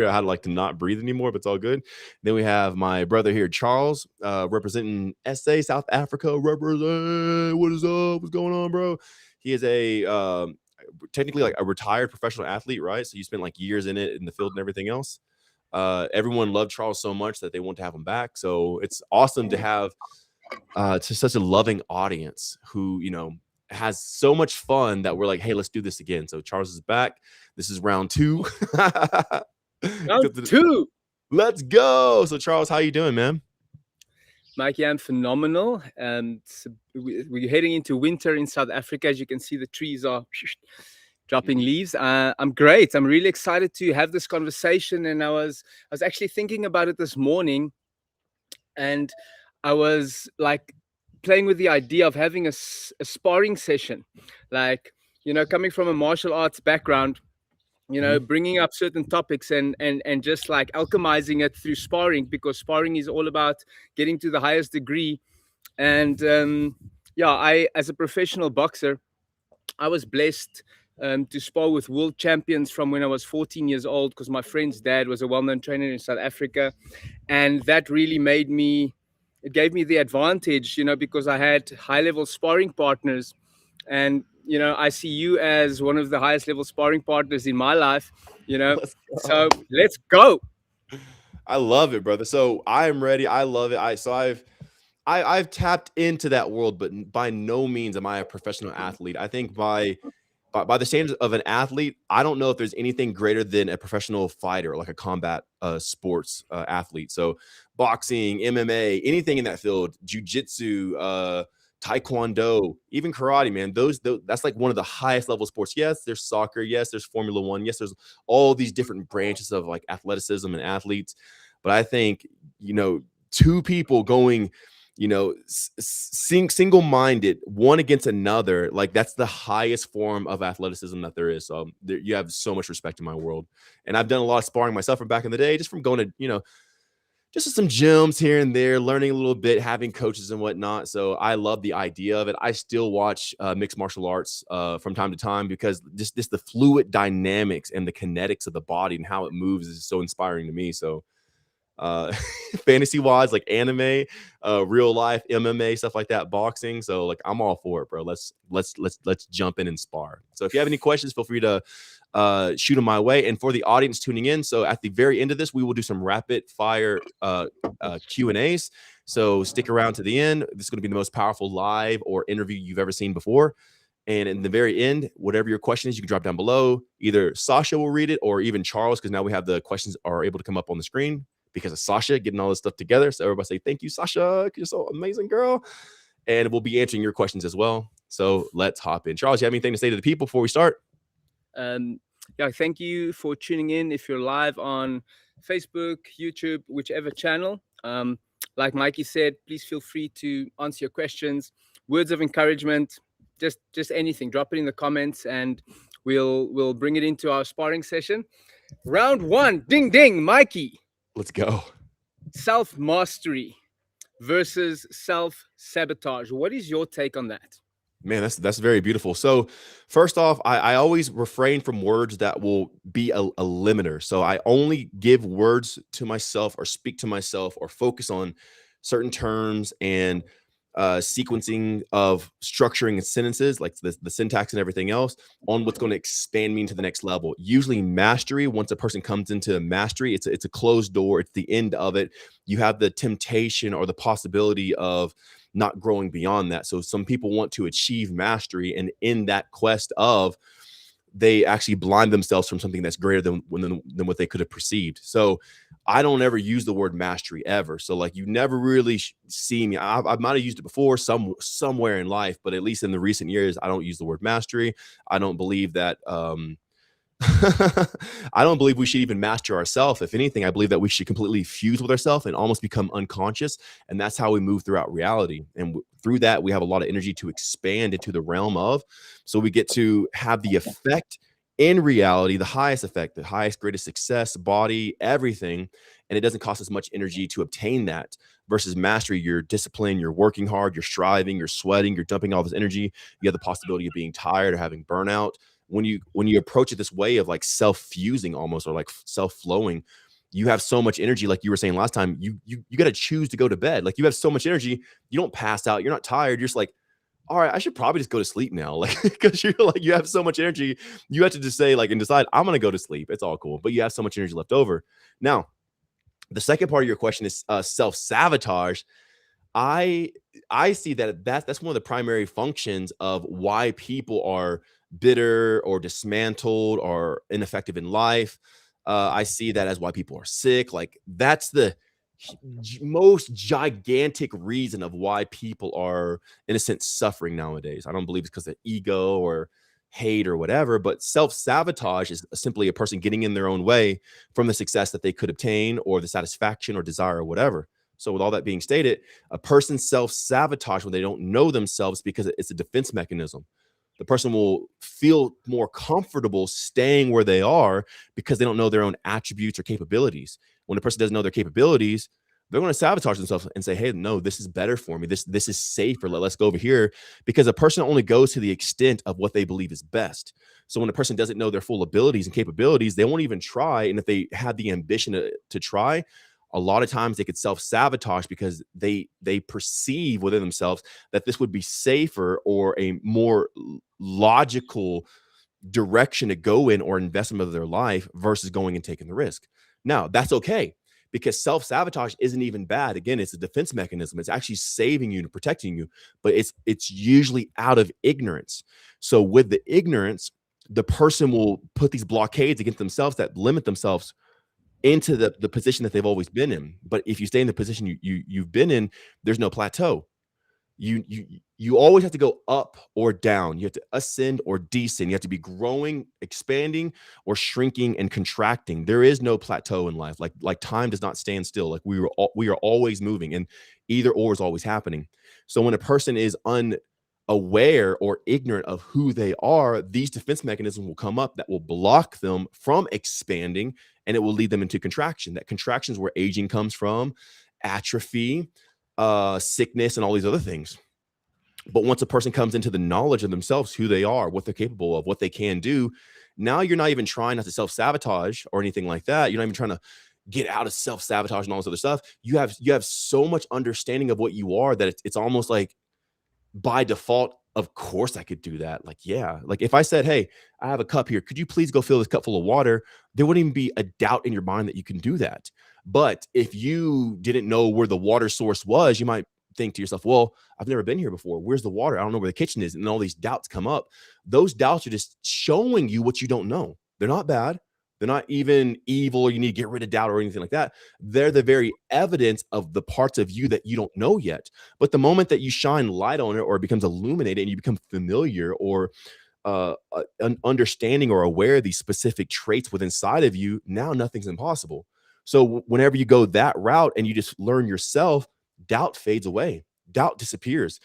out how to like to not breathe anymore, but it's all good. Then we have my brother here, Charles, representing SA, South Africa. Represent. What is up? What's going on, bro? He is a technically like a retired professional athlete, right? So you spent like years in it in the field and everything else. Everyone loved Charles so much that they want to have him back. So it's awesome to have to such a loving audience who, you know, has so much fun that we're like, hey, let's do this again. So Charles is back. This is round 2. Round 2. Let's go. So Charles, how you doing, man? Mikey, I'm phenomenal. We're heading into winter in South Africa. As you can see, the trees are dropping leaves. I'm great. I'm really excited to have this conversation. And I was actually thinking about it this morning, and I was like playing with the idea of having a sparring session, like, you know, coming from a martial arts background, you know, bringing up certain topics and just like alchemizing it through sparring, because sparring is all about getting to the highest degree. And I, as a professional boxer, I was blessed to spar with world champions from when I was 14 years old, because my friend's dad was a well-known trainer in South Africa. And that really it gave me the advantage, you know, because I had high-level sparring partners. And, you know, I see you as one of the highest level sparring partners in my life, you know. So let's go. I love it, brother. So I am ready. I love it. I've tapped into that world, but by no means am I a professional athlete. I think by the standards of an athlete, I don't know if there's anything greater than a professional fighter, like a combat sports athlete. So boxing, MMA, anything in that field, jiu-jitsu, taekwondo, even karate, man, that's like one of the highest level sports. Yes, there's soccer. Yes, there's Formula One. Yes, there's all these different branches of like athleticism and athletes. But I think, you know, two people going, you know, single-minded, one against another, like that's the highest form of athleticism that there is. So you have so much respect in my world. And I've done a lot of sparring myself from back in the day, just from going to, you know, just some gyms here and there, learning a little bit, having coaches and whatnot. So I love the idea of it. I still watch mixed martial arts from time to time, because just the fluid dynamics and the kinetics of the body and how it moves is so inspiring to me. So fantasy wise, like anime, real life MMA, stuff like that, boxing. So like I'm all for it, bro. Let's jump in and spar. So if you have any questions, feel free to shoot them my way. And for the audience tuning in, so at the very end of this, we will do some rapid fire Q&As. So stick around to the end. This is going to be the most powerful live or interview you've ever seen before. And in the very end, whatever your question is, you can drop down below. Either Sasha will read it, or even Charles, because now we have the questions are able to come up on the screen because of Sasha getting all this stuff together. So everybody say, thank you, Sasha. You're so amazing, girl. And we'll be answering your questions as well. So let's hop in. Charles, you have anything to say to the people before we start? Yeah, thank you for tuning in. If you're live on Facebook, YouTube, whichever channel, like Mikey said, please feel free to answer your questions, words of encouragement, just anything. Drop it in the comments, and we'll bring it into our sparring session. Round 1, ding ding, Mikey. Let's go. Self-mastery versus self-sabotage. What is your take on that? Man, that's very beautiful. So first off, I always refrain from words that will be a limiter. So I only give words to myself, or speak to myself, or focus on certain terms and sequencing of structuring sentences, like the syntax and everything else, on what's going to expand me into the next level. Usually mastery, once a person comes into mastery, it's a closed door. It's the end of it. You have the temptation or the possibility of not growing beyond that. So some people want to achieve mastery, and in that quest of, they actually blind themselves from something that's greater than what they could have perceived. So I don't ever use the word mastery ever. So like you never really see me. I might have used it before somewhere in life, but at least in the recent years, I don't use the word mastery. I don't believe that I don't believe we should even master ourselves. If anything, I believe that we should completely fuse with ourselves and almost become unconscious. And that's how we move throughout reality. And through that, we have a lot of energy to expand into the realm of. So we get to have the effect in reality, the highest effect, the highest, greatest success, body, everything. And it doesn't cost as much energy to obtain that versus mastery. You're disciplined, you're working hard, you're striving, you're sweating, you're dumping all this energy. You have the possibility of being tired or having burnout. when you approach it this way of like self-fusing almost, or like self-flowing, you have so much energy. Like you were saying last time, you got to choose to go to bed. Like you have so much energy, you don't pass out, you're not tired, you're just like, all right, I should probably just go to sleep now. Like, because you're like, you have so much energy, you have to just say like, and decide, I'm gonna go to sleep. It's all cool, but you have so much energy left over. Now, the second part of your question is self-sabotage. I see that's one of the primary functions of why people are bitter or dismantled or ineffective in life. I see that as why people are sick. Like that's the most gigantic reason of why people are, in a sense, suffering nowadays. I don't believe it's because of ego or hate or whatever, but self-sabotage is simply a person getting in their own way from the success that they could obtain or the satisfaction or desire or whatever. So with all that being stated, a person self-sabotage when they don't know themselves because it's a defense mechanism. The person will feel more comfortable staying where they are because they don't know their own attributes or capabilities. When a person doesn't know their capabilities, they're going to sabotage themselves and say, hey, no, this is better for me. This is safer. Let's go over here, because a person only goes to the extent of what they believe is best. So when a person doesn't know their full abilities and capabilities, they won't even try. And if they had the ambition to try, a lot of times they could self-sabotage because they perceive within themselves that this would be safer or a more logical direction to go in or investment of their life versus going and taking the risk. Now, that's okay, because self-sabotage isn't even bad. Again, it's a defense mechanism. It's actually saving you and protecting you, but it's usually out of ignorance. So with the ignorance, the person will put these blockades against themselves that limit themselves into the position that they've always been in. But if you stay in the position you've been in, there's no plateau. You always have to go up or down. You have to ascend or descend. You have to be growing, expanding, or shrinking and contracting. There is no plateau in life. Like time does not stand still. Like we are always moving, and either or is always happening. So when a person is unaware or ignorant of who they are, these defense mechanisms will come up that will block them from expanding, and it will lead them into contraction. That contraction is where aging comes from, atrophy, sickness, and all these other things. But once a person comes into the knowledge of themselves, who they are, what they're capable of, what they can do, now you're not even trying not to self-sabotage or anything like that. You're not even trying to get out of self-sabotage and all this other stuff. You have so much understanding of what you are that it's almost like by default, of course I could do that. Like, yeah. Like if I said, hey, I have a cup here, could you please go fill this cup full of water? There wouldn't even be a doubt in your mind that you can do that. But if you didn't know where the water source was, you might think to yourself, well, I've never been here before. Where's the water? I don't know where the kitchen is. And all these doubts come up. Those doubts are just showing you what you don't know. They're not bad. They're not even evil or you need to get rid of doubt or anything like that. They're the very evidence of the parts of you that you don't know yet. But the moment that you shine light on it or it becomes illuminated and you become familiar or understanding or aware of these specific traits within inside of you, now nothing's impossible. So whenever you go that route and you just learn yourself, doubt fades away. Doubt disappears.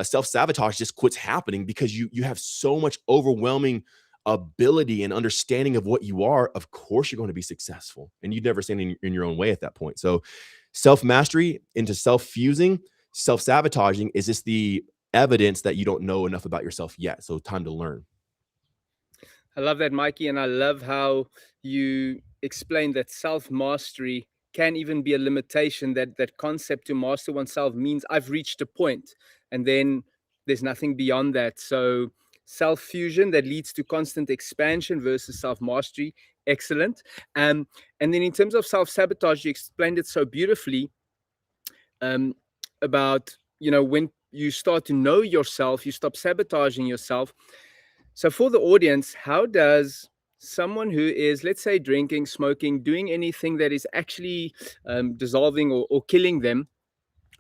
Self-sabotage just quits happening because you have so much overwhelming ability and understanding of what you are. Of course you're going to be successful, and you'd never stand in your own way at that point. So self-mastery into self-fusing, self-sabotaging is just the evidence that you don't know enough about yourself yet. So time to learn. I love that, Mikey, and I love how you explained that self-mastery can even be a limitation. That concept to master oneself means I've reached a point, and then there's nothing beyond that. So self-fusion that leads to constant expansion versus self-mastery, excellent. And then in terms of self-sabotage, you explained it so beautifully about, when you start to know yourself, you stop sabotaging yourself. So for the audience, how does someone who is, let's say, drinking, smoking, doing anything that is actually dissolving or killing them,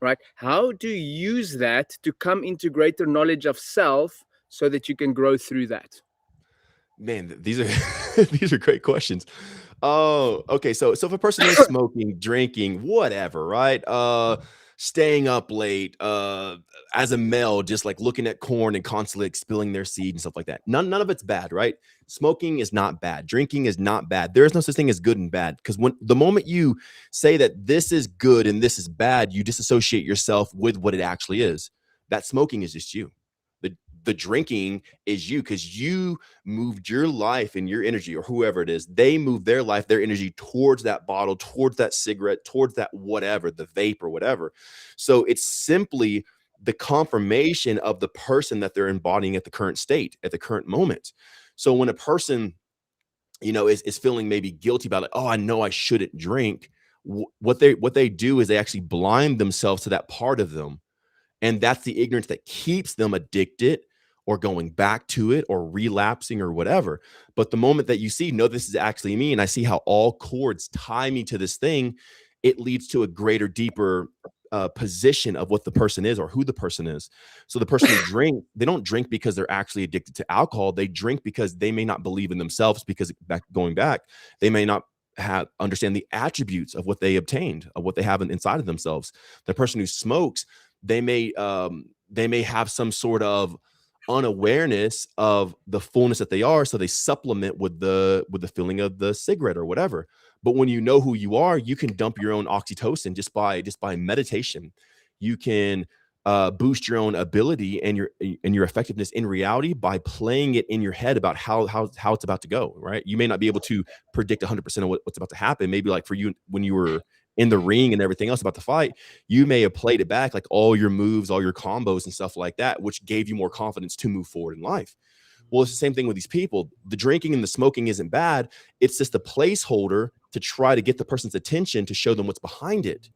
right? How do you use that to come into greater knowledge of self so that you can grow through that? Man, these are these are great questions. Oh, okay. So if a person is smoking, drinking, whatever, right? Staying up late, as a male, just like looking at corn and constantly spilling their seed and stuff like that. None of it's bad, right? Smoking is not bad. Drinking is not bad. There is no such thing as good and bad, because when the moment you say that this is good and this is bad, you disassociate yourself with what it actually is. That smoking is just you. the drinking is you, because you moved your life and your energy, or whoever it is, they move their life, their energy towards that bottle, towards that cigarette, towards that whatever, the vape or whatever. So it's simply the confirmation of the person that they're embodying at the current state, at the current moment. So when a person, is feeling maybe guilty about it, oh, I know I shouldn't drink. What they do is they actually blind themselves to that part of them, and that's the ignorance that keeps them addicted or going back to it or relapsing or whatever. But the moment that you see, no, this is actually me, and I see how all cords tie me to this thing, it leads to a greater, deeper position of what the person is or who the person is. So the person who drink, they don't drink because they're actually addicted to alcohol. They drink because they may not believe in themselves, because going back, they may not understand the attributes of what they obtained, of what they have inside of themselves. The person who smokes, they may have some sort of unawareness of the fullness that they are, so they supplement with the feeling of the cigarette or whatever. But when you know who you are, you can dump your own oxytocin just by meditation. You can boost your own ability and your effectiveness in reality by playing it in your head about how it's about to go. Right? You may not be able to predict 100% of what's about to happen. Maybe like for you, when you were in the ring and everything else about the fight, you may have played it back, like all your moves, all your combos and stuff like that, which gave you more confidence to move forward in life. Well, it's the same thing with these people. The drinking and the smoking isn't bad. It's just a placeholder to try to get the person's attention, to show them what's behind it,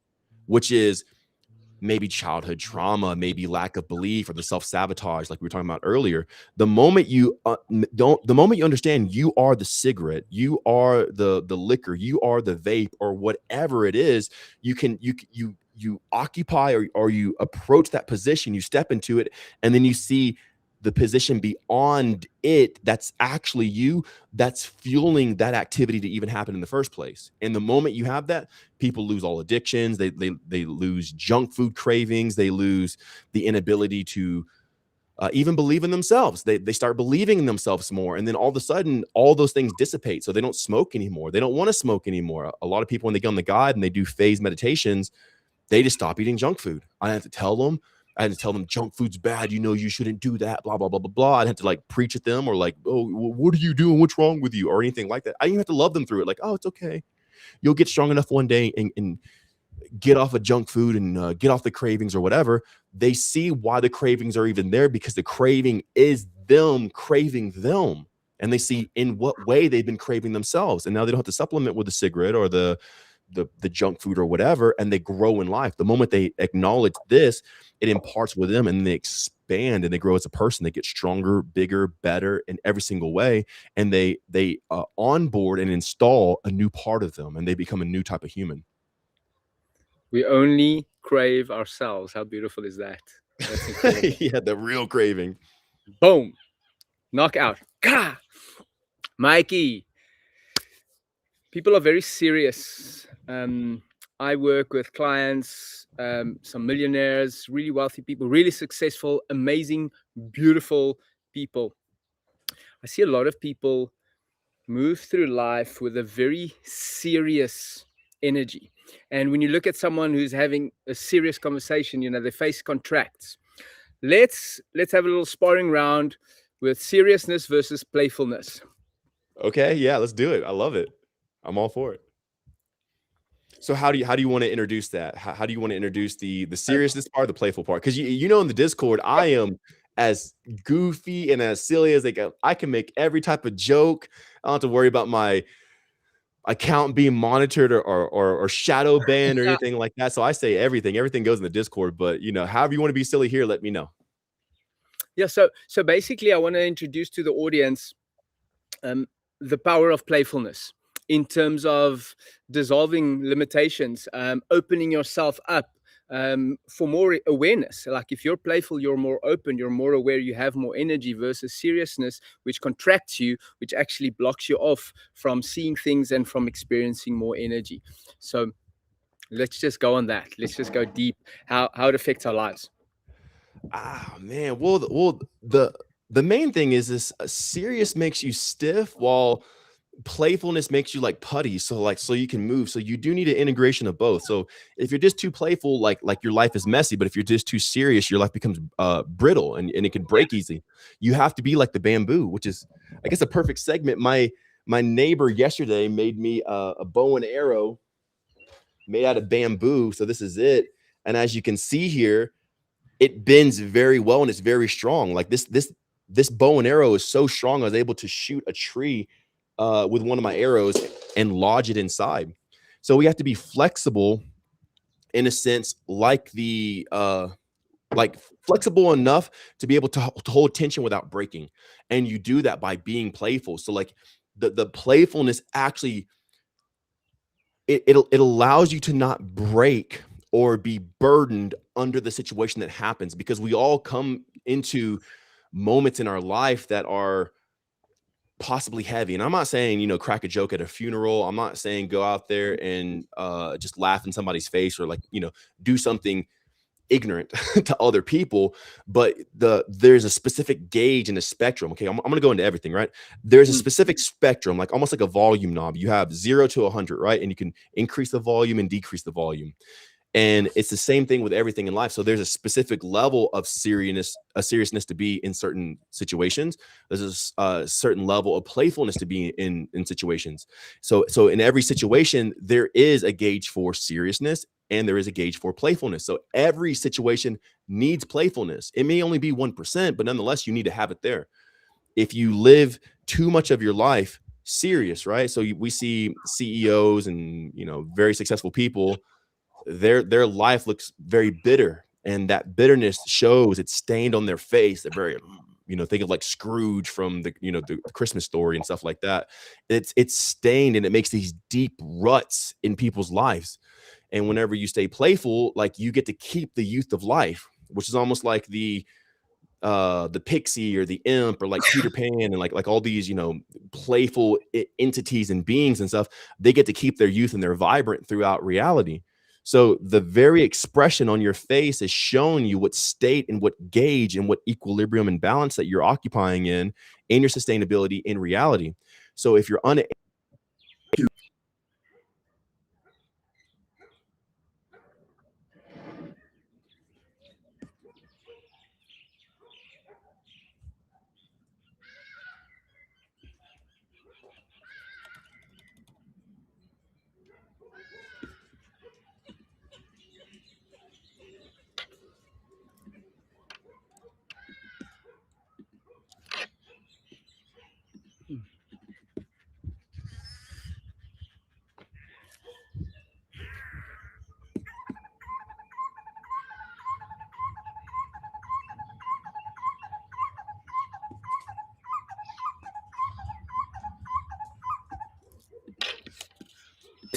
which is maybe childhood trauma, maybe lack of belief, or the self-sabotage, like we were talking about earlier. The moment you understand you are the cigarette, you are the liquor, you are the vape, or whatever it is, you occupy, or you approach that position, you step into it, and then you see the position beyond it that's actually you, that's fueling that activity to even happen in the first place. And the moment you have that, people lose all addictions, they lose junk food cravings, they lose the inability to even believe in themselves. They start believing in themselves more, and then all of a sudden all those things dissipate, so they don't smoke anymore, they don't want to smoke anymore. A lot of people, when they get on the guide and they do phase meditations, they just stop eating junk food. I had to tell them junk food's bad. You shouldn't do that, blah, blah, blah, blah, blah. I'd have to like preach at them, or like, oh, what are you doing? What's wrong with you? Or anything like that. I didn't have to love them through it. Like, oh, it's okay. You'll get strong enough one day and get off of junk food and get off the cravings or whatever. They see why the cravings are even there, because the craving is them craving them. And they see in what way they've been craving themselves. And now they don't have to supplement with the cigarette or the junk food or whatever, and they grow in life. The moment they acknowledge this, it imparts with them, and they expand and they grow as a person. They get stronger, bigger, better in every single way, and they onboard and install a new part of them, and they become a new type of human. We only crave ourselves. How beautiful is that? That's incredible. Yeah, the real craving. Boom. Knockout. Gah! Mikey. People are very serious. I work with clients, some millionaires, really wealthy people, really successful, amazing, beautiful people. I see a lot of people move through life with a very serious energy. And when you look at someone who's having a serious conversation, their face contracts. Let's have a little sparring round with seriousness versus playfulness. Okay, yeah, let's do it. I love it. I'm all for it. So how do you want to introduce that? How do you want to introduce the seriousness part, the playful part? Because in the Discord, I am as goofy and as silly as they go. I can make every type of joke. I don't have to worry about my account being monitored or shadow banned or anything like that. So I say everything. Everything goes in the Discord. But however you want to be silly here, let me know. Yeah. So basically, I want to introduce to the audience the power of playfulness in terms of dissolving limitations, opening yourself up for more awareness. Like if you're playful, you're more open, you're more aware, you have more energy, versus seriousness, which contracts you, which actually blocks you off from seeing things and from experiencing more energy. So let's just go on that. Let's just go deep, how it affects our lives. Ah, man. Well, the main thing is this: serious makes you stiff, while playfulness makes you like putty, so you can move. So you do need an integration of both. So if you're just too playful, like your life is messy, but if you're just too serious, your life becomes brittle and it can break easy. You have to be like the bamboo, which is, I guess, a perfect segment. My neighbor yesterday made me a bow and arrow made out of bamboo. So this is it. And as you can see here, it bends very well and it's very strong. Like this bow and arrow is so strong. I was able to shoot a tree with one of my arrows and lodge it inside. So we have to be flexible in a sense, like flexible enough to be able to hold tension without breaking. And you do that by being playful. So like the playfulness actually it allows you to not break or be burdened under the situation that happens, because we all come into moments in our life that are possibly heavy. And I'm not saying, crack a joke at a funeral. I'm not saying go out there and just laugh in somebody's face or do something ignorant to other people. But there's a specific gauge and a spectrum. Okay, I'm going to go into everything, right? There's a specific spectrum, like almost like a volume knob. You have 0 to 100, right? And you can increase the volume and decrease the volume. And it's the same thing with everything in life. So there's a specific level of seriousness to be in certain situations. There's a certain level of playfulness to be in situations. So in every situation, there is a gauge for seriousness and there is a gauge for playfulness. So every situation needs playfulness. It may only be 1%, but nonetheless, you need to have it there. If you live too much of your life serious, right? So we see CEOs and, very successful people, their life looks very bitter, and that bitterness shows, it's stained on their face. They're very, think of like Scrooge from the Christmas Story and stuff like that. It's stained and it makes these deep ruts in people's lives. And whenever you stay playful, like you get to keep the youth of life, which is almost like the pixie or the imp or like Peter Pan and like all these playful entities and beings and stuff. They get to keep their youth and they're vibrant throughout reality. So the very expression on your face is showing you what state and what gauge and what equilibrium and balance that you're occupying in your sustainability in reality. So if you're unable to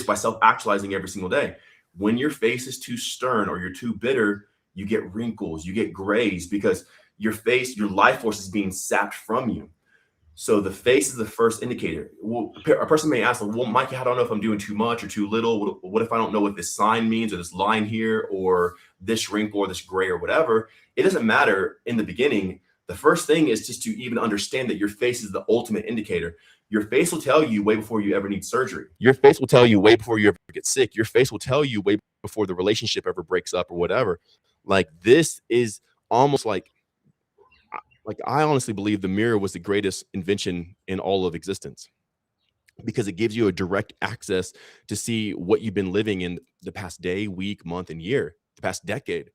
by self-actualizing every single day. When your face is too stern or you're too bitter, you get wrinkles, you get grays, because your life force is being sapped from you. So the face is the first indicator. Well, a person may ask, well, Mikey, I don't know if I'm doing too much or too little. What if I don't know what this sign means or this line here or this wrinkle or this gray or whatever? It doesn't matter in the beginning. The first thing is just to even understand that your face is the ultimate indicator. Your face will tell you way before you ever need surgery. Your face will tell you way before you ever get sick. Your face will tell you way before the relationship ever breaks up or whatever. Like this is almost like I honestly believe the mirror was the greatest invention in all of existence, because it gives you a direct access to see what you've been living in the past day, week, month, and year, the past decade.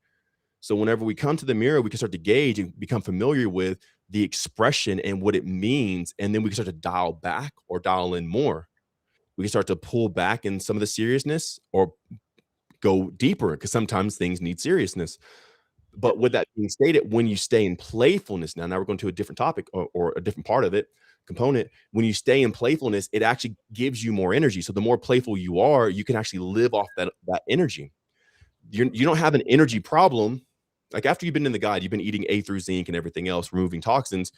So whenever we come to the mirror, we can start to gauge and become familiar with the expression and what it means. And then we can start to dial back or dial in more. We can start to pull back in some of the seriousness or go deeper, because sometimes things need seriousness. But with that being stated, when you stay in playfulness, now we're going to a different topic or a different part of it, component. When you stay in playfulness, it actually gives you more energy. So the more playful you are, you can actually live off that energy. You don't have an energy problem. Like after you've been in the guide, you've been eating A through zinc and everything else, removing toxins,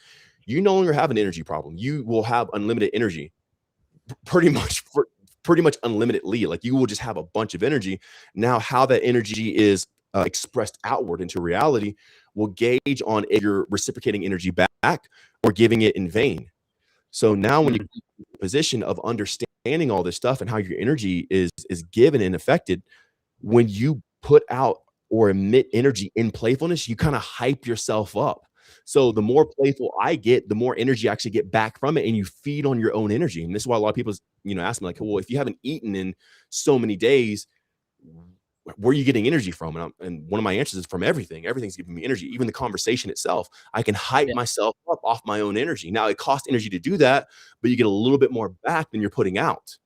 you no longer have an energy problem. You will have unlimited energy, pretty much unlimitedly. Like you will just have a bunch of energy. Now, how that energy is expressed outward into reality will gauge on if you're reciprocating energy back or giving it in vain. So now when you position of understanding all this stuff and how your energy is given and affected. When you put out or emit energy in playfulness, you kind of hype yourself up. So the more playful I get, the more energy I actually get back from it, and you feed on your own energy. And this is why a lot of people, ask me like, well, if you haven't eaten in so many days, where are you getting energy from? And one of my answers is from everything. Everything's giving me energy, even the conversation itself. I can hype Yeah. myself up off my own energy. Now it costs energy to do that, but you get a little bit more back than you're putting out.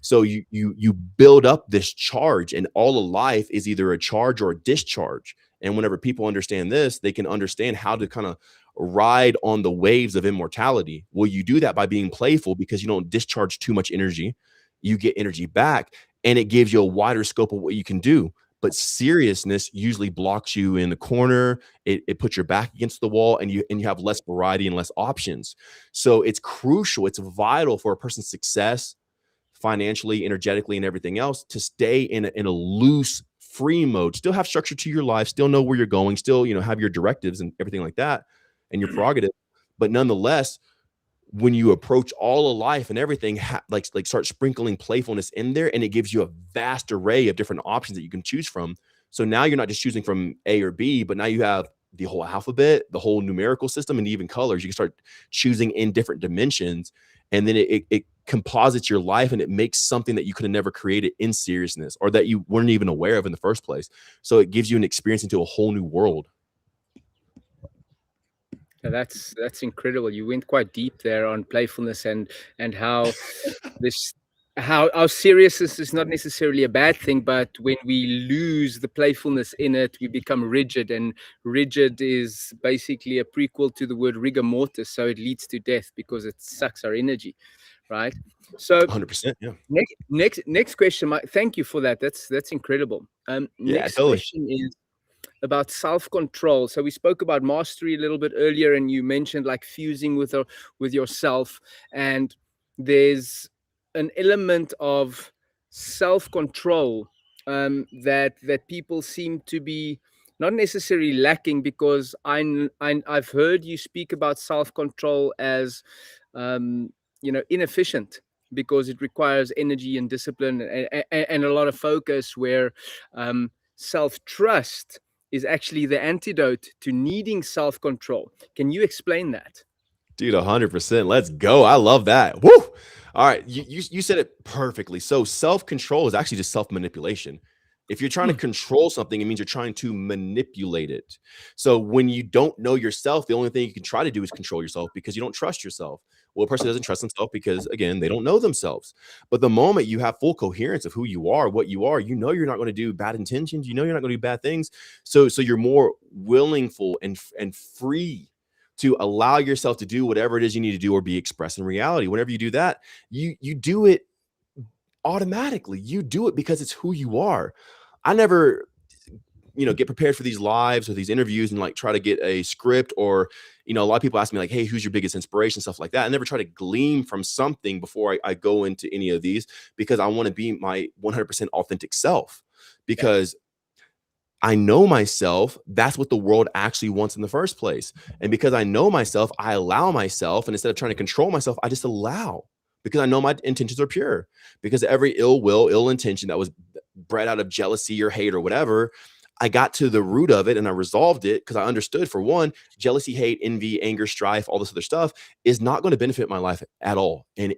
So you build up this charge, and all of life is either a charge or a discharge. And whenever people understand this, they can understand how to kind of ride on the waves of immortality. Well, you do that by being playful, because you don't discharge too much energy. You get energy back, and it gives you a wider scope of what you can do. But seriousness usually blocks you in the corner. It puts your back against the wall, and you have less variety and less options. So it's crucial. It's vital for a person's success, financially, energetically, and everything else, to stay in a loose, free mode. Still have structure to your life, still know where you're going, still, have your directives and everything like that, and your prerogative. But nonetheless, when you approach all of life and everything, like start sprinkling playfulness in there, and it gives you a vast array of different options that you can choose from. So now you're not just choosing from A or B, but now you have the whole alphabet, the whole numerical system, and even colors. You can start choosing in different dimensions, and then it composites your life, and it makes something that you could have never created in seriousness, or that you weren't even aware of in the first place. So it gives you an experience into a whole new world. Yeah, that's incredible. You went quite deep there on playfulness and how this how our seriousness is not necessarily a bad thing, but when we lose the playfulness in it, we become rigid, and rigid is basically a prequel to the word rigor mortis, so it leads to death because it sucks our energy, right? So 100%. Yeah. next question, Mike. Thank you for that. That's incredible. Yeah, Next totally. question is about self-control. So we spoke about mastery a little bit earlier, and you mentioned like fusing with yourself, and there's an element of self-control that people seem to be not necessarily lacking, because I've heard you speak about self-control as inefficient, because it requires energy and discipline and a lot of focus, where self-trust is actually the antidote to needing self-control. Can you explain that? Dude, 100%. Let's go. I love that. Woo! All right. You said it perfectly. So self-control is actually just self-manipulation. If you're trying to control something, it means you're trying to manipulate it. So when you don't know yourself, the only thing you can try to do is control yourself, because you don't trust yourself. Well, a person doesn't trust themselves because, again, they don't know themselves. But the moment you have full coherence of who you are, what you are, you're not going to do bad intentions. You're not going to do bad things. So you're more willingful and free to allow yourself to do whatever it is you need to do or be expressed in reality. Whenever you do that, you do it automatically. You do it because it's who you are. I never, get prepared for these lives or these interviews and like try to get a script, or, a lot of people ask me like, hey, who's your biggest inspiration, stuff like that. I never try to glean from something before I go into any of these, because I want to be my 100% authentic self, because I know myself. That's what the world actually wants in the first place. And because I know myself, I allow myself. And instead of trying to control myself, I just allow, because I know my intentions are pure. Because every ill will, ill intention that was bred out of jealousy or hate or whatever, I got to the root of it and I resolved it, because I understood, for one, jealousy, hate, envy, anger, strife, all this other stuff is not going to benefit my life at all in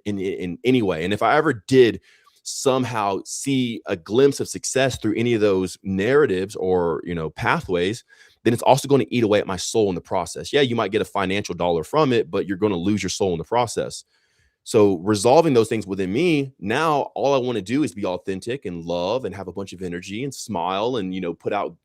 any way. And if I ever did somehow see a glimpse of success through any of those narratives or pathways, then it's also going to eat away at my soul in the process. Yeah, you might get a financial dollar from it, but you're going to lose your soul in the process. So resolving those things within me, now all I want to do is be authentic and love and have a bunch of energy and smile and put out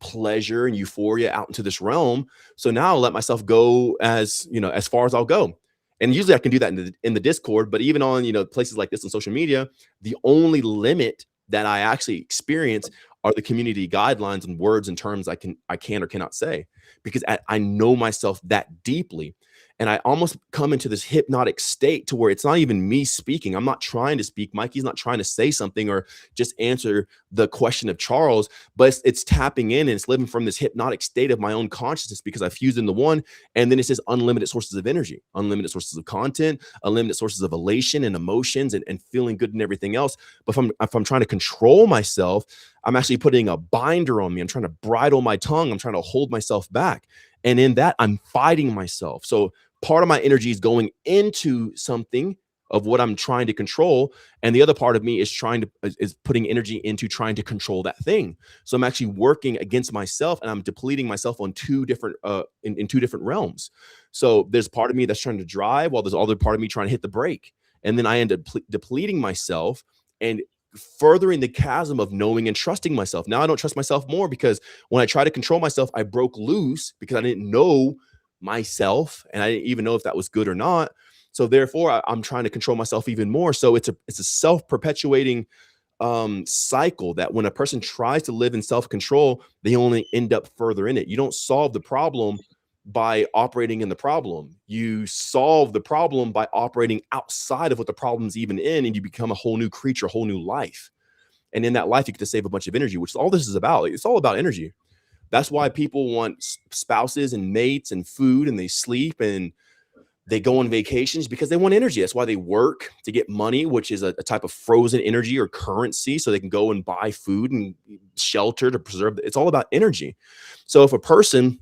pleasure and euphoria out into this realm. So now I'll let myself go as far as I'll go. And usually I can do that in the Discord, but even on places like this on social media, the only limit that I actually experience are the community guidelines and words and terms I can or cannot say, because I know myself that deeply. And I almost come into this hypnotic state to where it's not even me speaking. I'm not trying to speak. Mikey's not trying to say something or just answer the question of Charles, but it's tapping in and it's living from this hypnotic state of my own consciousness because I fused into one. And then it says unlimited sources of energy, unlimited sources of content, unlimited sources of elation and emotions and feeling good and everything else. But if I'm trying to control myself, I'm actually putting a binder on me. I'm trying to bridle my tongue. I'm trying to hold myself back. And in that, I'm fighting myself. So part of my energy is going into something of what I'm trying to control. And the other part of me is putting energy into trying to control that thing. So I'm actually working against myself and I'm depleting myself on two different, in two different realms. So there's part of me that's trying to drive while there's other part of me trying to hit the brake. And then I end up depleting myself and furthering the chasm of knowing and trusting myself. Now I don't trust myself more because when I try to control myself, I broke loose because I didn't know myself and I didn't even know if that was good or not. So therefore I'm trying to control myself even more. So it's a self-perpetuating cycle that when a person tries to live in self-control, they only end up further in it. You don't solve the problem by operating in the problem. You solve the problem by operating outside of what the problem's even in, and you become a whole new creature, a whole new life. And in that life, you get to save a bunch of energy, which all this is about. It's all about energy. That's why people want spouses and mates and food, and they sleep and they go on vacations because they want energy. That's why they work to get money, which is a type of frozen energy or currency, so they can go and buy food and shelter to preserve. It's all about energy. So if a person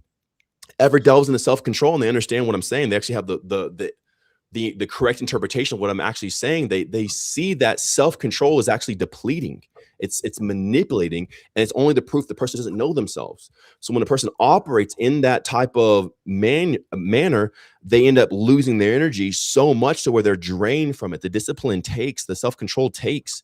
ever delves into self-control and they understand what I'm saying, they actually have the correct interpretation of what I'm actually saying. They see that self-control is actually depleting. It's manipulating, and it's only the proof the person doesn't know themselves. So when a person operates in that type of manner, they end up losing their energy so much to where they're drained from it. The discipline takes, the self-control takes.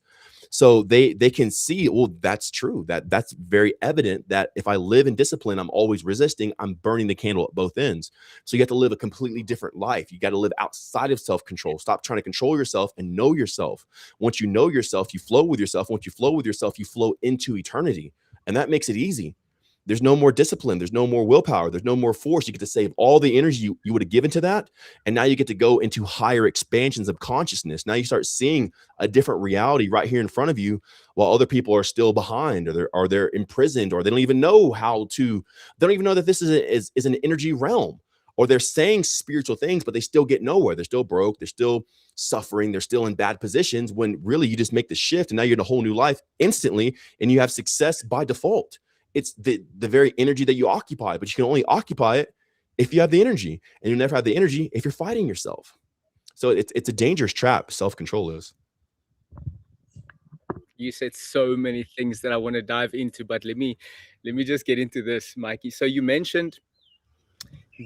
So they can see, well, that's true. That's very evident that if I live in discipline, I'm always resisting, I'm burning the candle at both ends. So you have to live a completely different life. You got to live outside of self-control. Stop trying to control yourself and know yourself. Once you know yourself, you flow with yourself. Once you flow with yourself, you flow into eternity. And that makes it easy. There's no more discipline. There's no more willpower. There's no more force. You get to save all the energy you would have given to that. And now you get to go into higher expansions of consciousness. Now you start seeing a different reality right here in front of you while other people are still behind, or they're imprisoned, or they don't even know they don't even know that this is an energy realm, or they're saying spiritual things, but they still get nowhere. They're still broke. They're still suffering. They're still in bad positions when really you just make the shift and now you're in a whole new life instantly and you have success by default. It's the very energy that you occupy, but you can only occupy it if you have the energy, and you never have the energy if you're fighting yourself. So it's a dangerous trap. Self-control is. You said so many things that I want to dive into, but let me just get into this, Mikey. So you mentioned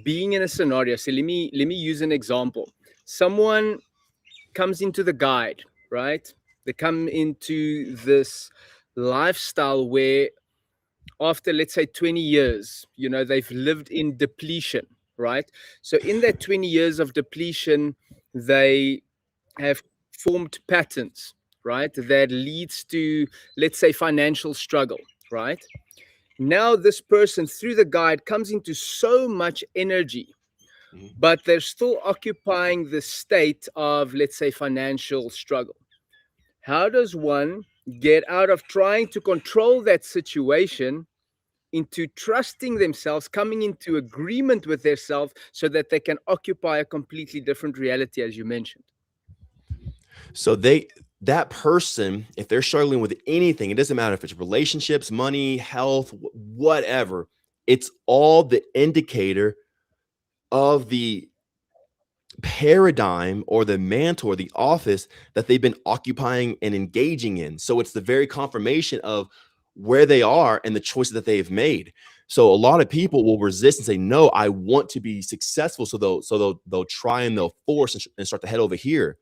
being in a scenario. So let me use an example. Someone comes into the guide, right? They come into this lifestyle where after, let's say, 20 years, they've lived in depletion, right? So in that 20 years of depletion, they have formed patterns, right? That leads to, let's say, financial struggle, right? Now this person through the guide comes into so much energy, but they're still occupying the state of, let's say, financial struggle. How does one get out of trying to control that situation into trusting themselves, coming into agreement with themselves so that they can occupy a completely different reality, as you mentioned? So that person, if they're struggling with anything, it doesn't matter if it's relationships, money, health, whatever, it's all the indicator of the paradigm or the mantle or the office that they've been occupying and engaging in. So it's the very confirmation of where they are and the choices that they've made. So a lot of people will resist and say, no, I want to be successful. So they'll try and they'll force and start to head over here.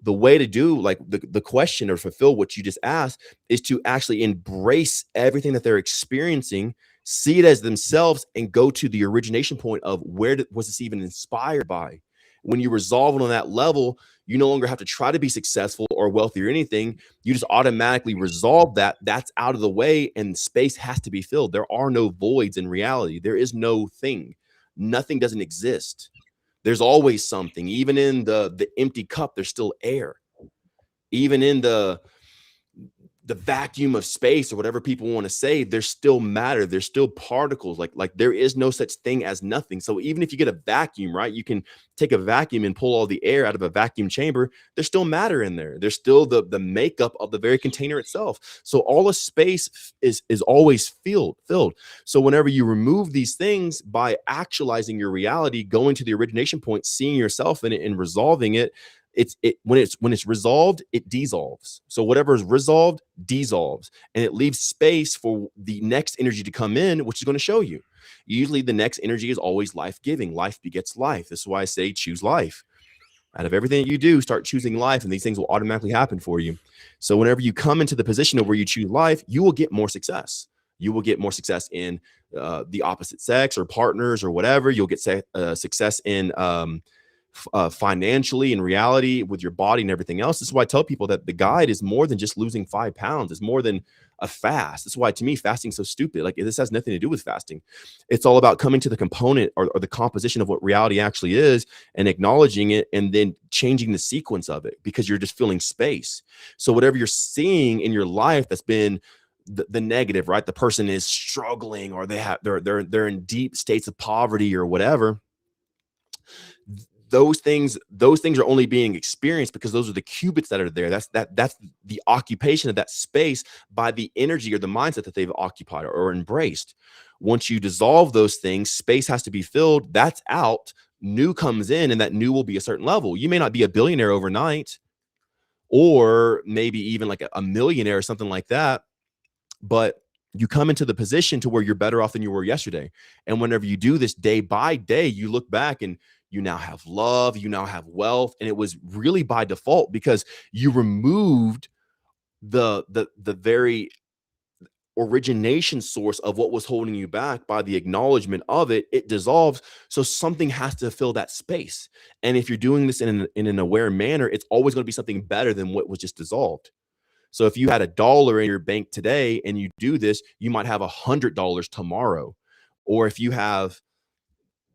The way to do, like, the question or fulfill what you just asked, is to actually embrace everything that they're experiencing, see it as themselves, and go to the origination point of was this even inspired by. When you resolve it on that level, you no longer have to try to be successful or wealthy or anything. You just automatically resolve that. That's out of the way, and space has to be filled. There are no voids in reality. There is no thing. Nothing doesn't exist. There's always something. Even in the empty cup, there's still air. Even in the vacuum of space, or whatever people want to say, there's still matter, there's still particles. Like there is no such thing as nothing. So even if you get a vacuum, right, you can take a vacuum and pull all the air out of a vacuum chamber, there's still matter in there. There's still the makeup of the very container itself. So all of space is always filled. So whenever you remove these things by actualizing your reality, going to the origination point, seeing yourself in it and resolving it, when it's resolved, it dissolves. So whatever is resolved dissolves, and it leaves space for the next energy to come in, which is going to show you. Usually the next energy is always life-giving. Life begets life. This is why I say choose life. Out of everything that you do, start choosing life, and these things will automatically happen for you. So whenever you come into the position of where you choose life, you will get more success. You will get more success in the opposite sex or partners or whatever. You'll get success in financially, in reality, with your body and everything else. This is why I tell people that the guide is more than just losing 5 pounds. It's more than a fast. This is why, to me, fasting is so stupid. Like, this has nothing to do with fasting. It's all about coming to the component or the composition of what reality actually is, and acknowledging it, and then changing the sequence of it, because you're just filling space. So whatever you're seeing in your life that's been the negative, right? The person is struggling, or they're in deep states of poverty or whatever. Those things are only being experienced because those are the qubits that are there. That's the occupation of that space by the energy or the mindset that they've occupied or embraced. Once you dissolve those things, space has to be filled. That's out. New comes in, and that new will be a certain level. You may not be a billionaire overnight, or maybe even like a millionaire or something like that, but you come into the position to where you're better off than you were yesterday. And whenever you do this day by day, you look back and you now have love, you now have wealth. And it was really by default, because you removed the very origination source of what was holding you back. By the acknowledgement of it, it dissolves. So something has to fill that space. And if you're doing this in an aware manner, it's always going to be something better than what was just dissolved. So if you had $1 in your bank today and you do this, you might have $100 tomorrow. Or if you have,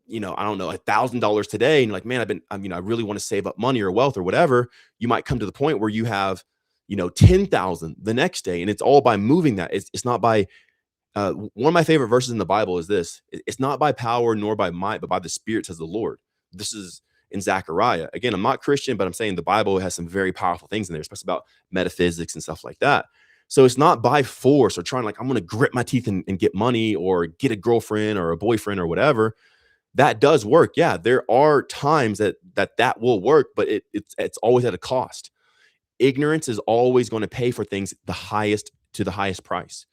I don't know, $1,000 today, and you're like, man, I really want to save up money or wealth or whatever, you might come to the point where you have, 10,000 the next day. And it's all by moving that. It's not by, one of my favorite verses in the Bible is this: it's not by power nor by might, but by the Spirit, says the Lord. This is in Zechariah. Again, I'm not Christian, but I'm saying the Bible has some very powerful things in there, especially about metaphysics and stuff like that. So it's not by force or trying, like, I'm going to grit my teeth and get money or get a girlfriend or a boyfriend or whatever. That does work. Yeah, there are times that will work, but it's always at a cost. Ignorance is always going to pay for things the highest price.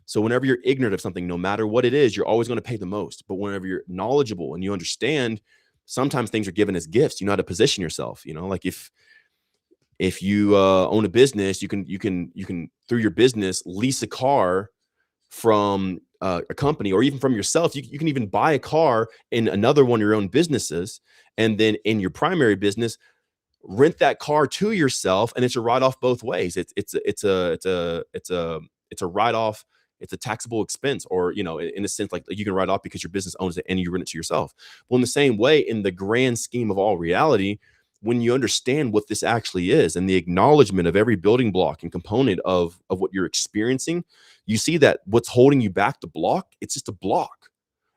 So whenever you're ignorant of something, no matter what it is, you're always going to pay the most. But whenever you're knowledgeable and you understand, sometimes things are given as gifts. You know how to position yourself. Like if you own a business, you can through your business lease a car from a company, or even from yourself. You can even buy a car in another one of your own businesses, and then in your primary business, rent that car to yourself, and it's a write-off both ways. It's a write-off. It's a taxable expense, or in a sense, like you can write off because your business owns it and you rent it to yourself. Well, in the same way, in the grand scheme of all reality, when you understand what this actually is, and the acknowledgement of every building block and component of what you're experiencing, you see that what's holding you back, the block, it's just a block.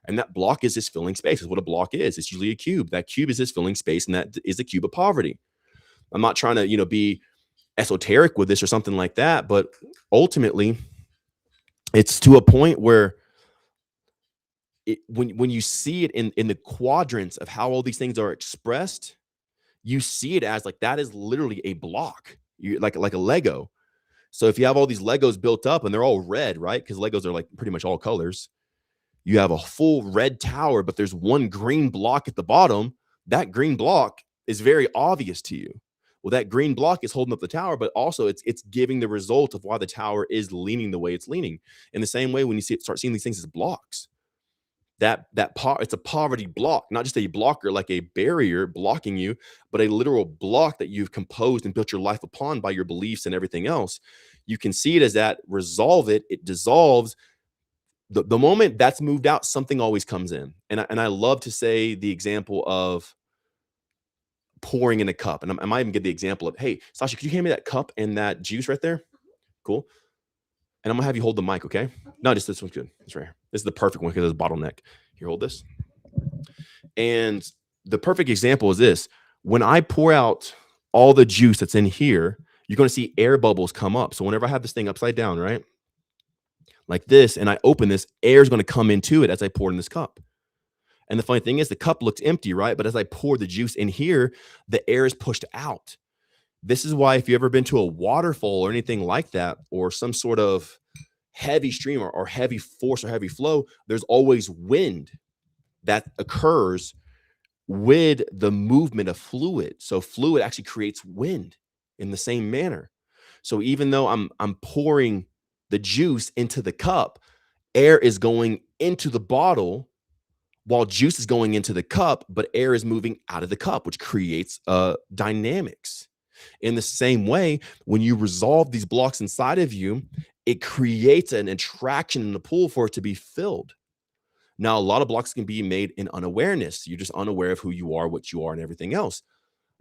And that block is just filling space. Is what a block is. It's usually a cube. That cube is just filling space, and that is a cube of poverty. I'm not trying to, be esoteric with this or something like that, but ultimately, it's to a point where when you see it in the quadrants of how all these things are expressed, you see it as like that is literally a block, like a Lego. So if you have all these Legos built up and they're all red, right? Because Legos are like pretty much all colors. You have a full red tower, but there's one green block at the bottom. That green block is very obvious to you. Well, that green block is holding up the tower, but also it's giving the result of why the tower is leaning the way it's leaning. In the same way, when you start seeing these things as blocks, it's a poverty block, not just a blocker like a barrier blocking you, but a literal block that you've composed and built your life upon by your beliefs and everything else. You can see it as that. Resolve it. It dissolves. The moment that's moved out, something always comes in. And I love to say the example of pouring in a cup, and I might even give the example of, hey, Sasha, could you hand me that cup and that juice right there? Cool. And I'm gonna have you hold the mic, okay? No, just this one's good. It's right here. This is the perfect one because it's a bottleneck. Here, hold this. And the perfect example is this. When I pour out all the juice that's in here, you're going to see air bubbles come up. So whenever I have this thing upside down, right, like this, and I open this, air is going to come into it as I pour in this cup. And the funny thing is the cup looks empty, right? But as I pour the juice in here, the air is pushed out. This is why if you've ever been to a waterfall or anything like that, or some sort of heavy stream or heavy force or heavy flow, there's always wind that occurs with the movement of fluid. So fluid actually creates wind in the same manner. So even though I'm pouring the juice into the cup, air is going into the bottle while juice is going into the cup, but air is moving out of the cup, which creates dynamics. In the same way, when you resolve these blocks inside of you, it creates an attraction and a pull for it to be filled. Now, a lot of blocks can be made in unawareness. You're just unaware of who you are, what you are, and everything else.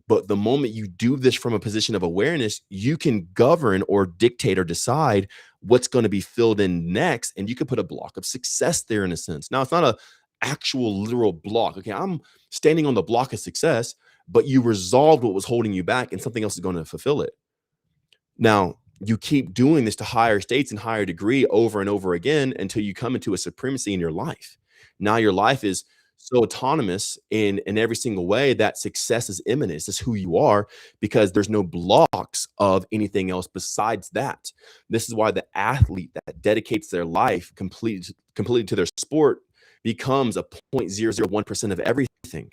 But the moment you do this from a position of awareness, you can govern or dictate or decide what's going to be filled in next. And you can put a block of success there in a sense. Now, it's not an actual literal block. Okay, I'm standing on the block of success, but you resolved what was holding you back and something else is going to fulfill it. Now, you keep doing this to higher states and higher degree over and over again until you come into a supremacy in your life. Now your life is so autonomous in every single way that success is imminent. It's just who you are because there's no blocks of anything else besides that. This is why the athlete that dedicates their life completely to their sport becomes a 0.001% of everything.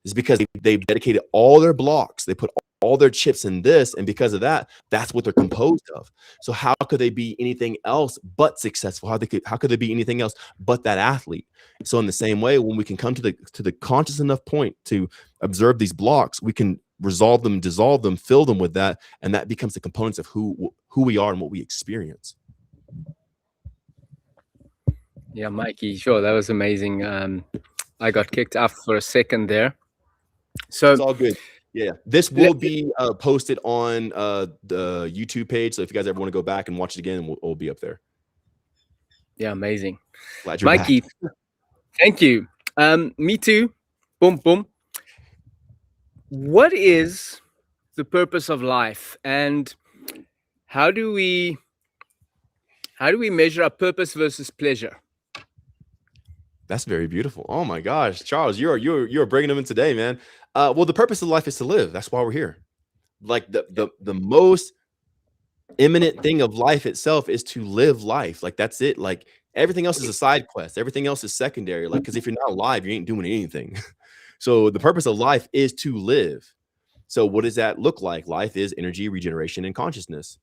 It's because they've dedicated all their blocks. They put all their chips in this, and because of that, that's what they're composed of. So how could they be anything else but successful? How could they be anything else but that athlete? So in the same way, when we can come to the conscious enough point to observe these blocks, we can resolve them, dissolve them, fill them with that, and that becomes the components of who we are and what we experience. Yeah, Mikey, sure, that was amazing. I got kicked off for a second there. So it's all good. Yeah, this will be posted on the YouTube page. So if you guys ever want to go back and watch it again, we'll be up there. Yeah, amazing. Glad you're Mikey, back. Thank you. Me too. Boom, boom. What is the purpose of life, and how do we measure our purpose versus pleasure? That's very beautiful. Oh my gosh, Charles, you're bringing them in today, man. Well, the purpose of life is to live. That's why we're here. Like the most imminent thing of life itself is to live life. Like that's it. Like everything else is a side quest. Everything else is secondary. Like because if you're not alive, you ain't doing anything. So the purpose of life is to live. So what does that look like? Life is energy, regeneration, and consciousness.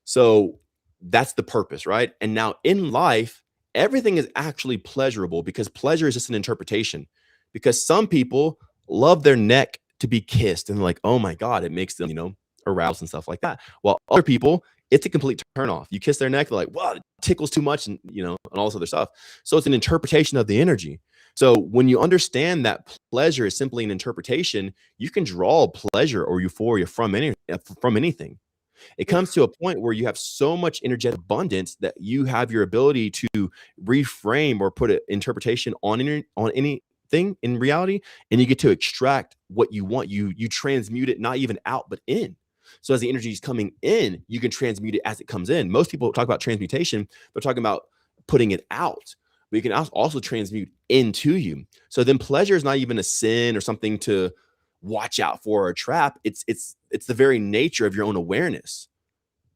So that's the purpose, right? And now in life, everything is actually pleasurable because pleasure is just an interpretation. Because some people love their neck to be kissed and like, oh my God, it makes them, aroused and stuff like that. While other people, it's a complete turn off. You kiss their neck, they're like, wow, it tickles too much, and and all this other stuff. So it's an interpretation of the energy. So when you understand that pleasure is simply an interpretation, you can draw pleasure or euphoria from anything. It comes to a point where you have so much energetic abundance that you have your ability to reframe or put an interpretation on anything in reality, and you get to extract what you want. You transmute it not even out, but in. So as the energy is coming in, you can transmute it as it comes in. Most people talk about transmutation, they're talking about putting it out. But you can also transmute into you. So then pleasure is not even a sin or something to watch out for or a trap. It's the very nature of your own awareness.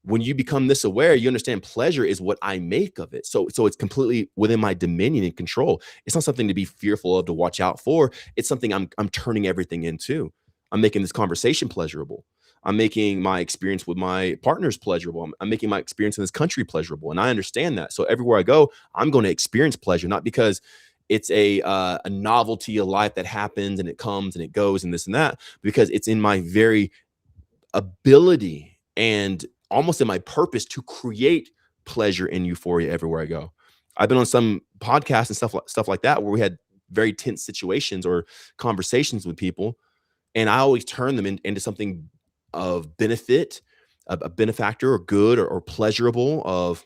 When you become this aware, you understand pleasure is what I make of it. So it's completely within my dominion and control. It's not something to be fearful of, to watch out for. It's something I'm turning everything into. I'm making this conversation pleasurable. I'm making my experience with my partners pleasurable. I'm making my experience in this country pleasurable. And I understand that. So everywhere I go, I'm going to experience pleasure, not because it's a novelty of life that happens and it comes and it goes and this and that, because it's in my very ability and almost in my purpose to create pleasure and euphoria everywhere I go. I've been on some podcasts and stuff like that where we had very tense situations or conversations with people, And I always turn them into something of benefit, a benefactor, or good, or pleasurable, of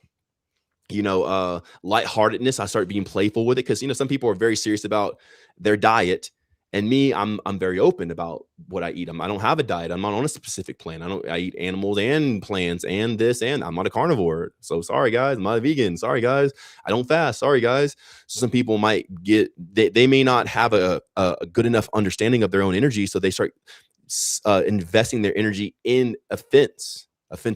lightheartedness. I start being playful with it, because some people are very serious about their diet, and me, I'm very open about what I eat. I don't have a diet. I'm not on a specific plan. I eat animals and plants and this, and I'm not a carnivore. So sorry guys, I'm not a vegan. Sorry guys, I don't fast. Sorry guys. So some people might they may not have a good enough understanding of their own energy, so they start investing their energy in offense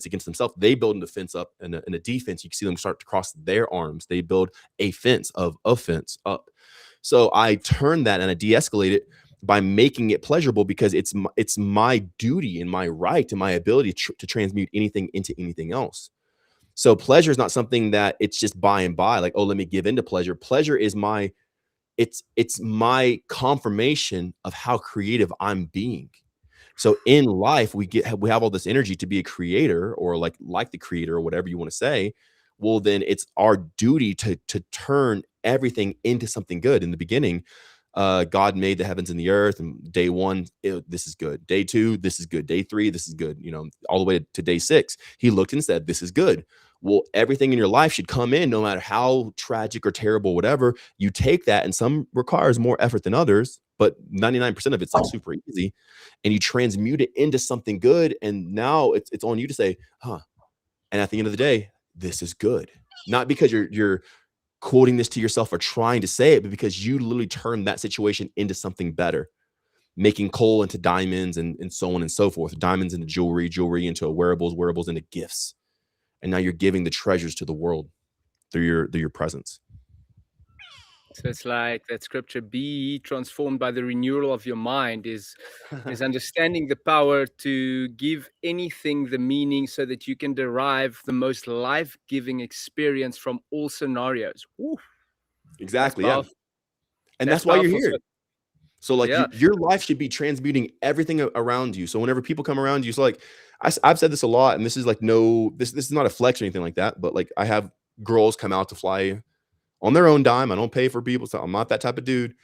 against themselves. They build a defense up, and a defense. You can see them start to cross their arms. They build a fence of offense up. So I turn that and I de-escalate it by making it pleasurable, because it's my duty and my right and my ability to transmute anything into anything else. So pleasure is not something that it's just by and by, like, oh, let me give into pleasure. Pleasure is it's my confirmation of how creative I'm being. So in life, we have all this energy to be a creator, or like the creator, or whatever you want to say. Well, then it's our duty to turn everything into something good. In the beginning, God made the heavens and the earth, and day one, this is good. Day two, this is good. Day three, this is good. All the way to day 6, he looked and said, this is good. Well, everything in your life should come in, no matter how tragic or terrible, whatever. You take that, and some requires more effort than others, but 99% of it's like super easy, and you transmute it into something good. And now it's on you to say, huh. And at the end of the day, this is good. Not because you're quoting this to yourself or trying to say it, but because you literally turned that situation into something better, making coal into diamonds, and so on and so forth. Diamonds into jewelry into wearables into gifts. And now you're giving the treasures to the world through your presence. So it's like that scripture, be transformed by the renewal of your mind, is understanding the power to give anything the meaning, so that you can derive the most life-giving experience from all scenarios. Woo, Exactly. Yeah. And that's why you're powerful. here. So like Yeah. your life should be transmuting everything around you. So whenever people come around you, so like I've said this a lot, and this is like this is not a flex or anything like that, but like I have girls come out to fly on their own dime. I don't pay for people, so I'm not that type of dude.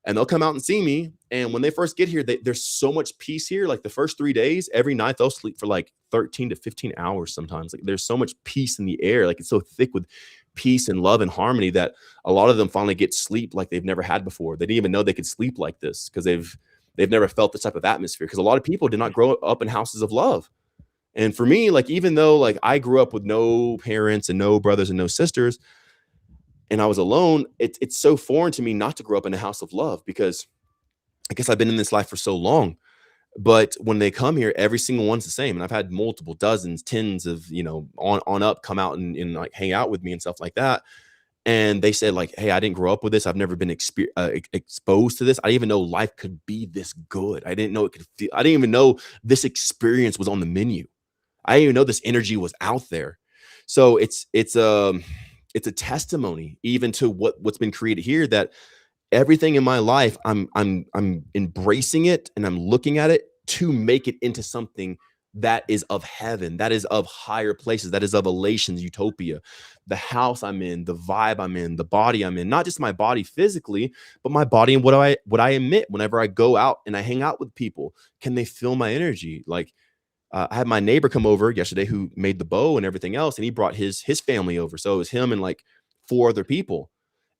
And they'll come out and see me. And when they first get here, there's so much peace here. Like the first 3 days, every night they'll sleep for like 13 to 15 hours sometimes. Like there's so much peace in the air. Like it's so thick with peace and love and harmony that a lot of them finally get sleep like they've never had before. They didn't even know they could sleep like this, because they've never felt this type of atmosphere, because a lot of people did not grow up in houses of love. And for me, like, even though like I grew up with no parents and no brothers and no sisters, and I was alone, it's so foreign to me not to grow up in a house of love, because I guess I've been in this life for so long. But when they come here, every single one's the same. And I've had multiple dozens, tens of, on up come out and like hang out with me and stuff like that. And they said like, hey, I didn't grow up with this. I've never been exposed to this. I didn't even know life could be this good. I didn't know it could feel, I didn't even know this experience was on the menu. I didn't even know this energy was out there. So it's a testimony even to what's been created here, that everything in my life, I'm embracing it, and I'm looking at it to make it into something that is of heaven, that is of higher places, that is of elations, utopia. The house I'm in, the vibe I'm in, the body I'm in, not just my body physically, but my body and what I emit whenever I go out and I hang out with people. Can they feel my energy? Like I had my neighbor come over yesterday who made the bow and everything else, and he brought his family over. So it was him and like 4 other people,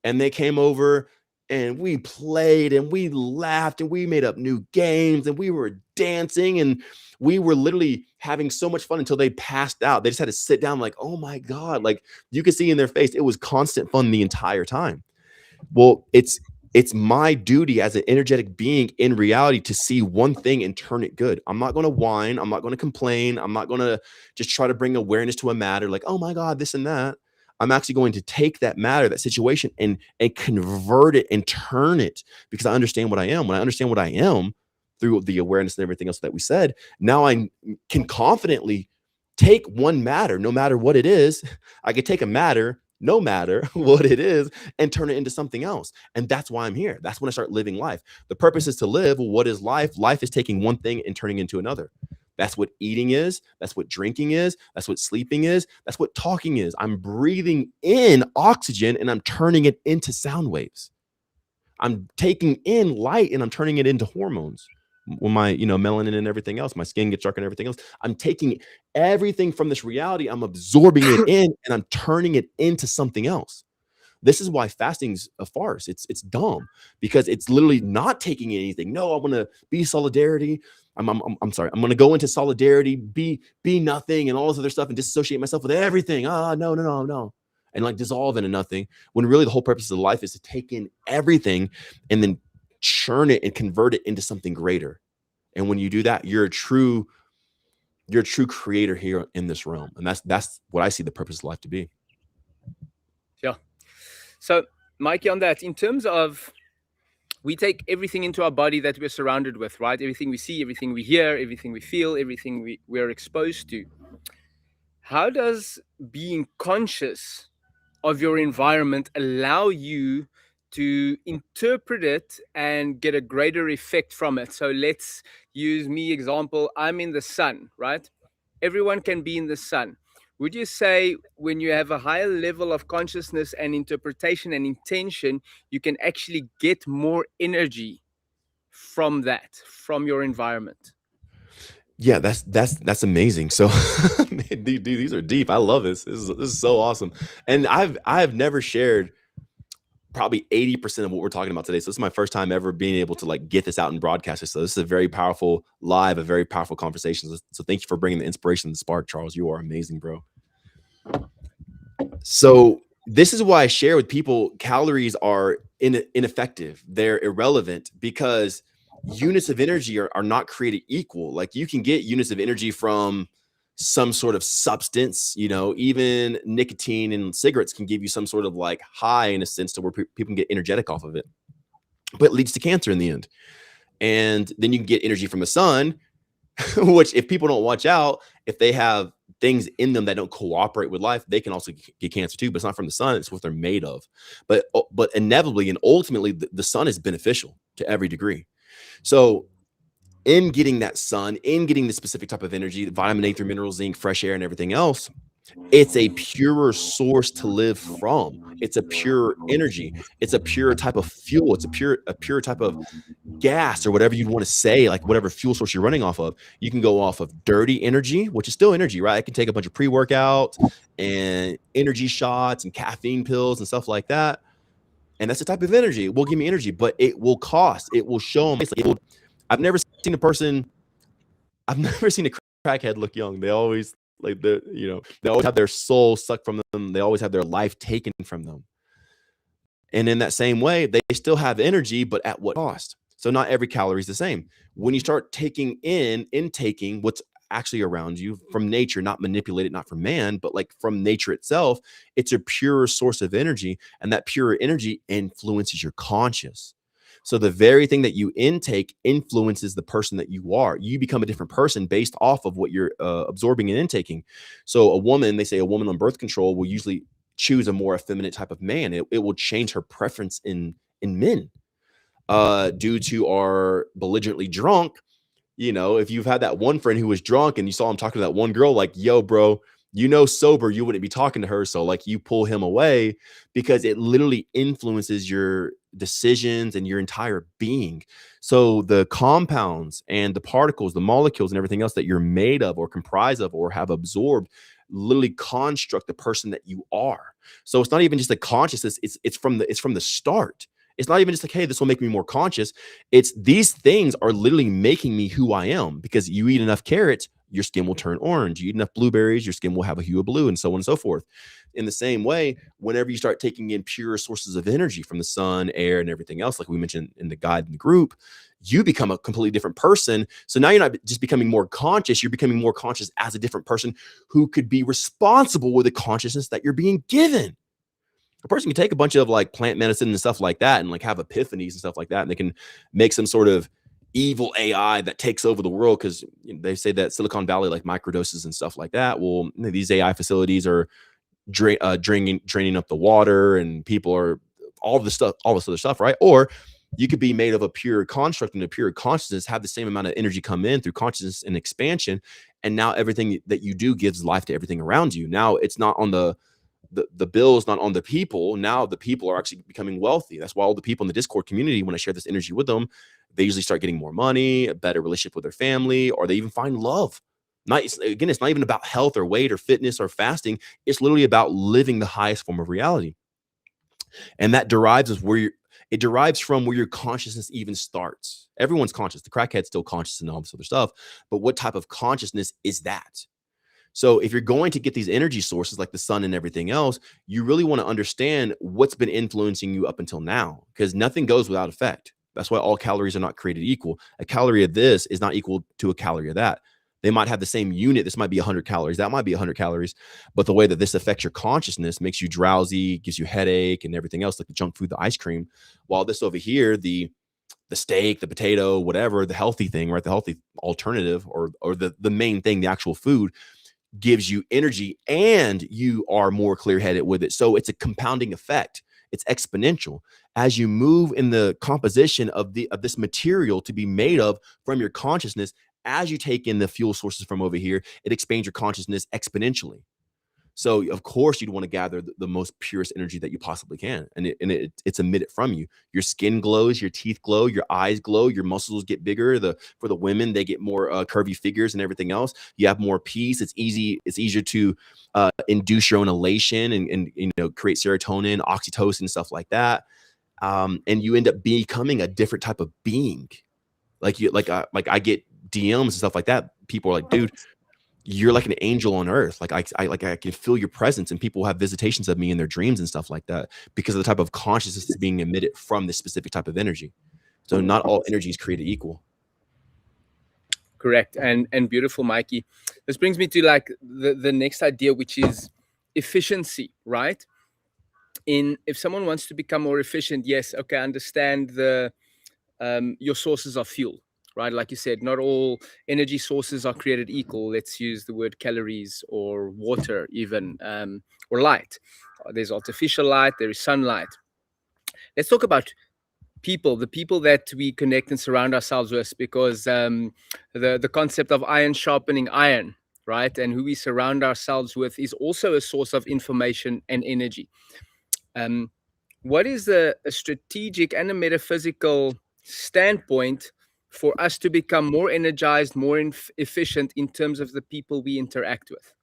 and they came over. And we played and we laughed and we made up new games and we were dancing and we were literally having so much fun until they passed out. They just had to sit down like, oh my God, like you could see in their face, it was constant fun the entire time. Well, it's my duty as an energetic being in reality to see one thing and turn it good. I'm not going to whine. I'm not going to complain. I'm not going to just try to bring awareness to a matter like, oh my God, this and that. I'm actually going to take that matter, that situation, and convert it and turn it, because I understand what I am. When I understand what I am through the awareness and everything else that we said, now I can confidently take one matter, no matter what it is. I could take a matter, no matter what it is, and turn it into something else. And that's why I'm here. That's when I start living life. The purpose is to live. Well, what is life? Life is taking one thing and turning into another. That's what eating is. That's what drinking is. That's what sleeping is. That's what talking is. I'm breathing in oxygen and I'm turning it into sound waves. I'm taking in light and I'm turning it into hormones. when my, melanin and everything else, my skin gets darker and everything else. I'm taking everything from this reality, I'm absorbing it in, and I'm turning it into something else. This is why fasting's a farce. It's dumb, because it's literally not taking anything. No, I want to be solidarity. I'm sorry. I'm going to go into solidarity, be nothing, and all this other stuff, and disassociate myself with everything. No, and like dissolve into nothing. When really the whole purpose of life is to take in everything and then churn it and convert it into something greater. And when you do that, you're a true creator here in this realm, and that's what I see the purpose of life to be. Yeah. So, Mikey, on that, in terms of, we take everything into our body that we're surrounded with, right? Everything we see, everything we hear, everything we feel, everything we're exposed to. How does being conscious of your environment allow you to interpret it and get a greater effect from it? So let's use me example. I'm in the sun, right? Everyone can be in the sun. Would you say when you have a higher level of consciousness and interpretation and intention, you can actually get more energy from that, from your environment? Yeah, that's amazing. So dude, these are deep. I love this. This is so awesome. And I've never shared probably 80% of what we're talking about today. So this is my first time ever being able to like get this out and broadcast it. So this is a very powerful live, a very powerful conversation. So thank you for bringing the inspiration and the spark, Charles. You are amazing, bro. So this is why I share with people calories are ineffective. They're irrelevant, because units of energy are not created equal. Like you can get units of energy from some sort of substance, even nicotine and cigarettes can give you some sort of like high in a sense to where people can get energetic off of it, but it leads to cancer in the end. And then you can get energy from the sun, which if people don't watch out, if they have things in them that don't cooperate with life, they can also get cancer too, but it's not from the sun. It's what they're made of. But inevitably and ultimately the sun is beneficial to every degree. So in getting that sun, in getting the specific type of energy, vitamin A through minerals, zinc, fresh air, and everything else, it's a purer source to live from. It's a pure energy. It's a pure type of fuel. It's a pure type of gas, or whatever you'd want to say, like whatever fuel source you're running off of. You can go off of dirty energy, which is still energy, right? I can take a bunch of pre-workout and energy shots and caffeine pills and stuff like that. And that's the type of energy. It will give me energy, but it will cost. It will show them. I've never seen a crackhead look young. They always they always have their soul sucked from them. They always have their life taken from them. And in that same way, they still have energy, but at what cost? So not every calorie is the same. When you start intaking what's actually around you from nature, not manipulated, not from man, but like from nature itself, it's a pure source of energy. And that pure energy influences your conscious. So the very thing that you intake influences the person that you are. You become a different person based off of what you're absorbing and intaking. So they say a woman on birth control will usually choose a more effeminate type of man. It will change her preference in men due to our belligerently drunk. If you've had that one friend who was drunk and you saw him talking to that one girl, like, yo, bro, sober, you wouldn't be talking to her. So like you pull him away because it literally influences your decisions and your entire being. So the compounds and the particles, the molecules and everything else that you're made of or comprised of or have absorbed literally construct the person that you are. So it's not even just a consciousness. It's from the start. It's not even just like, hey, this will make me more conscious. It's these things are literally making me who I am, because you eat enough carrots, your skin will turn orange. You eat enough blueberries, your skin will have a hue of blue, and so on and so forth. In the same way, whenever you start taking in pure sources of energy from the sun, air, and everything else, like we mentioned in the guide in the group, you become a completely different person. So now you're not just becoming more conscious, you're becoming more conscious as a different person who could be responsible with the consciousness that you're being given. A person can take a bunch of like plant medicine and stuff like that and like have epiphanies and stuff like that. And they can make some sort of evil AI that takes over the world, because they say that Silicon Valley, like microdoses and stuff like that. Well, these AI facilities are draining up the water, and people are all this other stuff, right? Or you could be made of a pure construct and a pure consciousness, have the same amount of energy come in through consciousness and expansion. And now everything that you do gives life to everything around you. Now it's not on the the bill's not on the people. Now the people are actually becoming wealthy. That's why all the people in the Discord community, when I share this energy with them, they usually start getting more money, a better relationship with their family, or they even find love. Again, it's not even about health or weight or fitness or fasting. It's literally about living the highest form of reality. And that derives from where your consciousness even starts. Everyone's conscious. The crackhead's still conscious and all this other stuff. But what type of consciousness is that? So if you're going to get these energy sources like the sun and everything else, you really want to understand what's been influencing you up until now, because nothing goes without effect. That's why all calories are not created equal. A calorie of this is not equal to a calorie of that. They might have the same unit. This might be 100 calories. That might be 100 calories. But the way that this affects your consciousness makes you drowsy, gives you headache and everything else, like the junk food, the ice cream. While this over here, the steak, the potato, whatever, the healthy thing, right? The healthy alternative or the main thing, the actual food, gives you energy and you are more clear-headed with it. So it's a compounding effect. It's exponential. As you move in the composition of this material to be made of from your consciousness, as you take in the fuel sources from over here, it expands your consciousness exponentially. So of course you'd want to gather the most purest energy that you possibly can, and it's emitted from you. Your skin glows, your teeth glow, your eyes glow, your muscles get bigger. For the women, they get more curvy figures and everything else. You have more peace. It's easier to induce your own elation and create serotonin, oxytocin, stuff like that. And you end up becoming a different type of being. Like I get DMs and stuff like that. People are like, dude, you're like an angel on earth. Like I can feel your presence, and people have visitations of me in their dreams and stuff like that because of the type of consciousness that's being emitted from this specific type of energy. So not all energy is created equal. Correct. And beautiful, Mikey. This brings me to like the next idea, which is efficiency, right? If someone wants to become more efficient, yes, okay, understand your sources of fuel, right? Like you said, not all energy sources are created equal. Let's use the word calories or water even, or light. There's artificial light, there is sunlight. Let's talk about the people that we connect and surround ourselves with, because the concept of iron sharpening iron, right? And who we surround ourselves with is also a source of information and energy. What is a strategic and a metaphysical standpoint for us to become more energized, more efficient in terms of the people we interact with?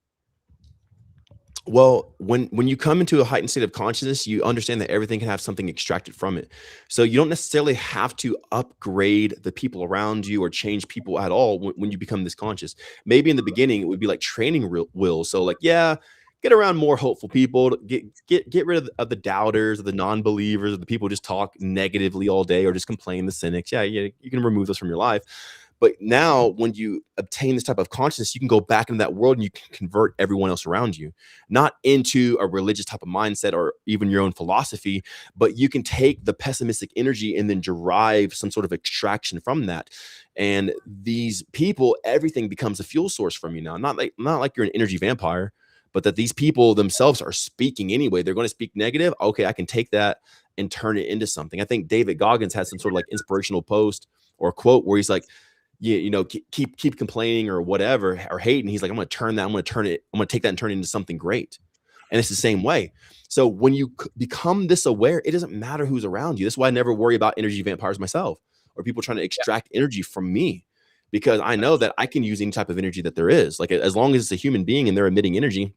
Well, when you come into a heightened state of consciousness, you understand that everything can have something extracted from it. So you don't necessarily have to upgrade the people around you or change people at all when you become this conscious. Maybe in the beginning it would be like training will. So like, yeah, get around more hopeful people, get rid of the doubters, the non-believers, the people who just talk negatively all day or just complain, the cynics. Yeah, you can remove those from your life. But now when you obtain this type of consciousness, you can go back into that world and you can convert everyone else around you, not into a religious type of mindset or even your own philosophy, but you can take the pessimistic energy and then derive some sort of extraction from that. And these people, everything becomes a fuel source from you now. Not like you're an energy vampire, but that these people themselves are speaking anyway. They're going to speak negative. Okay, I can take that and turn it into something. I think David Goggins has some sort of like inspirational post or quote where he's like, keep complaining or whatever or hating. He's like, I'm going to take that and turn it into something great. And it's the same way. So when you become this aware, it doesn't matter who's around you. That's why I never worry about energy vampires myself or people trying to extract energy from me, because I know that I can use any type of energy that there is. Like as long as it's a human being and they're emitting energy,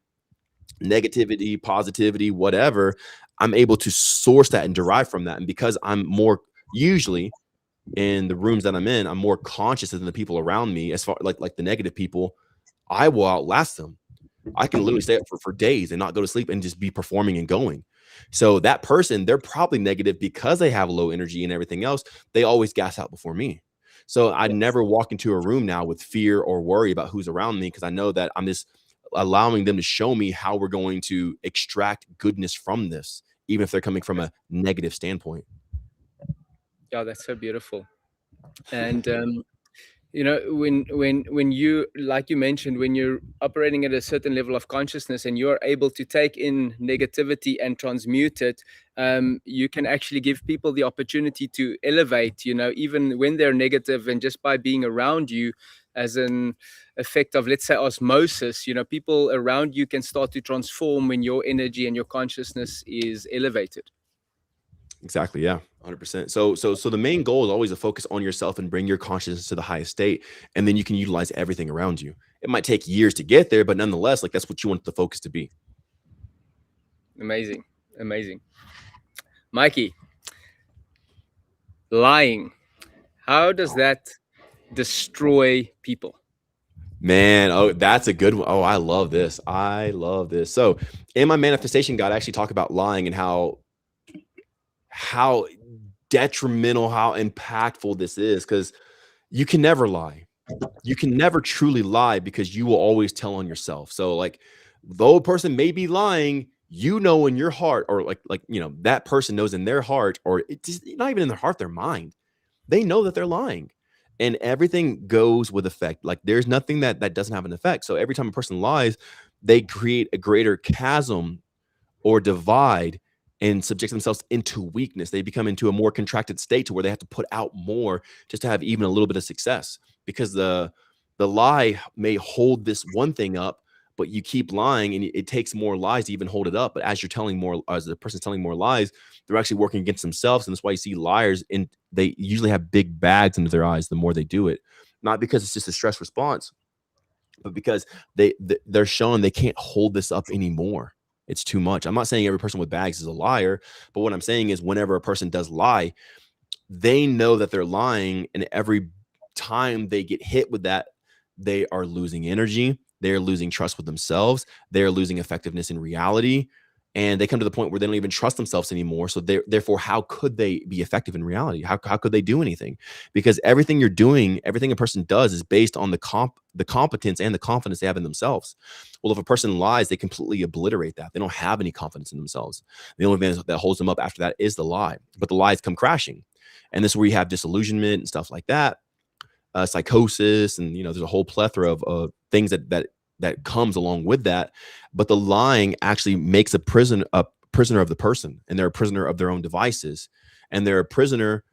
negativity, positivity, whatever, I'm able to source that and derive from that. And because I'm more usually in the rooms that I'm in, I'm more conscious than the people around me. As far like the negative people, I will outlast them. I can literally stay up for days and not go to sleep and just be performing and going. So that person, they're probably negative because they have low energy and everything else. They always gas out before me. So I never walk into a room now with fear or worry about who's around me, because I know that I'm just allowing them to show me how we're going to extract goodness from this, even if they're coming from a negative standpoint. Yeah, that's so beautiful. And when you, like you mentioned, when you're operating at a certain level of consciousness and you're able to take in negativity and transmute it, you can actually give people the opportunity to elevate, even when they're negative, and just by being around you, as an effect of, let's say, osmosis. You know, people around you can start to transform when your energy and your consciousness is elevated. Exactly. Yeah. 100%. So the main goal is always to focus on yourself and bring your consciousness to the highest state. And then you can utilize everything around you. It might take years to get there, but nonetheless, like that's what you want the focus to be. Amazing. Amazing. Mikey, lying. How does that destroy people? Man, oh, that's a good one. Oh, I love this. I love this. So in my manifestation guide, I actually talk about lying and how detrimental, how impactful this is, because you can never lie. You can never truly lie because you will always tell on yourself. So like though a person may be lying, you know in your heart, or like that person knows in their heart, or it's just not even in their heart, their mind. They know that they're lying. And everything goes with effect. Like there's nothing that doesn't have an effect. So every time a person lies, they create a greater chasm or divide and subject themselves into weakness. They become into a more contracted state to where they have to put out more just to have even a little bit of success, because the lie may hold this one thing up, but you keep lying and it takes more lies to even hold it up. But as you're telling more, as the person's telling more lies, they're actually working against themselves. And that's why you see liars, and they usually have big bags under their eyes the more they do it. Not because it's just a stress response, but because they're showing they can't hold this up anymore. It's too much. I'm not saying every person with bags is a liar, but what I'm saying is whenever a person does lie, they know that they're lying, and every time they get hit with that, they are losing energy, they're losing trust with themselves, they're losing effectiveness in reality, and they come to the point where they don't even trust themselves anymore. So therefore, how could they be effective in reality? How could they do anything? Because everything you're doing, everything a person does is based on the competence and the confidence they have in themselves. Well, if a person lies, they completely obliterate that. They don't have any confidence in themselves. The only thing that holds them up after that is the lie. But the lies come crashing. And this is where you have disillusionment and stuff like that, psychosis, and there's a whole plethora of things that comes along with that. But the lying actually makes a prisoner of the person, and they're a prisoner of their own devices, and they're a prisoner.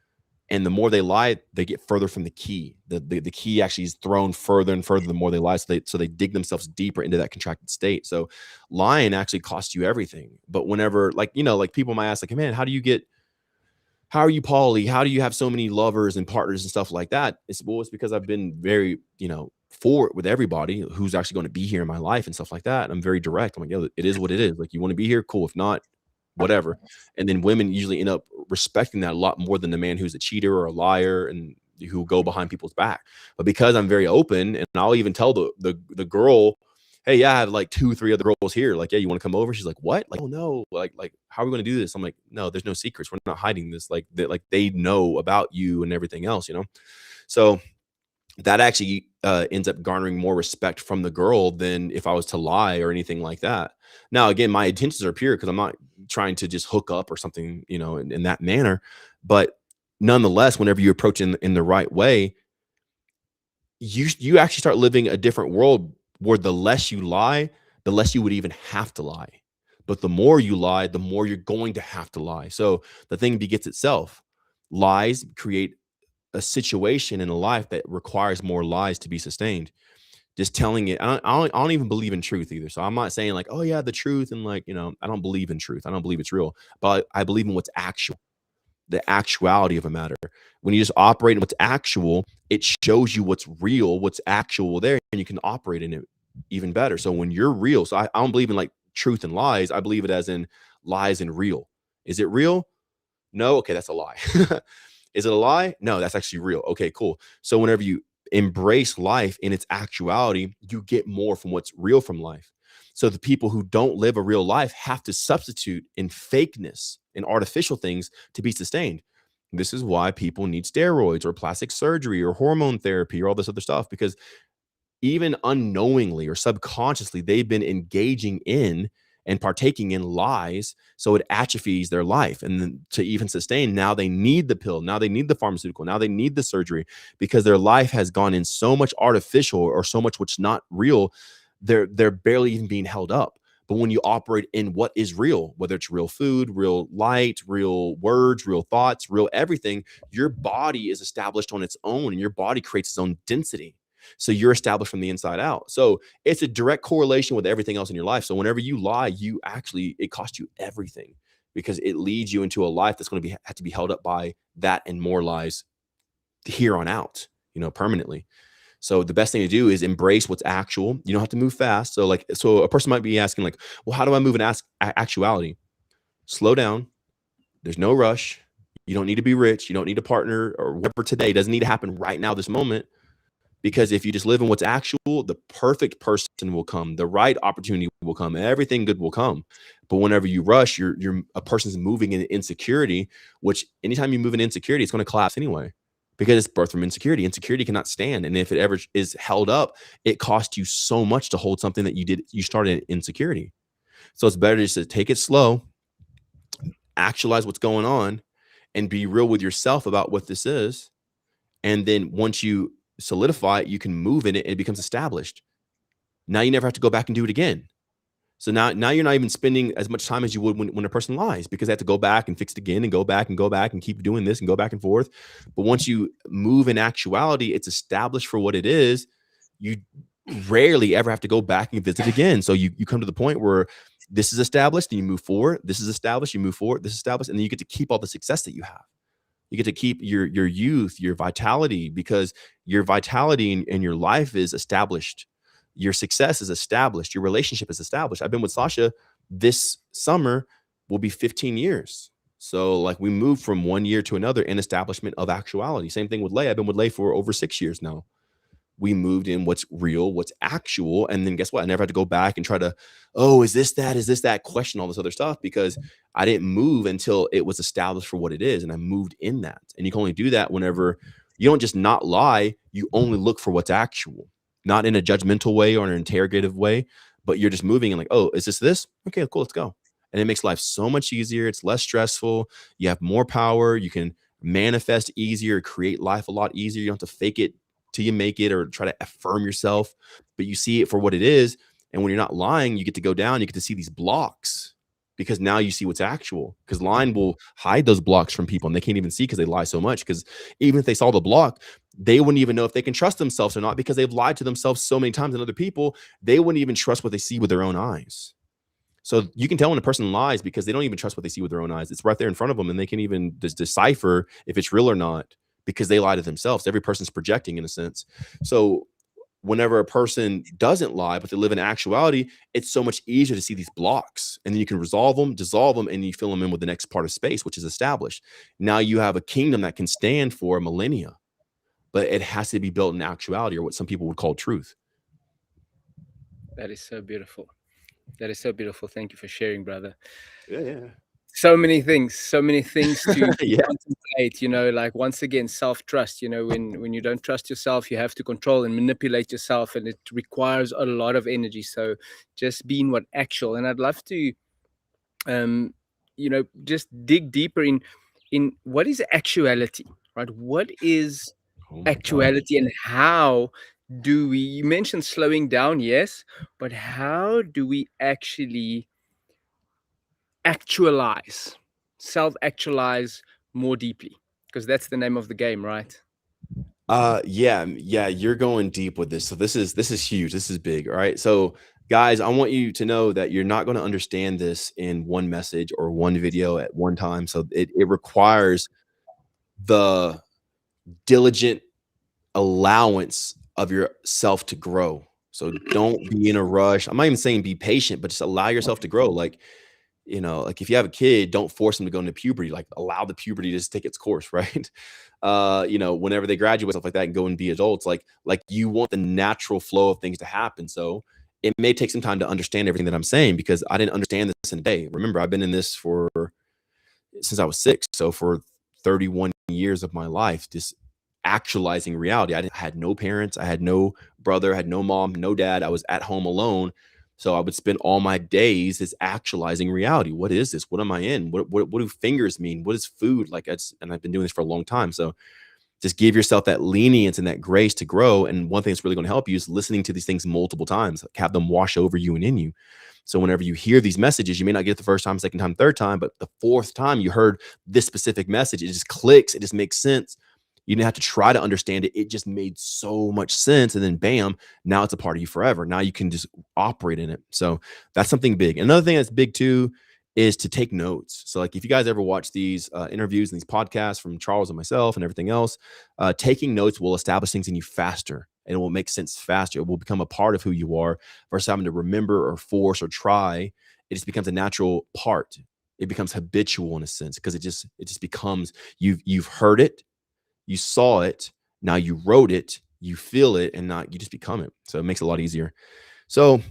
And the more they lie, they get further from the key. The key actually is thrown further and further the more they lie. So they dig themselves deeper into that contracted state. So lying actually costs you everything. But whenever, like people might ask, like, man, how are you poly? How do you have so many lovers and partners and stuff like that? It's because I've been very, forward with everybody who's actually going to be here in my life and stuff like that. I'm very direct. I'm like, yeah, it is what it is. Like, you want to be here? Cool. If not, whatever. And then women usually end up respecting that a lot more than the man who's a cheater or a liar and who go behind people's back. But because I'm very open, and I'll even tell the girl, hey, yeah, I have like 2-3 other girls here. Like, yeah, you want to come over? She's like, what? Like, oh no, like how are we going to do this? I'm like, no, there's no secrets. We're not hiding this. Like they know about you and everything else, So that actually ends up garnering more respect from the girl than if I was to lie or anything like that. Now, again, my intentions are pure because I'm not trying to just hook up or something, in that manner. But nonetheless, whenever you approach it in the right way, you actually start living a different world where the less you lie, the less you would even have to lie. But the more you lie, the more you're going to have to lie. So the thing begets itself. Lies create a situation in a life that requires more lies to be sustained. Just telling it. I don't even believe in truth either. So I'm not saying like, oh yeah, the truth. And like, I don't believe in truth. I don't believe it's real, but I believe in what's actual. The actuality of a matter. When you just operate in what's actual, it shows you what's real, what's actual there, and you can operate in it even better. So when you're real, so I don't believe in like truth and lies. I believe it as in lies and real. Is it real? No. Okay, that's a lie. Is it a lie? No, that's actually real. Okay, cool. So whenever you embrace life in its actuality, you get more from what's real from life. So the people who don't live a real life have to substitute in fakeness and artificial things to be sustained. This is why people need steroids or plastic surgery or hormone therapy or all this other stuff, because even unknowingly or subconsciously, they've been engaging in and partaking in lies. So it atrophies their life. And then to even sustain, now they need the pill. Now they need the pharmaceutical. Now they need the surgery because their life has gone in so much artificial or so much which not real. They're barely even being held up. But when you operate in what is real, whether it's real food, real light, real words, real thoughts, real everything, your body is established on its own and your body creates its own density. So you're established from the inside out. So it's a direct correlation with everything else in your life. So whenever you lie, it costs you everything, because it leads you into a life that's going to have to be held up by that and more lies here on out, permanently. So the best thing to do is embrace what's actual. You don't have to move fast. So a person might be asking like, well, how do I move in actuality? Slow down. There's no rush. You don't need to be rich. You don't need a partner or whatever today. It doesn't need to happen right now, this moment. Because if you just live in what's actual, the perfect person will come. The right opportunity will come. Everything good will come. But whenever you rush, a person's moving in insecurity, which anytime you move in insecurity, it's going to collapse anyway, because it's birthed from insecurity. Insecurity cannot stand. And if it ever is held up, it costs you so much to hold something that you started in insecurity. So it's better just to take it slow, actualize what's going on, and be real with yourself about what this is. And then once you solidify it, you can move in it and it becomes established. Now you never have to go back and do it again. So now you're not even spending as much time as you would when a person lies, because they have to go back and fix it again and go back and keep doing this and go back and forth. But once you move in actuality, it's established for what it is. You rarely ever have to go back and visit again. So you come to the point where this is established and you move forward. This is established, you move forward, this is established, and then you get to keep all the success that you have. You get to keep your youth, your vitality, because your vitality in your life is established. Your success is established. Your relationship is established. I've been with Sasha this summer will be 15 years. So like we moved from one year to another in establishment of actuality. Same thing with Lay. I've been with Lay for over 6 years now. We moved in what's real, what's actual. And then guess what? I never had to go back and try to, is this that, question all this other stuff, because I didn't move until it was established for what it is. And I moved in that. And you can only do that whenever you don't just not lie. You only look for what's actual, not in a judgmental way or an interrogative way, but you're just moving and like, is this? Okay, cool. Let's go. And it makes life so much easier. It's less stressful. You have more power. You can manifest easier, create life a lot easier. You don't have to fake it till you make it or try to affirm yourself, but you see it for what it is. And when you're not lying, you get to go down, you get to see these blocks, because now you see what's actual, because lying will hide those blocks from people and they can't even see because they lie so much. Because even if they saw the block, they wouldn't even know if they can trust themselves or not, because they've lied to themselves so many times and other people, they wouldn't even trust what they see with their own eyes. So you can tell when a person lies because they don't even trust what they see with their own eyes. It's right there in front of them and they can even decipher if it's real or not, because they lie to themselves. Every person's projecting in a sense. So whenever a person doesn't lie, but they live in actuality, it's so much easier to see these blocks, and then you can resolve them, dissolve them, and you fill them in with the next part of space, which is established. Now you have a kingdom that can stand for millennia, but it has to be built in actuality, or what some people would call truth. That is so beautiful. That is so beautiful. Thank you for sharing, brother. Yeah. So many things to Yeah. contemplate, like once again, self-trust, when you don't trust yourself, you have to control and manipulate yourself, and it requires a lot of energy. So just being what actual, and I'd love to, just dig deeper in what is actuality, right? What is actuality and how do we, you mentioned slowing down, yes, but how do we actually self-actualize more deeply? Because that's the name of the game, right? Yeah, you're going deep with this. So this is huge. This is big. All right. So guys, I want you to know that you're not going to understand this in one message or one video at one time. So it requires the diligent allowance of yourself to grow. So don't be in a rush. I'm not even saying be patient, but just allow yourself to grow. Like if you have a kid, don't force them to go into puberty. Like allow the puberty to just take its course, right? Whenever they graduate, stuff like that, and go and be adults, like you want the natural flow of things to happen. So it may take some time to understand everything that I'm saying, because I didn't understand this in a day. Remember, I've been in this since I was 6. So for 31 years of my life, just actualizing reality. I had no parents. I had no brother. I had no mom, no dad. I was at home alone. So I would spend all my days as actualizing reality. What is this? What am I in? What do fingers mean? What is food? And I've been doing this for a long time. So just give yourself that lenience and that grace to grow. And one thing that's really going to help you is listening to these things multiple times, like have them wash over you and in you. So whenever you hear these messages, you may not get it the first time, second time, third time, but the fourth time you heard this specific message, it just clicks. It just makes sense. You didn't have to try to understand it. It just made so much sense. And then bam, now it's a part of you forever. Now you can just operate in it. So that's something big. Another thing that's big too is to take notes. So like if you guys ever watch these interviews and these podcasts from Charles and myself and everything else, taking notes will establish things in you faster, and it will make sense faster. It will become a part of who you are versus having to remember or force or try. It just becomes a natural part. It becomes habitual in a sense, because it just becomes, you've heard it, you saw it, now you wrote it, you feel it, and now you just become it. So it makes it a lot easier. So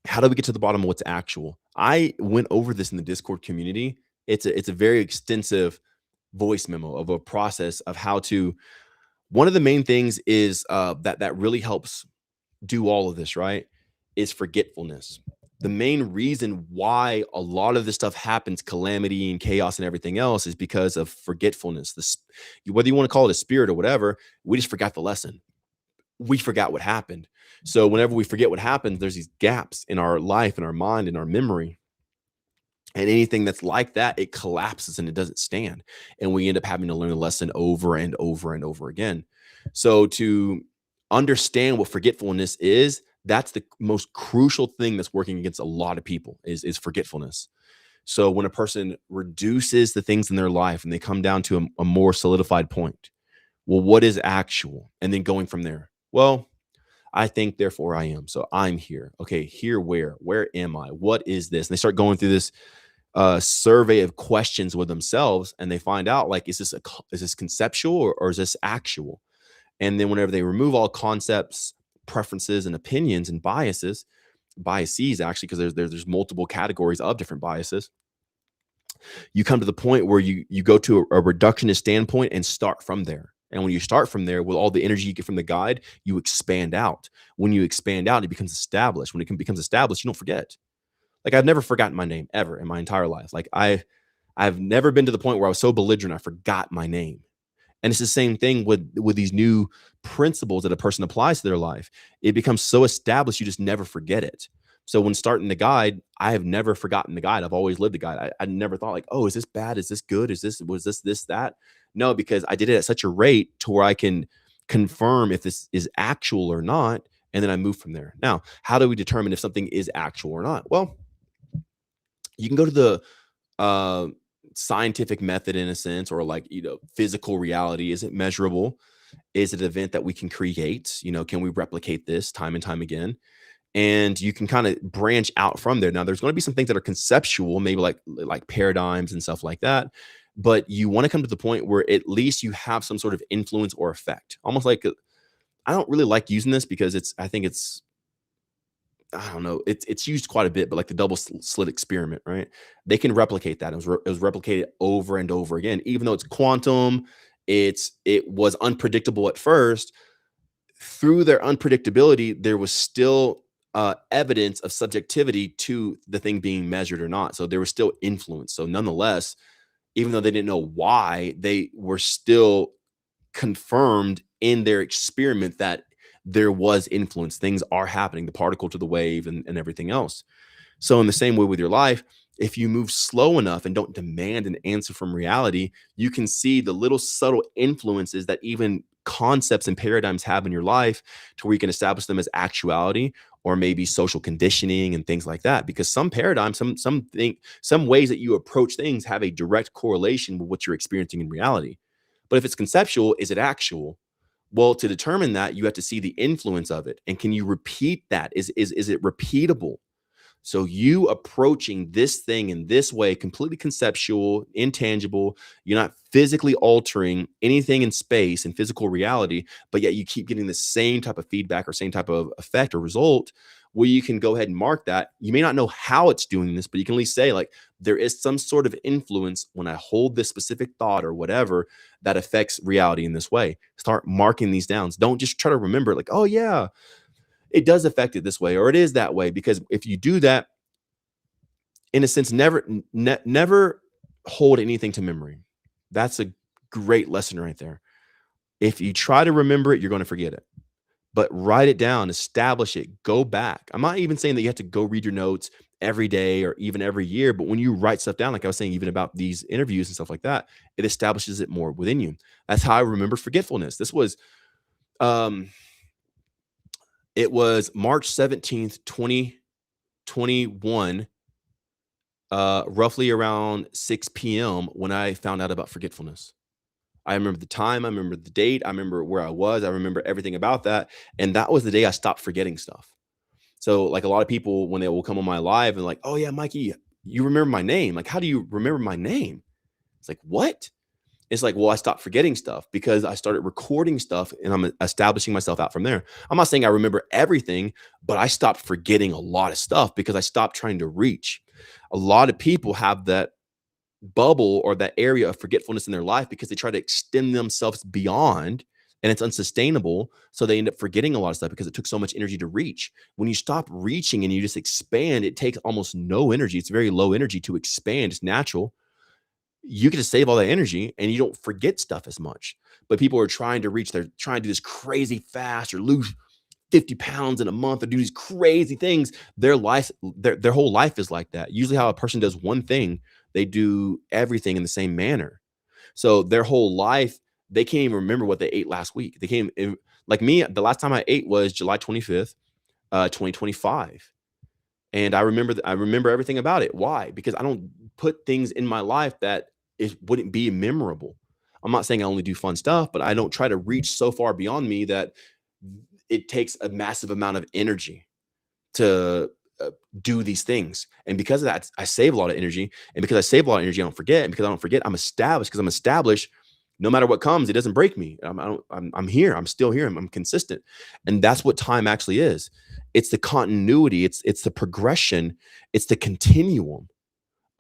how do we get to the bottom of what's actual? I went over this in the Discord community. It's a very extensive voice memo of a process of how to. One of the main things is that really helps do all of this, right, is forgetfulness. The main reason why a lot of this stuff happens, calamity and chaos and everything else, is because of forgetfulness. Whether you want to call it a spirit or whatever, we just forgot the lesson. We forgot what happened. So whenever we forget what happened, there's these gaps in our life, in our mind, in our memory. And anything that's like that, it collapses and it doesn't stand. And we end up having to learn the lesson over and over and over again. So to understand what forgetfulness is, that's the most crucial thing that's working against a lot of people is forgetfulness. So when a person reduces the things in their life and they come down to a more solidified point, well, what is actual? And then going from there, well, I think, therefore I am. So I'm here. Okay, here where? Where am I? What is this? And they start going through this survey of questions with themselves, and they find out, like, is this conceptual or is this actual? And then whenever they remove all concepts, preferences, and opinions and biases actually, because there's multiple categories of different biases, you come to the point where you go to a reductionist standpoint and start from there. And when you start from there with all the energy you get from the guide, you expand out. When you expand out, it becomes established. When it becomes established, you don't forget. Like, I've never forgotten my name ever in my entire life. Like, I've never been to the point where I was so belligerent I forgot my name. And it's the same thing with these new principles that a person applies to their life. It becomes so established, you just never forget it. So when starting the guide, I have never forgotten the guide. I've always lived the guide. I never thought like, oh, is this bad? Is this good? Was this, that? No, because I did it at such a rate to where I can confirm if this is actual or not. And then I move from there. Now, how do we determine if something is actual or not? Well, you can go to the scientific method in a sense, or like, physical reality. Is it measurable? Is it an event that we can create? Can we replicate this time and time again? And you can kind of branch out from there. Now, there's going to be some things that are conceptual, maybe like paradigms and stuff like that. But you want to come to the point where at least you have some sort of influence or effect. Almost like, I don't really like using this because I don't know, it's used quite a bit, but like the double slit experiment, right? They can replicate that. It was replicated over and over again, even though it's quantum. It was unpredictable at first. Through their unpredictability, there was still evidence of subjectivity to the thing being measured or not. So there was still influence. So nonetheless, even though they didn't know why, they were still confirmed in their experiment that there was influence. Things are happening, the particle to the wave and everything else. So in the same way with your life, if you move slow enough and don't demand an answer from reality, you can see the little subtle influences that even concepts and paradigms have in your life, to where you can establish them as actuality, or maybe social conditioning and things like that. Because some paradigms, some ways that you approach things have a direct correlation with what you're experiencing in reality. But if it's conceptual, is it actual? Well, to determine that, you have to see the influence of it. And can you repeat that? Is it repeatable? So you approaching this thing in this way, completely conceptual, intangible, you're not physically altering anything in space and physical reality, but yet you keep getting the same type of feedback or same type of effect or result, where you can go ahead and mark that. You may not know how it's doing this, but you can at least say, like, there is some sort of influence when I hold this specific thought or whatever that affects reality in this way. Start marking these down. Don't just try to remember, like, oh yeah, it does affect it this way, or it is that way. Because if you do that, in a sense, never hold anything to memory. That's a great lesson right there. If you try to remember it, you're going to forget it. But write it down, establish it, go back. I'm not even saying that you have to go read your notes every day or even every year. But when you write stuff down, like I was saying, even about these interviews and stuff like that, it establishes it more within you. That's how I remember forgetfulness. This was, it was March 17th, 2021, roughly around 6 p.m. when I found out about forgetfulness. I remember the time, I remember the date, I remember where I was, I remember everything about that. And that was the day I stopped forgetting stuff. So like a lot of people, when they will come on my live and like, oh yeah, Mikey, you remember my name. Like, how do you remember my name? It's like, what? It's like, well, I stopped forgetting stuff because I started recording stuff and I'm establishing myself out from there. I'm not saying I remember everything, but I stopped forgetting a lot of stuff because I stopped trying to reach. A lot of people have that bubble or that area of forgetfulness in their life because they try to extend themselves beyond, and it's unsustainable. So they end up forgetting a lot of stuff because it took so much energy to reach. When you stop reaching and you just expand, it takes almost no energy. It's very low energy to expand. It's natural. You get to save all that energy and you don't forget stuff as much. But people are trying to reach, they're trying to do this crazy fast or lose 50 pounds in a month or do these crazy things. Their life, their whole life is like that. Usually how a person does one thing, they do everything in the same manner. So their whole life, they can't even remember what they ate last week. They can't even, like me, the last time I ate was July 25th, 2025. And I remember everything about it. Why? Because I don't put things in my life that it wouldn't be memorable. I'm not saying I only do fun stuff, but I don't try to reach so far beyond me that it takes a massive amount of energy to do these things. And because of that, I save a lot of energy. And because I save a lot of energy, I don't forget. And because I don't forget, I'm established. Because I'm established, no matter what comes, it doesn't break me. I'm here. I'm still here. I'm consistent. And that's what time actually is. It's the continuity. It's the progression. It's the continuum,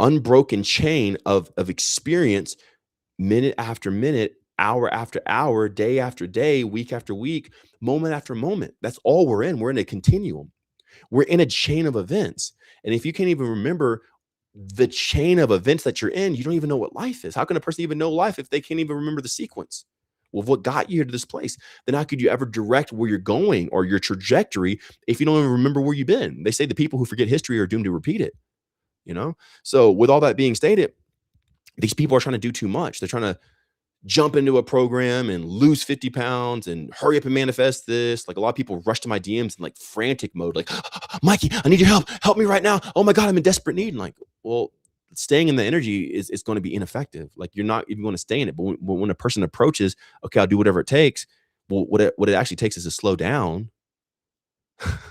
unbroken chain of experience, minute after minute, hour after hour, day after day, week after week, moment after moment. That's all we're in. We're in a continuum. We're in a chain of events. And if you can't even remember the chain of events that you're in, you don't even know what life is. How can a person even know life if they can't even remember the sequence? Well, what got you here to this place? Then how could you ever direct where you're going or your trajectory if you don't even remember where you've been? They say the people who forget history are doomed to repeat it, you know? So with all that being stated, these people are trying to do too much. They're trying to jump into a program and lose 50 pounds and hurry up and manifest this. Like a lot of people rush to my DMs in like frantic mode, like, Mikey, I need your help. Help me right now. Oh my God, I'm in desperate need. And like, well, staying in the energy is going to be ineffective. Like you're not even going to stay in it. But when a person approaches, okay, I'll do whatever it takes. Well, what it actually takes is to slow down,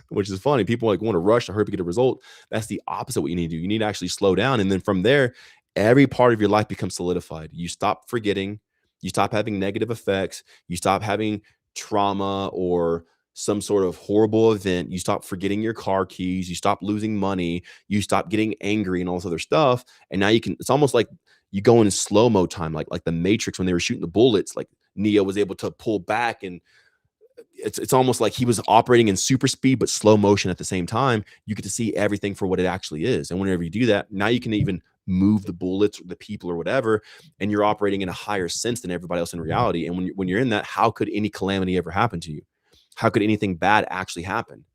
which is funny. People like want to rush to hurry up and get a result. That's the opposite of what you need to do. You need to actually slow down. And then from there, every part of your life becomes solidified. You stop forgetting. You stop having negative effects. You stop having trauma or some sort of horrible event. You stop forgetting your car keys. You stop losing money. You stop getting angry and all this other stuff. And now you can, it's almost like you go in slow-mo time, like the Matrix when they were shooting the bullets, like Neo was able to pull back, and it's almost like he was operating in super speed but slow motion at the same time. You get to see everything for what it actually is. And whenever you do that, now you can even move the bullets or the people or whatever, and you're operating in a higher sense than everybody else in reality. And when you're in that, how could any calamity ever happen to you? How could anything bad actually happen?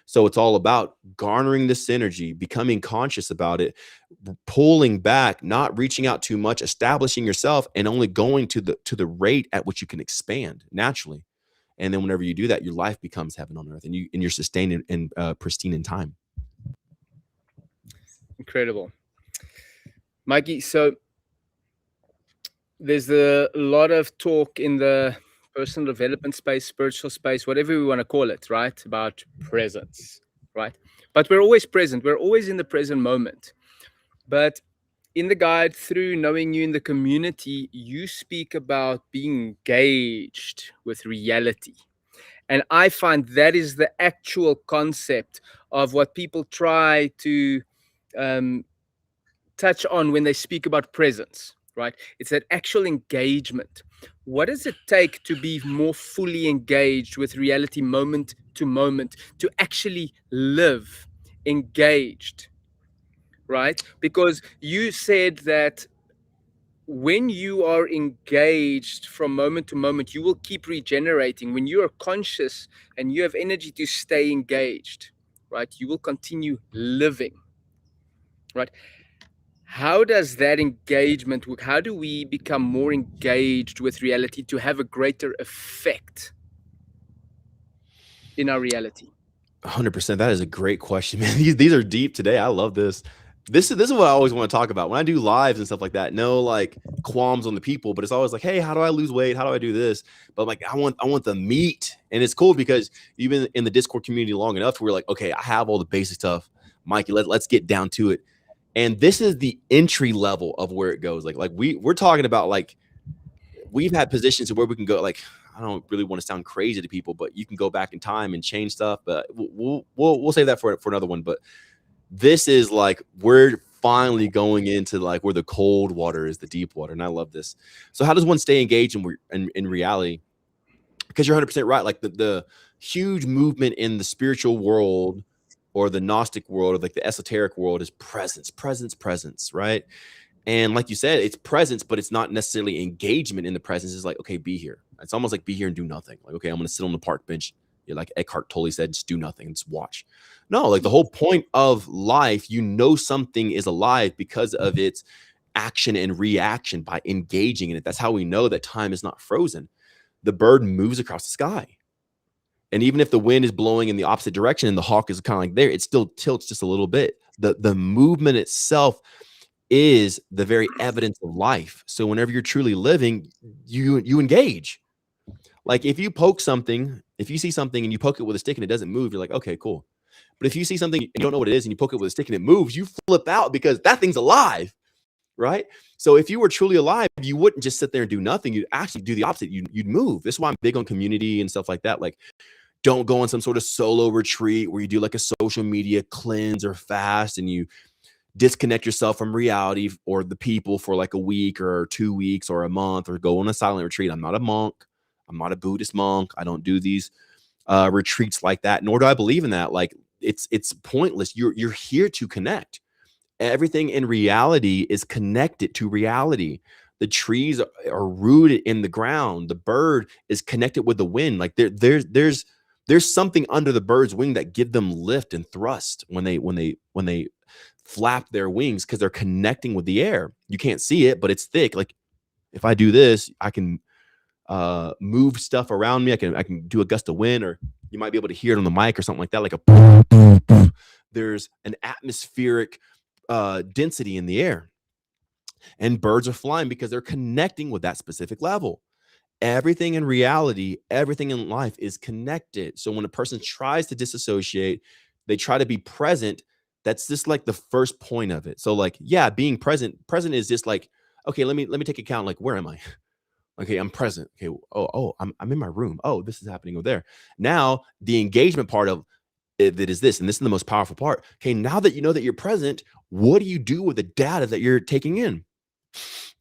So it's all about garnering this energy, becoming conscious about it, pulling back, not reaching out too much, establishing yourself, and only going to the rate at which you can expand naturally. And then whenever you do that, your life becomes heaven on earth, and you're sustained and pristine in time. Incredible. Mikey, so there's a lot of talk in the personal development space, spiritual space, whatever we want to call it, right? About presence, right? But we're always present. We're always in the present moment. But in the guide, through knowing you in the community, you speak about being engaged with reality. And I find that is the actual concept of what people try to touch on when they speak about presence, right? It's that actual engagement. What does it take to be more fully engaged with reality moment to moment, to actually live engaged, right? Because you said that when you are engaged from moment to moment, you will keep regenerating. When you are conscious and you have energy to stay engaged, right? You will continue living, right? How does that engagement work? How do we become more engaged with reality to have a greater effect in our reality? 100%. That is a great question, man. These are deep today. I love this. This is what I always want to talk about when I do lives and stuff like that. No like qualms on the people, but it's always like, hey, how do I lose weight? How do I do this? But like, I want the meat, and it's cool because you've been in the Discord community long enough to where like, okay, I have all the basic stuff, Mikey. Let's get down to it. And this is the entry level of where it goes. Like we're talking about like we've had positions where we can go like I don't really want to sound crazy to people, but you can go back in time and change stuff. But we'll save that for another one. But this is like we're finally going into like where the cold water is the deep water, and I love this. So how does one stay engaged in reality? Because you're 100% right. Like the huge movement in the spiritual world or the Gnostic world or like the esoteric world is presence, right? And like you said, it's presence, but it's not necessarily engagement in the presence. It's like, okay, be here. It's almost like be here and do nothing. Like, okay, I'm going to sit on the park bench. Yeah, like Eckhart Tolle said, just do nothing and just watch. No, like the whole point of life, you know, something is alive because of its action and reaction by engaging in it. That's how we know that time is not frozen. The bird moves across the sky. And even if the wind is blowing in the opposite direction and the hawk is kind of like there, it still tilts just a little bit. The movement itself is the very evidence of life. So whenever you're truly living, you engage. Like if you poke something, if you see something and you poke it with a stick and it doesn't move, you're like, okay, cool. But if you see something and you don't know what it is and you poke it with a stick and it moves, you flip out because that thing's alive, right? So if you were truly alive, you wouldn't just sit there and do nothing. You'd actually do the opposite. You'd move. This is why I'm big on community and stuff like that. Like don't go on some sort of solo retreat where you do like a social media cleanse or fast and you disconnect yourself from reality or the people for like a week or 2 weeks or a month or go on a silent retreat. I'm not a monk. I'm not a Buddhist monk. I don't do these retreats like that, nor do I believe in that. Like it's pointless. You're here to connect. Everything in reality is connected to reality. The trees are rooted in the ground. The bird is connected with the wind. Like there's something under the bird's wing that give them lift and thrust when they flap their wings because they're connecting with the air. You can't see it, but it's thick. Like if I do this, I can move stuff around me. I can do a gust of wind, or you might be able to hear it on the mic or something like that. Like a there's an atmospheric density in the air, and birds are flying because they're connecting with that specific level. Everything in reality, everything in life is connected. So when a person tries to disassociate, they try to be present. That's just like the first point of it. So like, yeah, being present is just like, okay, let me take account. Like, where am I? Okay, I'm present. Okay, I'm in my room. Oh, this is happening over there. Now the engagement part of it is this, and this is the most powerful part. Okay, now that you know that you're present, what do you do with the data that you're taking in?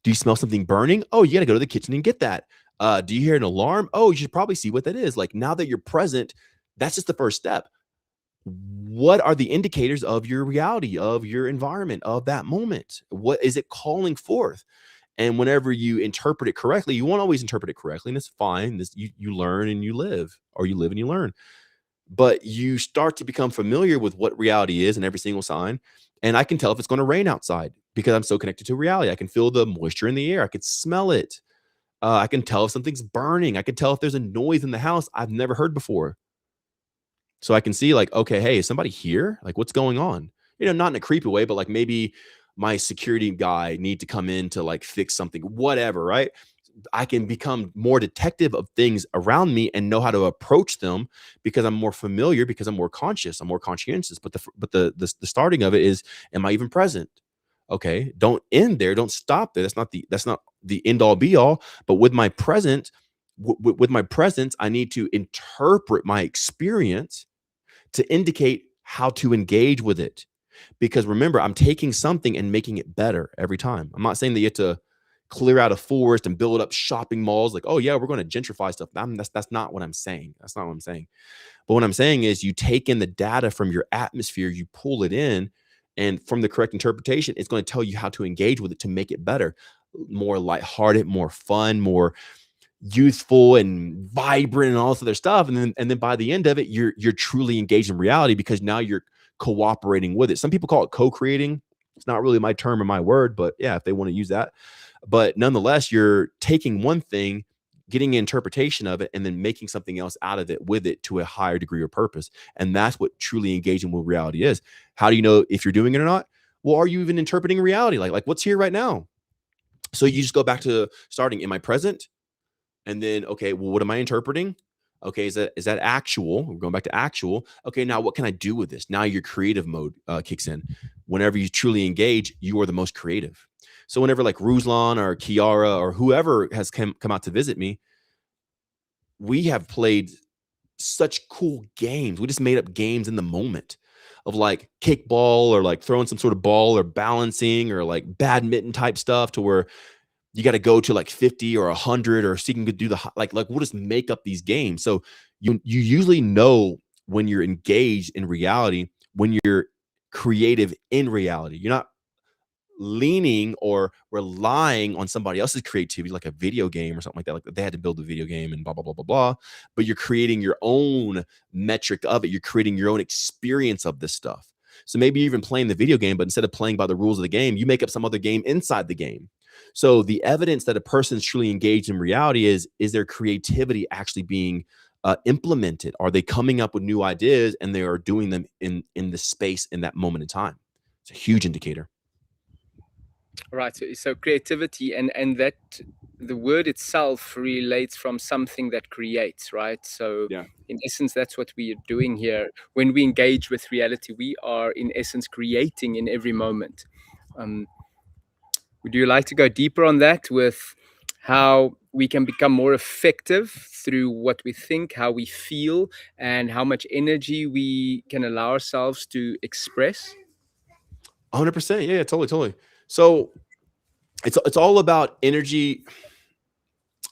Do you smell something burning? Oh, you got to go to the kitchen and get that. Do you hear an alarm? Oh, you should probably see what that is. Like now that you're present, that's just the first step. What are the indicators of your reality, of your environment, of that moment? What is it calling forth? And whenever you interpret it correctly, you won't always interpret it correctly, and it's fine. You learn and you live, or you live and you learn. But you start to become familiar with what reality is and every single sign. And I can tell if it's going to rain outside because I'm so connected to reality. I can feel the moisture in the air. I can smell it. I can tell if something's burning. I can tell if there's a noise in the house I've never heard before. So I can see like, okay, hey, is somebody here? Like what's going on? Not in a creepy way, but like maybe my security guy need to come in to like fix something, whatever, right? I can become more detective of things around me and know how to approach them because I'm more familiar, because I'm more conscious, I'm more conscientious. But the starting of it is, am I even present? Okay, don't end there, don't stop there. That's not the end all be all. But with my presence, I need to interpret my experience to indicate how to engage with it. Because remember, I'm taking something and making it better every time. I'm not saying that you have to clear out a forest and build up shopping malls like, oh yeah, we're going to gentrify stuff. That's not what I'm saying. That's not what I'm saying. But what I'm saying is you take in the data from your atmosphere, you pull it in, and from the correct interpretation, it's going to tell you how to engage with it to make it better, more lighthearted, more fun, more youthful and vibrant and all this other stuff. And then by the end of it, you're truly engaged in reality because now you're cooperating with it. Some people call it co-creating. It's not really my term or my word, but yeah, if they want to use that. But nonetheless, you're taking one thing, getting an interpretation of it, and then making something else out of it with it to a higher degree of purpose. And that's what truly engaging with reality is. How do you know if you're doing it or not? Well, are you even interpreting reality? Like what's here right now? So you just go back to starting, am I present? And then, okay, well, what am I interpreting? Okay, is that actual? We're going back to actual. Okay, now what can I do with this? Now your creative mode kicks in. Whenever you truly engage, you are the most creative. So whenever like Ruslan or Kiara or whoever has come out to visit me, we have played such cool games. We just made up games in the moment of like kickball or like throwing some sort of ball or balancing or like badminton type stuff to where you got to go to like 50 or 100 or so you can do the like we'll just make up these games. So you usually know when you're engaged in reality, when you're creative in reality. You're not leaning or relying on somebody else's creativity, like a video game or something like that. Like they had to build a video game and blah, blah, blah, blah, blah. But you're creating your own metric of it. You're creating your own experience of this stuff. So maybe you're even playing the video game, but instead of playing by the rules of the game, you make up some other game inside the game. So the evidence that a person's truly engaged in reality is their creativity actually being implemented? Are they coming up with new ideas and they are doing them in the space in that moment in time? It's a huge indicator. Right. So creativity and that the word itself relates from something that creates, right? So Yeah. in essence, that's what we are doing here. When we engage with reality, we are in essence creating in every moment. Would you like to go deeper on that with how we can become more effective through what we think, how we feel, and how much energy we can allow ourselves to express? 100%. Yeah, totally. So it's all about energy.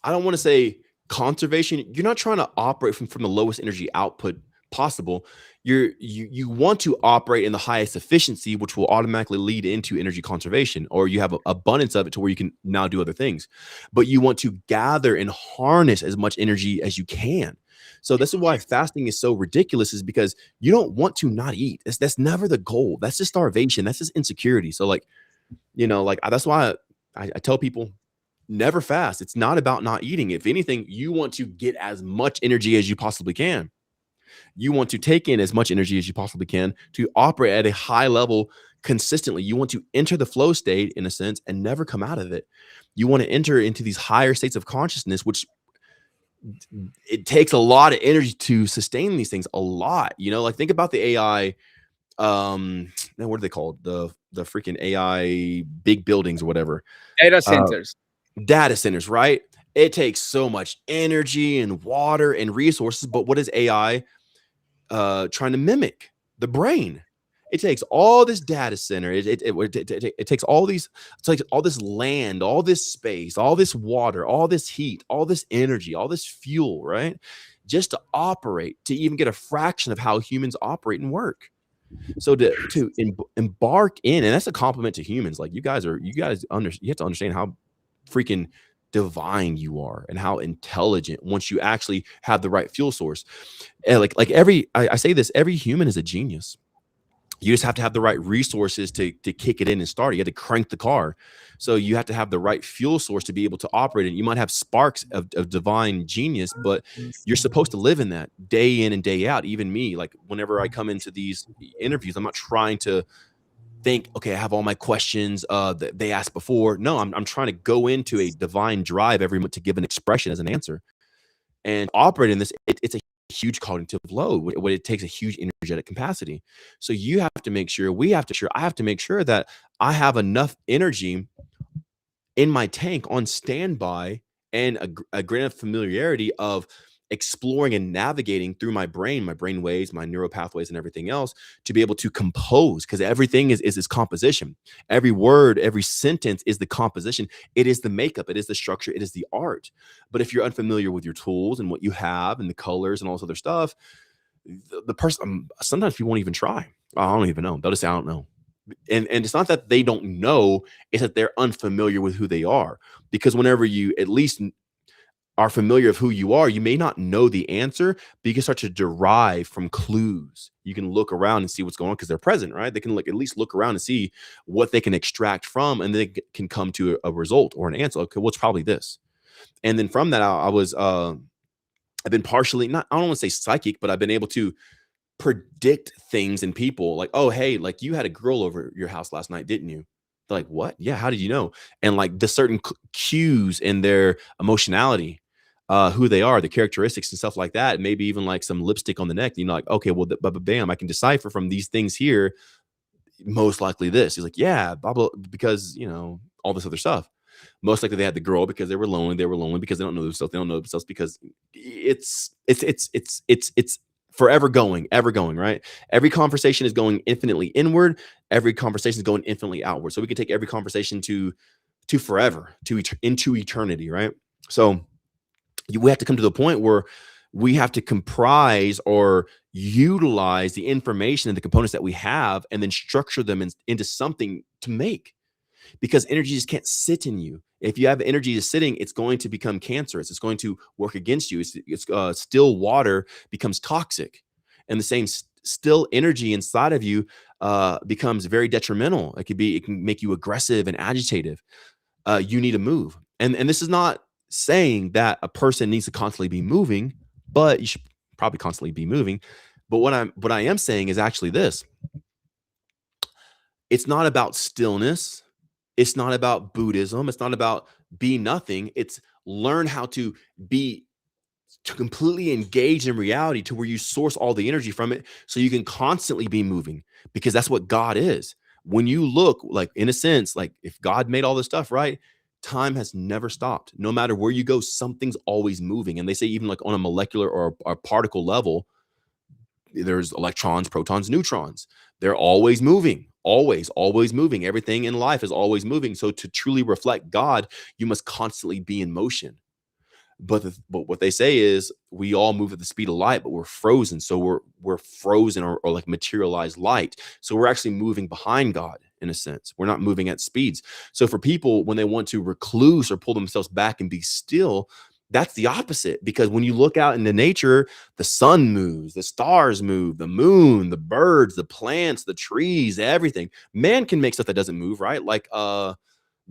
I don't want to say conservation. You're not trying to operate from the lowest energy output possible. You want to operate in the highest efficiency, which will automatically lead into energy conservation, or you have a abundance of it to where you can now do other things. But you want to gather and harness as much energy as you can. So this is why fasting is so ridiculous, is because you don't want to not eat. That's never the goal. That's just starvation. That's just insecurity. So like, that's why I tell people never fast. It's not about not eating. If anything, you want to get as much energy as you possibly can. You want to take in as much energy as you possibly can to operate at a high level consistently. You want to enter the flow state in a sense and never come out of it. You want to enter into these higher states of consciousness, which it takes a lot of energy to sustain these things. A lot, like think about the AI. Now what are they called? The freaking AI big buildings or whatever. Data centers. Data centers, right? It takes so much energy and water and resources. But what is AI trying to mimic? The brain. It takes all this data center. It takes all these. It's like all this land, all this space, all this water, all this heat, all this energy, all this fuel, right? Just to operate, to even get a fraction of how humans operate and work. So to embark in, and that's a compliment to humans. Like you guys you have to understand how freaking divine you are and how intelligent once you actually have the right fuel source. And I say this, every human is a genius. You just have to have the right resources to kick it in and start it. You have to crank the car. So you have to have the right fuel source to be able to operate it. You might have sparks of divine genius, but you're supposed to live in that day in and day out. Even me, like whenever I come into these interviews, I'm not trying to think, okay, I have all my questions that they asked before. No, I'm trying to go into a divine drive every month to give an expression as an answer. And operate in this, it's a huge cognitive load when it takes a huge energetic capacity. So you have to make sure, I have to make sure that I have enough energy in my tank on standby and a great enough familiarity of exploring and navigating through my brain waves, my neural pathways and everything else to be able to compose, because everything is this composition. Every word, every sentence is the composition. It is the makeup. It is the structure. It is the art. But if you're unfamiliar with your tools and what you have and the colors and all this other stuff, the person, sometimes people won't even try. I don't even know. They'll just say, I don't know. And it's not that they don't know, it's that they're unfamiliar with who they are. Because whenever you at least are familiar of who you are, you may not know the answer, but you can start to derive from clues. You can look around and see what's going on because they're present, right? They can at least look around and see what they can extract from, and they can come to a result or an answer. Okay, well, it's probably this. And then from that, I've been partially, not, I don't want to say psychic, but I've been able to predict things in people, like, oh, hey, like you had a girl over your house last night, didn't you? They're like, what? Yeah, how did you know? And like the certain cues in their emotionality, who they are, the characteristics and stuff like that, maybe even like some lipstick on the neck, like, okay, well, bam, I can decipher from these things here, most likely this. He's like, yeah, blah, blah, because, all this other stuff. Most likely they had the girl because they were lonely. They were lonely because they don't know themselves. They don't know themselves because it's forever going, ever going, right? Every conversation is going infinitely inward. Every conversation is going infinitely outward. So we can take every conversation to forever, into eternity, right? So we have to come to the point where we have to comprise or utilize the information and the components that we have, and then structure them into something to make. Because energy just can't sit in you. If you have energy just sitting, it's going to become cancerous. It's going to work against you. Still water becomes toxic, and the same still energy inside of you becomes very detrimental. It can make you aggressive and agitative. You need to move, and this is not saying that a person needs to constantly be moving, but you should probably constantly be moving. But what I am saying is actually this: it's not about stillness. It's not about Buddhism. It's not about be nothing. It's learn how to completely engage in reality to where you source all the energy from it, so you can constantly be moving, because that's what God is. When you look, like, in a sense, like if God made all this stuff, right? Time has never stopped. No matter where you go, something's always moving. And they say even like on a molecular or a particle level, there's electrons, protons, neutrons. They're always moving, always moving. Everything in life is always moving. So to truly reflect God, you must constantly be in motion. But what they say is we all move at the speed of light, but we're frozen. So we're frozen or like materialized light. So we're actually moving behind God in a sense. We're not moving at speeds. So for people, when they want to recluse or pull themselves back and be still, that's the opposite. Because when you look out into nature, the sun moves, the stars move, the moon, the birds, the plants, the trees, everything. Man can make stuff that doesn't move, right? Like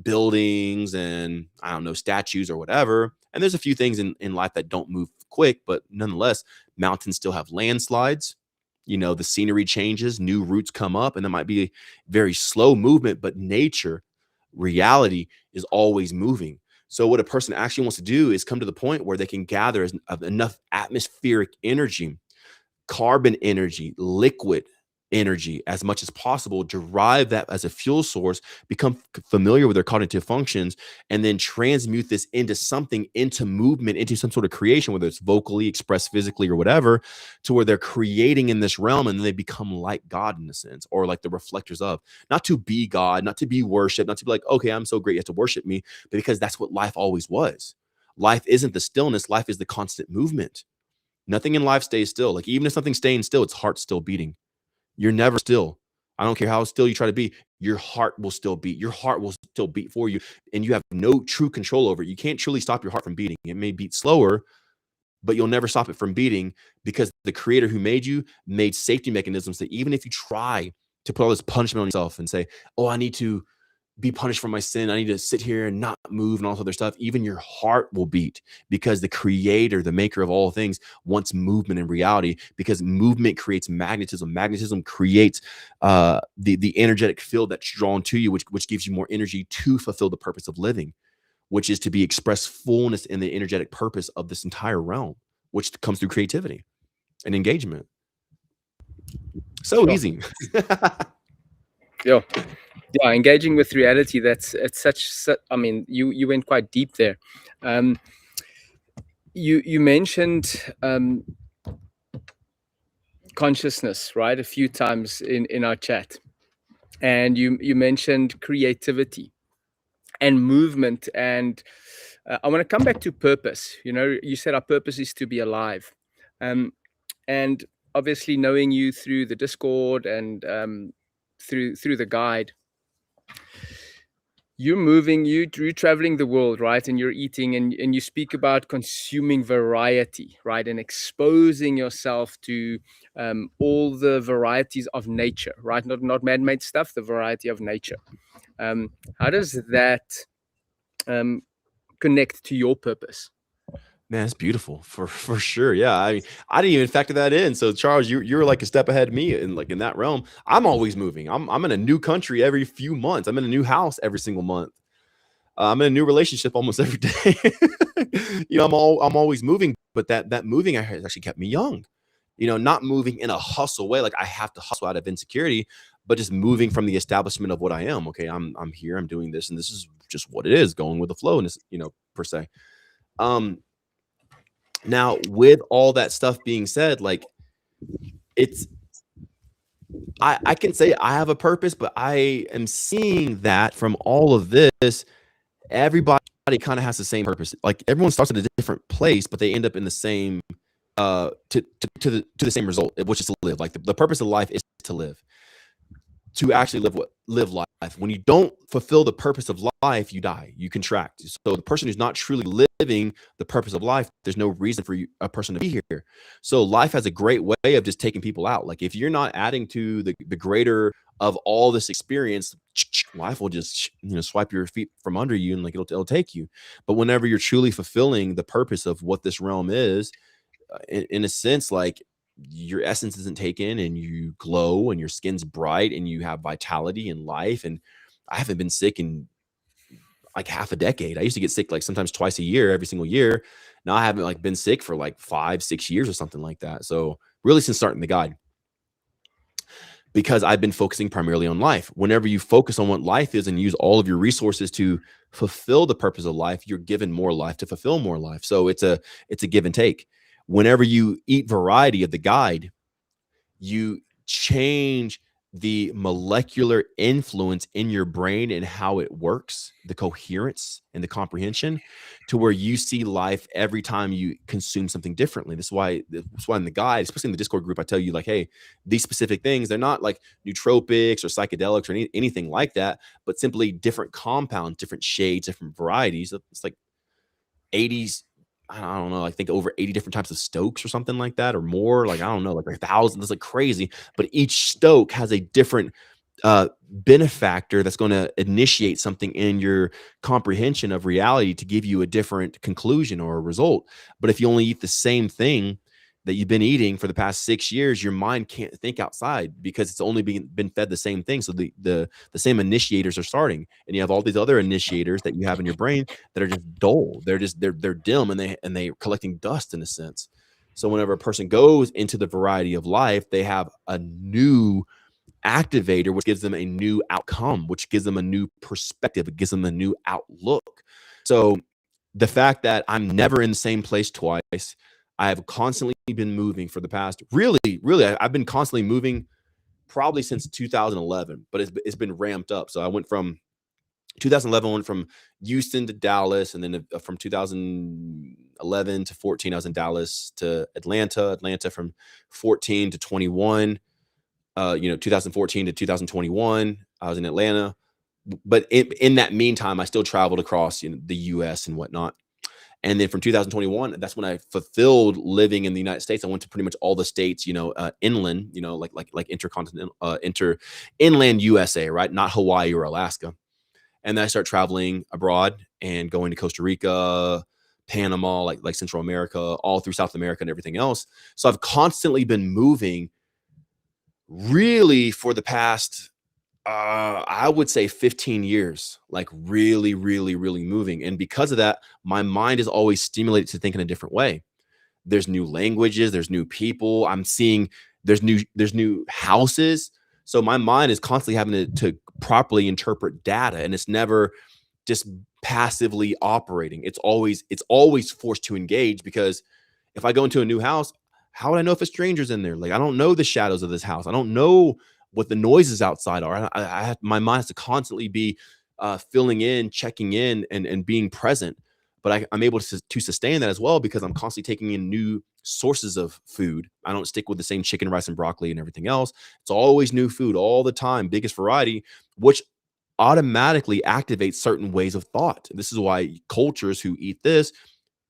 buildings and, I don't know, statues or whatever. And there's a few things in life that don't move quick, but nonetheless, mountains still have landslides. The scenery changes, new roots come up, and that might be very slow movement, but nature, reality is always moving. So what a person actually wants to do is come to the point where they can gather enough atmospheric energy, carbon energy, liquid energy, as much as possible, derive that as a fuel source, become familiar with their cognitive functions, and then transmute this into movement, into some sort of creation, whether it's vocally, expressed physically, or whatever, to where they're creating in this realm, and they become like God in a sense, or like the reflectors of, not to be God, not to be worshiped, not to be like, okay, I'm so great, you have to worship me, but because that's what life always was. Life isn't the stillness, life is the constant movement. Nothing in life stays still. Like, even if something's staying still, its heart's still beating. You're never still. I don't care how still you try to be. Your heart will still beat. Your heart will still beat for you, and you have no true control over it. You can't truly stop your heart from beating. It may beat slower, but you'll never stop it from beating, because the creator who made you made safety mechanisms that even if you try to put all this punishment on yourself and say, oh, I need to be punished for my sin, I need to sit here and not move and all this other stuff, even your heart will beat, because the creator, the maker of all things, wants movement in reality, because movement creates magnetism. Magnetism creates the energetic field that's drawn to you, which gives you more energy to fulfill the purpose of living, which is to be expressed fullness in the energetic purpose of this entire realm, which comes through creativity and engagement. So Sure. easy. Yeah. Yeah, engaging with reality, it's such I mean, you went quite deep there. You mentioned consciousness, right, a few times in our chat, and you mentioned creativity and movement, and I want to come back to purpose. You said our purpose is to be alive, and obviously knowing you through the Discord and through the guide, you're moving, you're traveling the world, right? And you're eating, and you speak about consuming variety, right? And exposing yourself to all the varieties of nature, right? Not man-made stuff, the variety of nature. How does that um, connect to your purpose? Man, it's beautiful for sure. Yeah, I didn't even factor that in. So Charles, you're like a step ahead of me in like in that realm. I'm always moving. I'm in a new country every few months. I'm in a new house every single month. I'm in a new relationship almost every day. I'm always moving, but that moving has actually kept me young. Not moving in a hustle way, like I have to hustle out of insecurity, but just moving from the establishment of what I am. Okay, I'm here, I'm doing this, and this is just what it is, going with the flow, and per se. Um, Now, with all that stuff being said, like it's I can say I have a purpose, but I am seeing that from all of this, everybody kind of has the same purpose. Like everyone starts at a different place, but they end up in the same to the same result, which is to live. Like the purpose of life is to live. To actually live life. When you don't fulfill the purpose of life, you die, you contract. So the person who's not truly living the purpose of life, there's no reason for a person to be here. So life has a great way of just taking people out. Like if you're not adding to the greater of all this experience, life will just swipe your feet from under you, and like it'll take you. But whenever you're truly fulfilling the purpose of what this realm is, in a sense, like your essence isn't taken, and you glow, and your skin's bright, and you have vitality and life. And I haven't been sick in like half a decade. I used to get sick like sometimes twice a year, every single year. Now I haven't like been sick for like 5-6 years or something like that. So really since starting the guide, because I've been focusing primarily on life. Whenever you focus on what life is and use all of your resources to fulfill the purpose of life, you're given more life to fulfill more life. So it's a give and take. Whenever you eat variety of the guide, you change the molecular influence in your brain and how it works, the coherence and the comprehension, to where you see life every time you consume something differently. That's why in the guide, especially in the Discord group, I tell you like, hey, these specific things, they're not like nootropics or psychedelics or anything like that, but simply different compounds, different shades, different varieties. It's like 80s, I don't know, I think over 80 different types of stokes or something like that, or more. Like, I don't know, like 1,000. That's like crazy. But each stoke has a different benefactor that's going to initiate something in your comprehension of reality to give you a different conclusion or a result. But if you only eat the same thing that you've been eating for the past 6 years, your mind can't think outside because it's only been fed the same thing. So the same initiators are starting, and you have all these other initiators that you have in your brain that are just dull. They're dim, and they're collecting dust in a sense. So whenever a person goes into the variety of life, they have a new activator, which gives them a new outcome, which gives them a new perspective. It gives them a new outlook. So the fact that I'm never in the same place twice, I have constantly been moving for the past, really, I've been constantly moving probably since 2011, but it's been ramped up. So I went from 2011, went from Houston to Dallas, and then from 2011 to 14, I was in Dallas to Atlanta from 14 to 21. 2014 to 2021, I was in Atlanta. But in that meantime, I still traveled across the U.S. and whatnot. And then from 2021, that's when I fulfilled living in the United States. I went to pretty much all the states, inland, like intercontinental, inland USA, right? Not Hawaii or Alaska. And then I start traveling abroad and going to Costa Rica, Panama, like Central America, all through South America and everything else. So I've constantly been moving really for the past I would say 15 years, like really, really, really moving. And because of that, my mind is always stimulated to think in a different way. There's new languages, there's new people. I'm seeing there's new houses. So my mind is constantly having to properly interpret data, and it's never just passively operating. It's always forced to engage, because if I go into a new house, how would I know if a stranger's in there? Like, I don't know the shadows of this house. I don't know what the noises outside are. I have, my mind has to constantly be filling in, checking in, and being present. But I'm able to sustain that as well, because I'm constantly taking in new sources of food. I don't stick with the same chicken, rice, and broccoli and everything else. It's always new food all the time, biggest variety, which automatically activates certain ways of thought. This is why cultures who eat this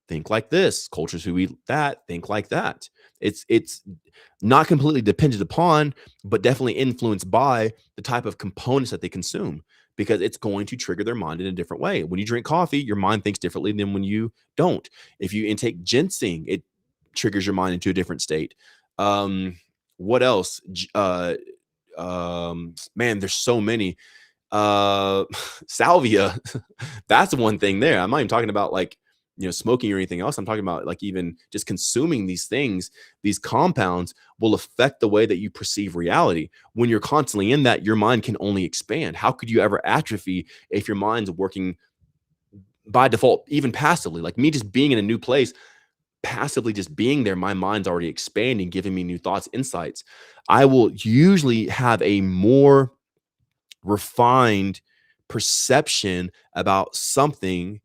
think like this, cultures who eat that think like that. It's not completely dependent upon, but definitely influenced by the type of components that they consume, because it's going to trigger their mind in a different way. When you drink coffee, your mind thinks differently than when you don't. If you intake ginseng, it triggers your mind into a different state. What else? Man, there's so many. Salvia, that's one thing there. I'm not even talking about like, smoking or anything else. I'm talking about like even just consuming these things. These compounds will affect the way that you perceive reality. When you're constantly in that, your mind can only expand. How could you ever atrophy if your mind's working by default, even passively? Like me just being in a new place, passively just being there, my mind's already expanding, giving me new thoughts, insights. I will usually have a more refined perception about something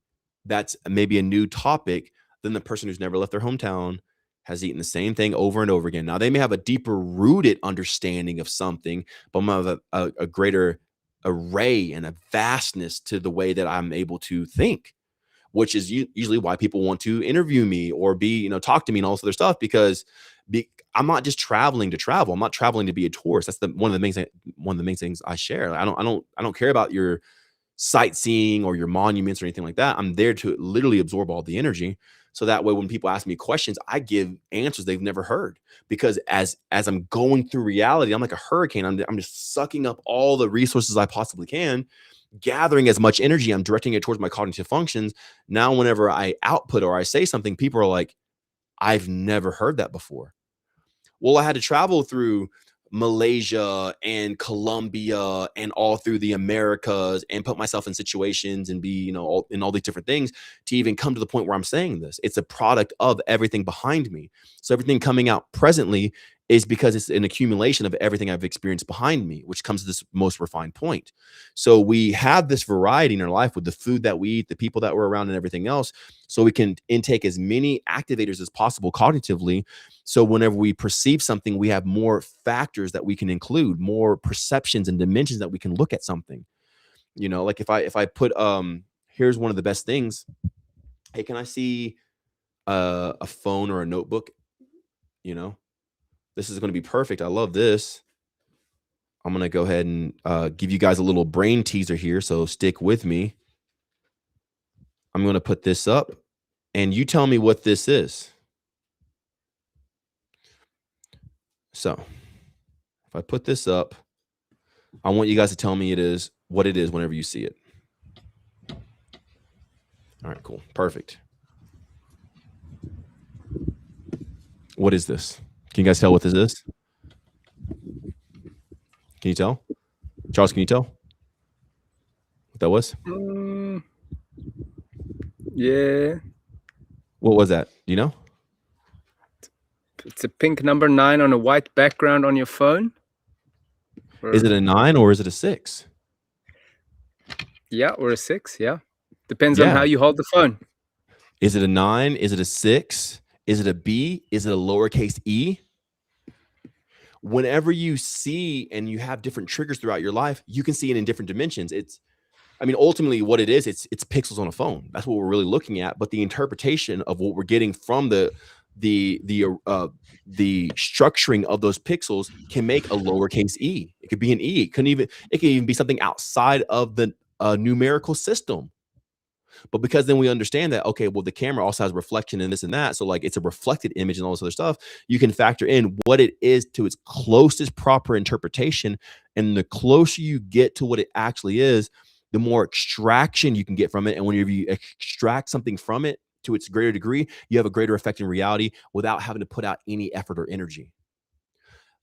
that's maybe a new topic than the person who's never left their hometown, has eaten the same thing over and over again. Now, they may have a deeper rooted understanding of something, but I'm have a greater array and a vastness to the way that I'm able to think, which is usually why people want to interview me or talk to me and all this other stuff, because I'm not just traveling to travel. I'm not traveling to be a tourist. That's one of the main things I share. I don't care about your sightseeing or your monuments or anything like that. I'm there to literally absorb all the energy. So that way, when people ask me questions, I give answers they've never heard. Because as I'm going through reality, I'm like a hurricane. I'm just sucking up all the resources I possibly can, gathering as much energy. I'm directing it towards my cognitive functions. Now, whenever I output or I say something, people are like, I've never heard that before. Well, I had to travel through Malaysia and Colombia and all through the Americas and put myself in situations and be, in all these different things to even come to the point where I'm saying this. It's a product of everything behind me. So everything coming out presently is because it's an accumulation of everything I've experienced behind me, which comes to this most refined point. So we have this variety in our life with the food that we eat, the people that we're around, and everything else. So we can intake as many activators as possible cognitively. So whenever we perceive something, we have more factors that we can include, more perceptions and dimensions that we can look at something. Like if I put, here's one of the best things. Hey, can I see a phone or a notebook? This is going to be perfect. I love this. I'm going to go ahead and give you guys a little brain teaser here. So stick with me. I'm going to put this up and you tell me what this is. So if I put this up, I want you guys to tell me what it is whenever you see it. All right, cool. Perfect. What is this? Can you guys tell what this is? Can you tell? Charles, can you tell what that was? Yeah. What was that? Do you know? It's a pink number 9 on a white background on your phone. Is it a 9 or is it a 6? Yeah, or a 6. Yeah. Depends on how you hold the phone. Is it a 9? Is it a 6? Is it a B? Is it a lowercase e? Whenever you see and you have different triggers throughout your life, you can see it in different dimensions. Ultimately what it is, it's pixels on a phone. That's what we're really looking at. But the interpretation of what we're getting from the structuring of those pixels can make a lowercase e. It could be an e. It can even be something outside of the numerical system. But because then we understand that, okay, well, the camera also has reflection in this and that. So like it's a reflected image and all this other stuff. You can factor in what it is to its closest proper interpretation. And the closer you get to what it actually is, the more extraction you can get from it. And whenever you extract something from it to its greater degree, you have a greater effect in reality without having to put out any effort or energy.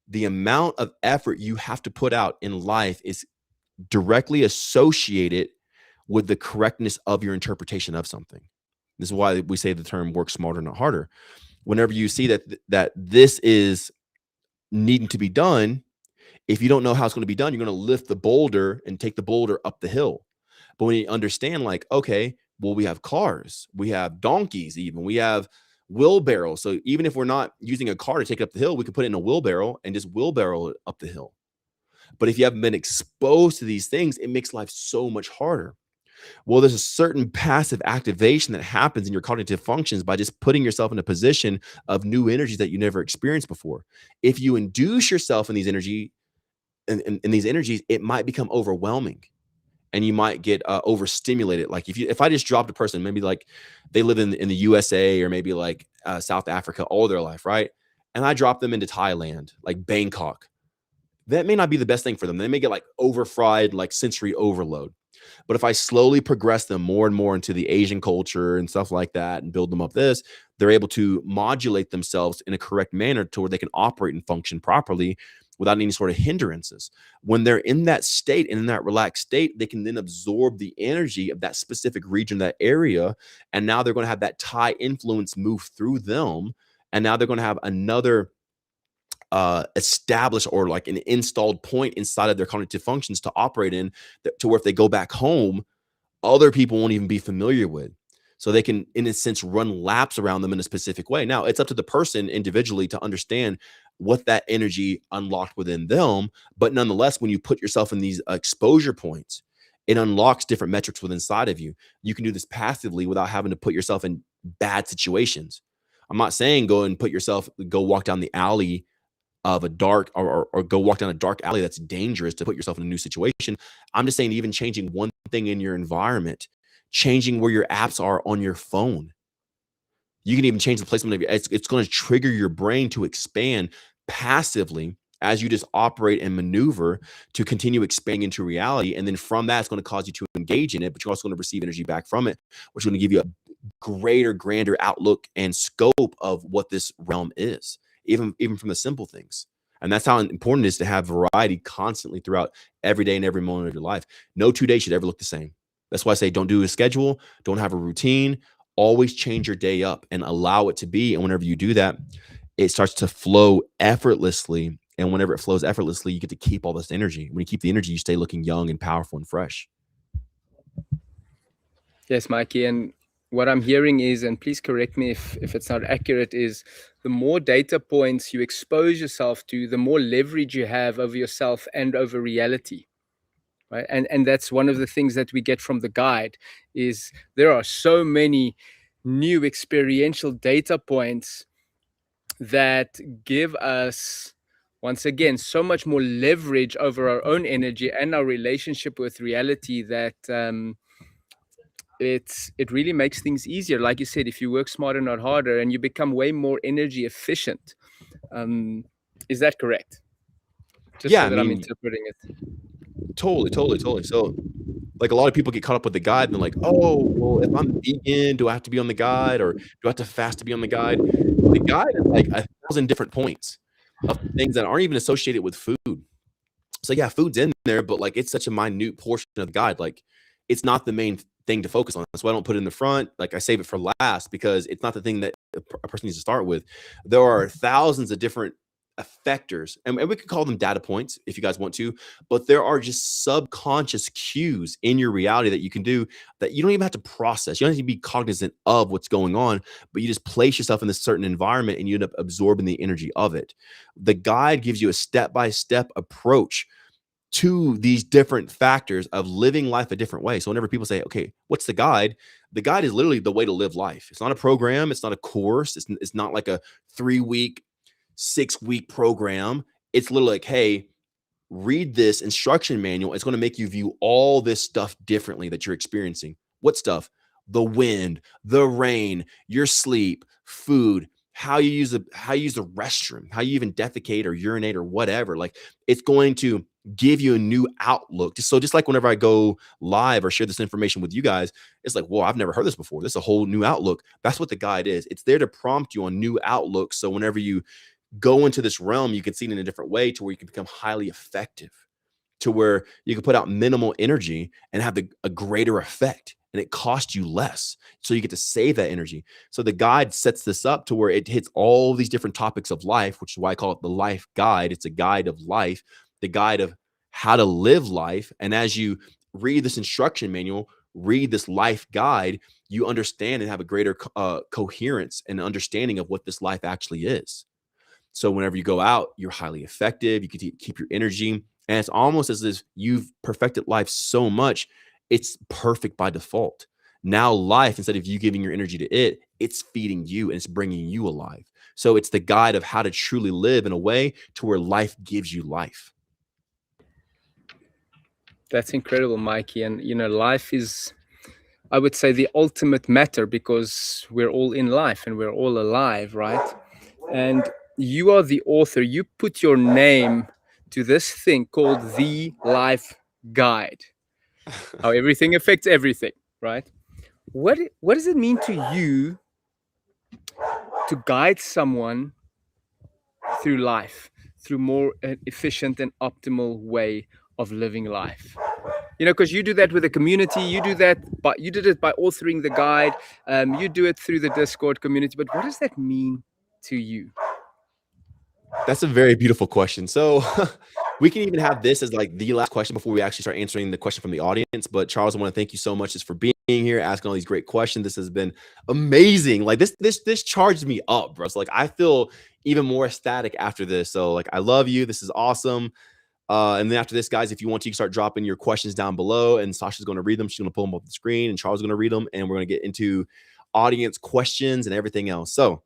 The amount of effort you have to put out in life is directly associated with the correctness of your interpretation of something. This is why we say the term work smarter, not harder. Whenever you see that this is needing to be done, if you don't know how it's going to be done, you're going to lift the boulder and take the boulder up the hill. But when you understand, like, okay, well, we have cars, we have donkeys, even we have wheelbarrows. So even if we're not using a car to take it up the hill, we could put it in a wheelbarrow and just wheelbarrow it up the hill. But if you haven't been exposed to these things, it makes life so much harder. Well, there's a certain passive activation that happens in your cognitive functions by just putting yourself in a position of new energies that you never experienced before. If you induce yourself in these in these energies, it might become overwhelming, and you might get overstimulated. Like if I just dropped a person, maybe like they live in the USA or maybe like South Africa all their life, right? And I drop them into Thailand, like Bangkok. That may not be the best thing for them. They may get like overfried, like sensory overload. But if I slowly progress them more and more into the Asian culture and stuff like that and build them up they're able to modulate themselves in a correct manner to where they can operate and function properly without any sort of hindrances. When they're in that state and in that relaxed state, they can then absorb the energy of that specific region, that area. And now they're going to have that Thai influence move through them. And now they're going to have another established or like an installed point inside of their cognitive functions to operate in to where if they go back home, other people won't even be familiar with. So they can, in a sense, run laps around them in a specific way. Now, it's up to the person individually to understand what that energy unlocked within them. But nonetheless, when you put yourself in these exposure points, it unlocks different metrics within inside of you. You can do this passively without having to put yourself in bad situations. I'm not saying go walk down the alley of a dark or go walk down a dark alley that's dangerous to put yourself in a new situation. I'm just saying even changing one thing in your environment, changing where your apps are on your phone. You can even change the placement of it's going to trigger your brain to expand passively as you just operate and maneuver to continue expanding into reality. And then from that, it's going to cause you to engage in it, but you're also going to receive energy back from it, which is going to give you a greater, grander outlook and scope of what this realm is, even from the simple things. And that's how important it is to have variety constantly throughout every day and every moment of your life. No 2 days should ever look the same. That's why I say don't do a schedule, don't have a routine. Always change your day up and allow it to be. And whenever you do that, it starts to flow effortlessly. And whenever it flows effortlessly, you get to keep all this energy. When you keep the energy, you stay looking young and powerful and fresh. Yes, Mikey. And what I'm hearing is, and please correct me if it's not accurate, is the more data points you expose yourself to, the more leverage you have over yourself and over reality. Right. And that's one of the things that we get from the guide is there are so many new experiential data points that give us, once again, so much more leverage over our own energy and our relationship with reality that it really makes things easier. Like you said, if you work smarter, not harder, and you become way more energy efficient. Is that correct? Just Yeah, so I that I'm mean, interpreting it. totally. So like a lot of people get caught up with the guide and they're like, oh, well, if I'm vegan, do I have to be on the guide or do I have to fast to be on the guide? The guide is like 1,000 different points of things that aren't even associated with food. So yeah, food's in there, but like it's such a minute portion of the guide. Like it's not the main thing to focus on. That's why I don't put it in the front. Like I save it for last because it's not the thing that a person needs to start with. There are thousands of different effectors, and we could call them data points if you guys want to, but there are just subconscious cues in your reality that you can do that you don't even have to process. You don't have to be cognizant of what's going on, but you just place yourself in this certain environment and you end up absorbing the energy of it. The guide gives you a step-by-step approach to these different factors of living life a different way. So whenever people say, okay, what's the guide? The guide is literally the way to live life. It's not a program. It's not a course. It's not like a 3-week, 6-week program. It's literally like, hey, read this instruction manual. It's going to make you view all this stuff differently that you're experiencing. What stuff? The wind, the rain, your sleep, food, how you use the restroom, how you even defecate or urinate or whatever. Like it's going to give you a new outlook. Just like whenever I go live or share this information with you guys, it's like, whoa, I've never heard this before. This is a whole new outlook. That's what the guide is. It's there to prompt you on new outlooks. So whenever you go into this realm, you can see it in a different way to where you can become highly effective, to where you can put out minimal energy and have a greater effect, and it costs you less. So you get to save that energy. So the guide sets this up to where it hits all these different topics of life, which is why I call it the life guide. It's a guide of life, the guide of how to live life. And as you read this instruction manual, read this life guide, you understand and have a greater coherence and understanding of what this life actually is. So whenever you go out, you're highly effective. You can keep your energy. And it's almost as if you've perfected life so much, it's perfect by default. Now life, instead of you giving your energy to it, it's feeding you and it's bringing you alive. So it's the guide of how to truly live in a way to where life gives you life. That's incredible, Mikey. And life is, I would say, the ultimate matter, because we're all in life and we're all alive, right? And you are the author. You put your name to this thing called the Life Guide. How everything affects everything, right? What does it mean to you to guide someone through life, through more efficient and optimal way of living life? Because you do that with the community, you do that, but you did it by authoring the guide, you do it through the Discord community. But what does that mean to you? That's a very beautiful question. So we can even have this as like the last question before we actually start answering the question from the audience. But Charles, I want to thank you so much just for being here, asking all these great questions. This has been amazing. Like this charged me up, bro. So like I feel even more ecstatic after this. So like I love you. This is awesome. And then after this, guys, if you want to, you can start dropping your questions down below, and Sasha's going to read them. She's going to pull them up the screen, and Charles is going to read them, and we're going to get into audience questions and everything else. So,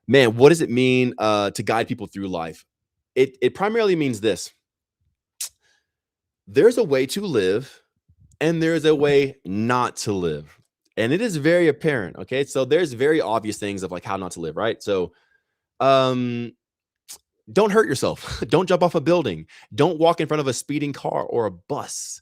man, what does it mean to guide people through life? It primarily means this: there's a way to live, and there's a way not to live, and it is very apparent. Okay, so there's very obvious things of like how not to live, right? So, don't hurt yourself. Don't jump off a building. Don't walk in front of a speeding car or a bus.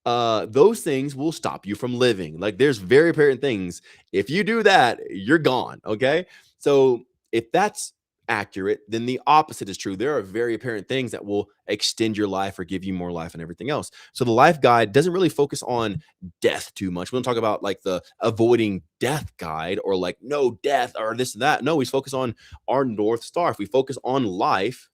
Those things will stop you from living. Like there's very apparent things. If you do that, you're gone. Okay. So if that's accurate, then the opposite is true. There are very apparent things that will extend your life or give you more life and everything else. So the life guide doesn't really focus on death too much. We don't talk about like the avoiding death guide or like no death or this and that. No, we focus on our North Star. If we focus on life,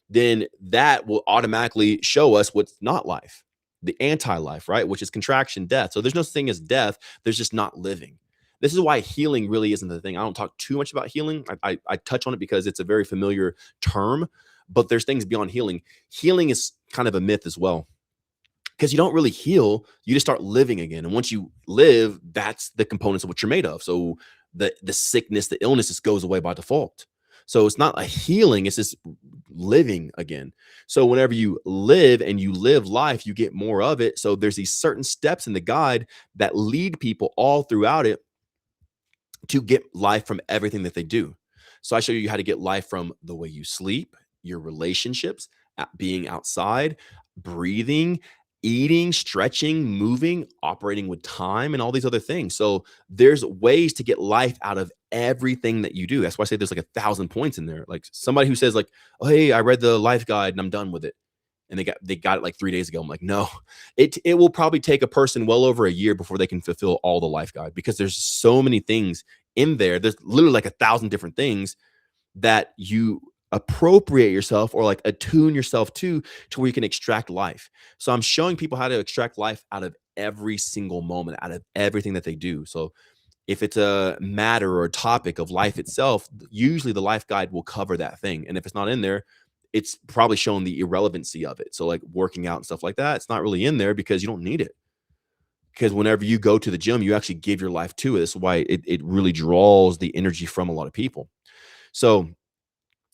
then that will automatically show us what's not life, the anti-life, right? Which is contraction, death. So there's no such thing as death. There's just not living. This is why healing really isn't the thing. I don't talk too much about healing. I touch on it because it's a very familiar term, but there's things beyond healing. Healing is kind of a myth as well, because you don't really heal. You just start living again. And once you live, that's the components of what you're made of. So the sickness, the illness just goes away by default. So it's not a healing, it's just living again. So whenever you live and you live life, you get more of it. So there's these certain steps in the guide that lead people all throughout it to get life from everything that they do. So I show you how to get life from the way you sleep, your relationships, being outside, breathing, eating, stretching, moving, operating with time, and all these other things. So there's ways to get life out of everything that you do. That's why I say there's like 1,000 points in there. Like somebody who says like, oh, hey, I read the life guide and I'm done with it, and they got it like 3 days ago. I'm like, no, it will probably take a person well over a year before they can fulfill all the life guide, because there's so many things in there. There's literally like 1,000 different things that you appropriate yourself or like attune yourself to where you can extract life. So I'm showing people how to extract life out of every single moment, out of everything that they do. So if it's a matter or a topic of life itself, usually the life guide will cover that thing. And if it's not in there, it's probably showing the irrelevancy of it. So like working out and stuff like that, it's not really in there because you don't need it. Because whenever you go to the gym, you actually give your life to it. That's why it really draws the energy from a lot of people. So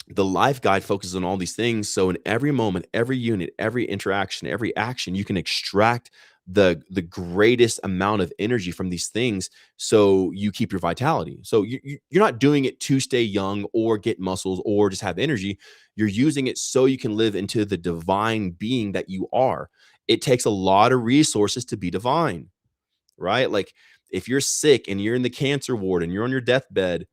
the life guide focuses on all these things. So in every moment, every unit, every interaction, every action, you can extract the greatest amount of energy from these things, so you keep your vitality. So you're not doing it to stay young or get muscles or just have energy. You're using it so you can live into the divine being that you are. It takes a lot of resources to be divine, right? Like if you're sick and you're in the cancer ward and you're on your deathbed,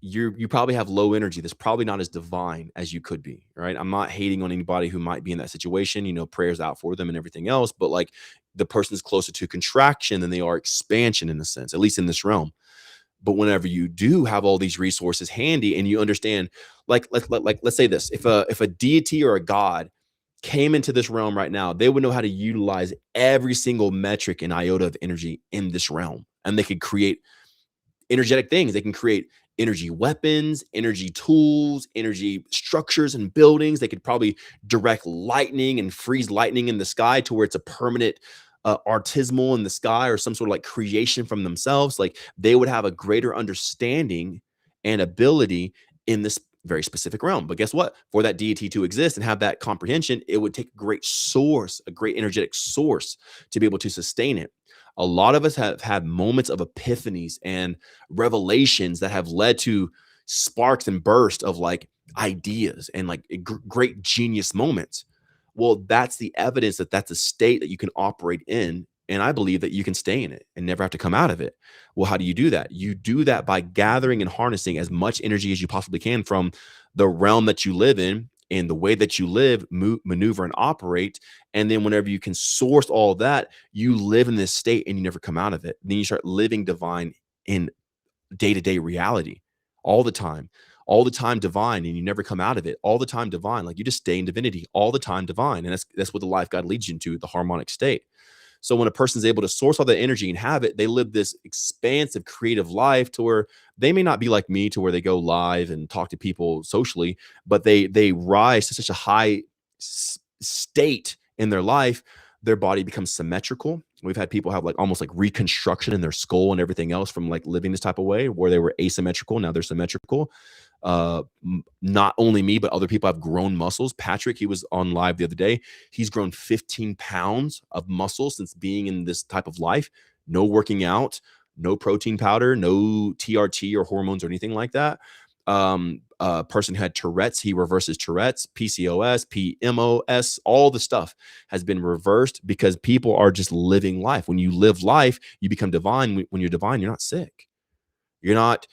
you probably have low energy. That's probably not as divine as you could be, right? I'm not hating on anybody who might be in that situation, prayers out for them and everything else, but like the person is closer to contraction than they are expansion in a sense, at least in this realm. But whenever you do have all these resources handy and you understand, like let's say this, if a deity or a god came into this realm right now, they would know how to utilize every single metric and iota of energy in this realm, and they could create energetic things. They can create energy weapons, energy tools, energy structures and buildings. They could probably direct lightning and freeze lightning in the sky to where it's a permanent artismal in the sky, or some sort of like creation from themselves. Like they would have a greater understanding and ability in this very specific realm. But guess what? For that deity to exist and have that comprehension, it would take a great source, a great energetic source to be able to sustain it. A lot of us have had moments of epiphanies and revelations that have led to sparks and bursts of like ideas and like great genius moments. Well, that's the evidence that that's a state that you can operate in. And I believe that you can stay in it and never have to come out of it. Well, how do you do that? You do that by gathering and harnessing as much energy as you possibly can from the realm that you live in and the way that you live, maneuver, and operate. And then whenever you can source all of that, you live in this state and you never come out of it. Then you start living divine in day-to-day reality all the time divine, and you never come out of it. All the time divine, like you just stay in divinity all the time divine. And that's what the life God leads you into, the harmonic state. So when a person's able to source all that energy and have it, they live this expansive creative life to where they may not be like me, to where they go live and talk to people socially, but they rise to such a high state in their life. Their body becomes symmetrical. We've had people have like almost like reconstruction in their skull and everything else from like living this type of way, where they were asymmetrical. Now they're symmetrical. Not only me, but other people have grown muscles. Patrick, he was on live the other day. He's grown 15 pounds of muscle since being in this type of life. No working out, no protein powder, no TRT or hormones or anything like that. A person who had Tourette's, he reverses Tourette's, PCOS, PMOS, all the stuff has been reversed because people are just living life. When you live life, you become divine. When you're divine, you're not sick. You're not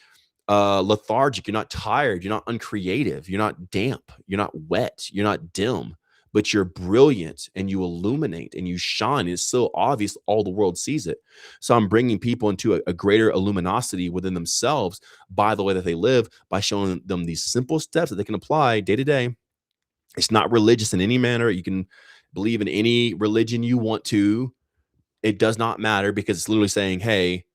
lethargic. You're not tired. You're not uncreative. You're not damp. You're not wet. You're not dim, but you're brilliant and you illuminate and you shine. It's so obvious. All the world sees it. So I'm bringing people into a greater luminosity within themselves by the way that they live, by showing them these simple steps that they can apply day to day. It's not religious in any manner. You can believe in any religion you want to. It does not matter, because it's literally saying, hey,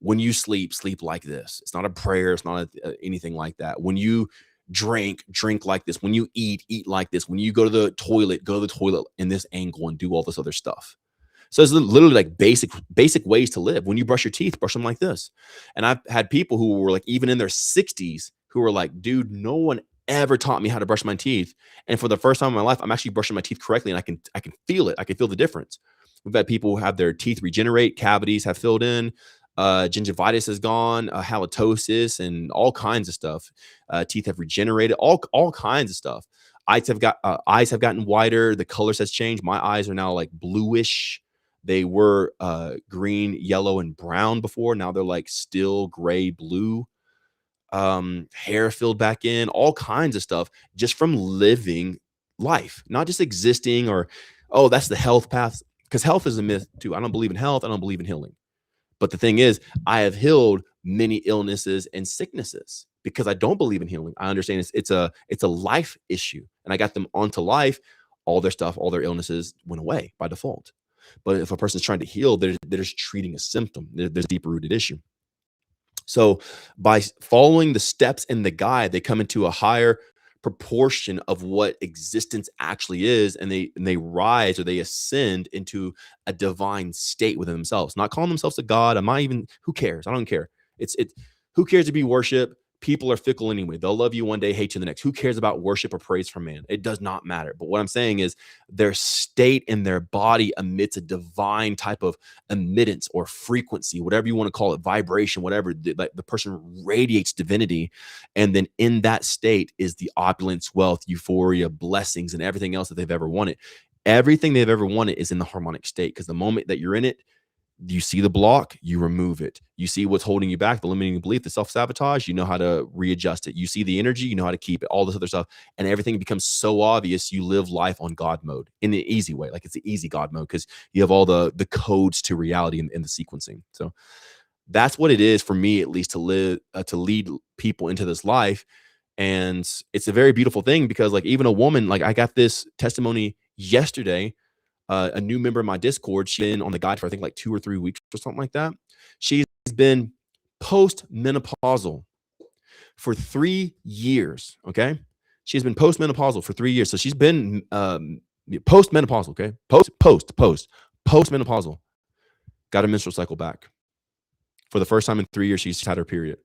when you sleep, sleep like this. It's not a prayer. It's not anything like that. When you drink like this. When you eat like this. When you go to the toilet in this angle and do all this other stuff. So it's literally like basic ways to live. When you brush your teeth, brush them like this. And I've had people who were like even in their 60s who were like, dude, no one ever taught me how to brush my teeth. And for the first time in my life, I'm actually brushing my teeth correctly, and I can feel it. I can feel the difference. We've had people who have their teeth regenerate, cavities have filled in, gingivitis is gone, halitosis, and all kinds of stuff. Teeth have regenerated, all kinds of stuff. Eyes have gotten wider. The colors has changed. My eyes are now like bluish. They were green, yellow, and brown before. Now they're like still gray, blue. Hair filled back in, all kinds of stuff just from living life, not just existing or, oh, that's the health path. Because health is a myth too. I don't believe in health. I don't believe in healing. But the thing is, I have healed many illnesses and sicknesses because I don't believe in healing. I understand it's a life issue, and I got them onto life. All their stuff, all their illnesses went away by default. But if a person's trying to heal, they're just treating a symptom. There's a deeper rooted issue. So by following the steps in the guide, they come into a higher proportion of what existence actually is, and they rise, or they ascend into a divine state within themselves. Not calling themselves a god. I'm not even, who cares? I don't care. It's who cares to be worship? People are fickle anyway. They'll love you one day, hate you the next. Who cares about worship or praise from man? It does not matter. But what I'm saying is their state in their body emits a divine type of emittance or frequency, whatever you want to call it, vibration, whatever. The person radiates divinity. And then in that state is the opulence, wealth, euphoria, blessings, and everything else that they've ever wanted. Everything they've ever wanted is in the harmonic state, because the moment that you're in it, you see the block, you remove it. You see what's holding you back, the limiting belief, the self-sabotage, you know how to readjust it. You see the energy, you know how to keep it, all this other stuff. And everything becomes so obvious. You live life on God mode in an easy way. Like it's the easy God mode, because you have all the codes to reality in the sequencing. So that's what it is for me, at least, to lead people into this life. And it's a very beautiful thing, because like even a woman, like I got this testimony yesterday. A new member of my Discord, she's been on the guide for I think like 2 or 3 weeks or something like that. She's been post-menopausal. for 3 years. Okay, she's been postmenopausal for 3 years, so she's been postmenopausal. Okay, postmenopausal. Got her menstrual cycle back for the first time in 3 years. She's had her period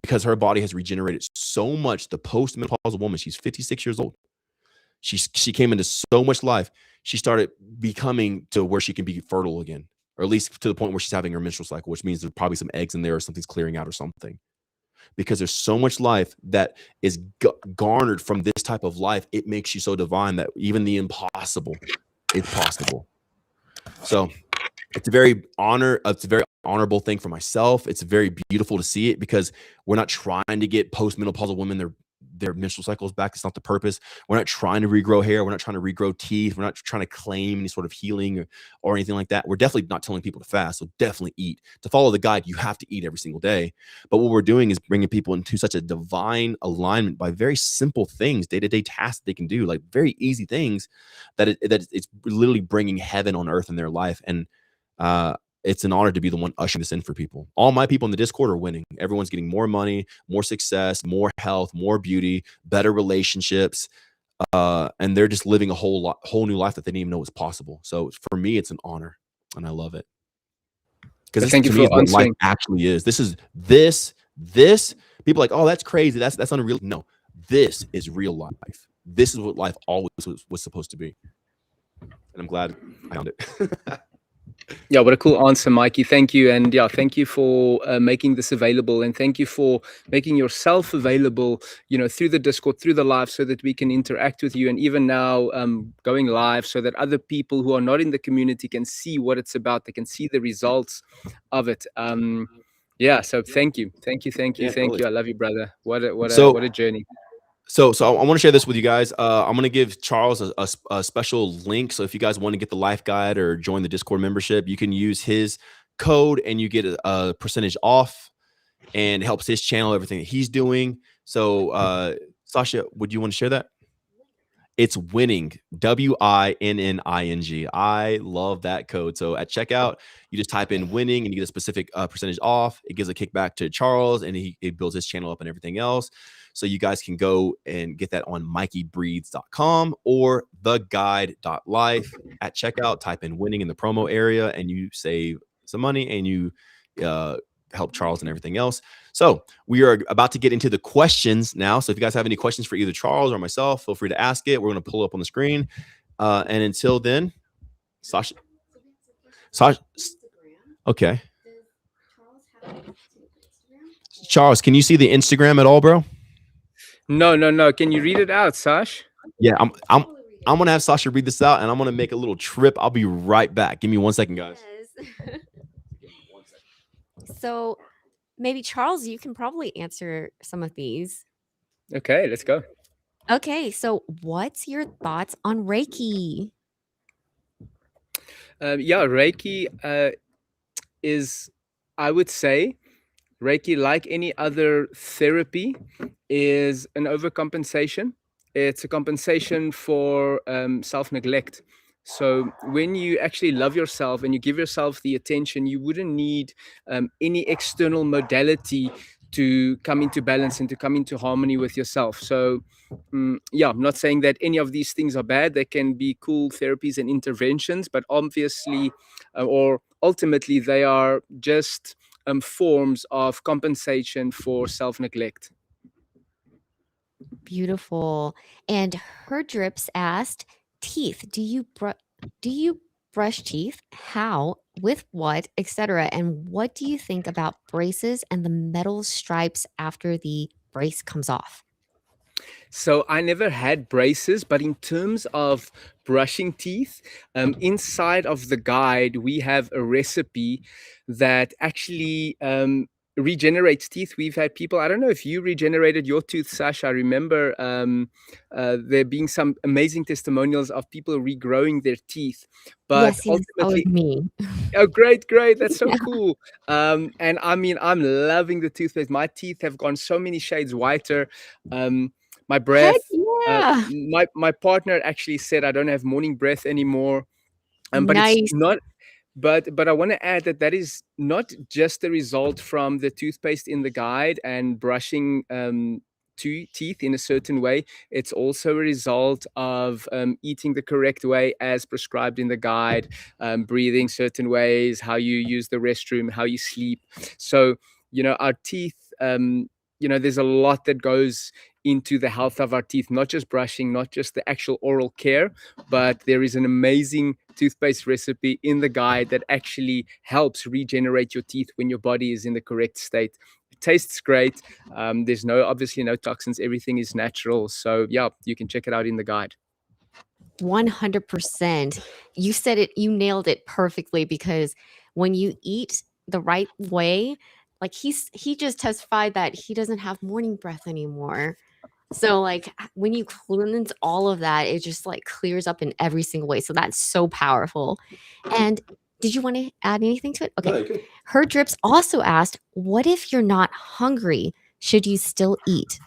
because her body has regenerated so much. The postmenopausal woman, she's 56 years old. She came into so much life. She started becoming to where she can be fertile again, or at least to the point where she's having her menstrual cycle, which means there's probably some eggs in there or something's clearing out or something. Because there's so much life that is garnered from this type of life, it makes you so divine that even the impossible is possible. So it's a very honorable thing for myself. It's very beautiful to see it because we're not trying to get postmenopausal women their menstrual cycles back. It's not the purpose. We're not trying to regrow hair. We're not trying to regrow teeth. We're not trying to claim any sort of healing or anything like that. We're definitely not telling people to fast. So definitely eat. To follow the guide, you have to eat every single day. But what we're doing is bringing people into such a divine alignment by very simple things, day-to-day tasks they can do, like very easy things that it's literally bringing heaven on earth in their life. And it's an honor to be the one ushering this in for people. All my people in the Discord are winning. Everyone's getting more money, more success, more health, more beauty, better relationships, and they're just living a whole new life that they didn't even know was possible. So for me, it's an honor, and I love it because this to me is what life actually is. This. People are like, oh, that's crazy. That's unreal. No, this is real life. This is what life always was supposed to be, and I'm glad I found it. Yeah, what a cool answer, Mikey. Thank you. And yeah, thank you for making this available, and thank you for making yourself available, through the Discord, through the live, so that we can interact with you. And even now going live so that other people who are not in the community can see what it's about. They can see the results of it. Yeah. So thank you. Thank you. I love you, brother. What a journey. So I want to share this with you guys. I'm going to give Charles a special link. So if you guys want to get the life guide or join the Discord membership, you can use his code and you get a percentage off, and it helps his channel, everything that he's doing. So Sasha, would you want to share that? It's winning, WINNING. I love that code. So at checkout, you just type in winning and you get a specific percentage off. It gives a kickback to Charles, and it builds his channel up and everything else. So you guys can go and get that on MikeyBreathes.com or theguide.life. At checkout, type in winning in the promo area and you save some money and you help Charles and everything else. So we are about to get into the questions now. So if you guys have any questions for either Charles or myself, feel free to ask it. We're going to pull up on the screen. And until then, Sasha. Okay. Charles, can you see the Instagram at all, bro? No. Can you read it out, Sash? Yeah, I'm gonna have Sasha read this out, and I'm gonna make a little trip. I'll be right back. Give me 1 second, guys. Yes. So maybe Charles, you can probably answer some of these. Okay, let's go. Okay, so what's your thoughts on Reiki? Reiki is, I would say, Reiki, like any other therapy, is an overcompensation. It's a compensation for self-neglect. So when you actually love yourself and you give yourself the attention, you wouldn't need any external modality to come into balance and to come into harmony with yourself. So I'm not saying that any of these things are bad. They can be cool therapies and interventions, but obviously or ultimately they are just forms of compensation for self-neglect. Beautiful. And her drips asked, teeth, do you brush teeth? How? With what? Etc. And what do you think about braces and the metal stripes after the brace comes off? So I never had braces, but in terms of brushing teeth, inside of the guide, we have a recipe that actually regenerates teeth. We've had people, I don't know if you regenerated your tooth, Sash. I remember there being some amazing testimonials of people regrowing their teeth. But yes, ultimately, me. Oh, great. That's so cool. And I mean, I'm loving the toothpaste. My teeth have gone so many shades whiter. My breath, my partner actually said I don't have morning breath anymore. But nice. it's not. But I want to add that that is not just the result from the toothpaste in the guide and brushing teeth in a certain way. It's also a result of eating the correct way as prescribed in the guide, breathing certain ways, how you use the restroom, how you sleep. So, our teeth, there's a lot that goes into the health of our teeth, not just brushing, not just the actual oral care, but there is an amazing toothpaste recipe in the guide that actually helps regenerate your teeth when your body is in the correct state. It tastes great. There's obviously no toxins. Everything is natural. So yeah, you can check it out in the guide. 100%. You said it, you nailed it perfectly, because when you eat the right way, like he just testified that he doesn't have morning breath anymore. So like when you cleanse all of that, it just like clears up in every single way. So that's so powerful. And did you want to add anything to it? No, Okay. you could. Her Drips also asked, what if you're not hungry? Should you still eat?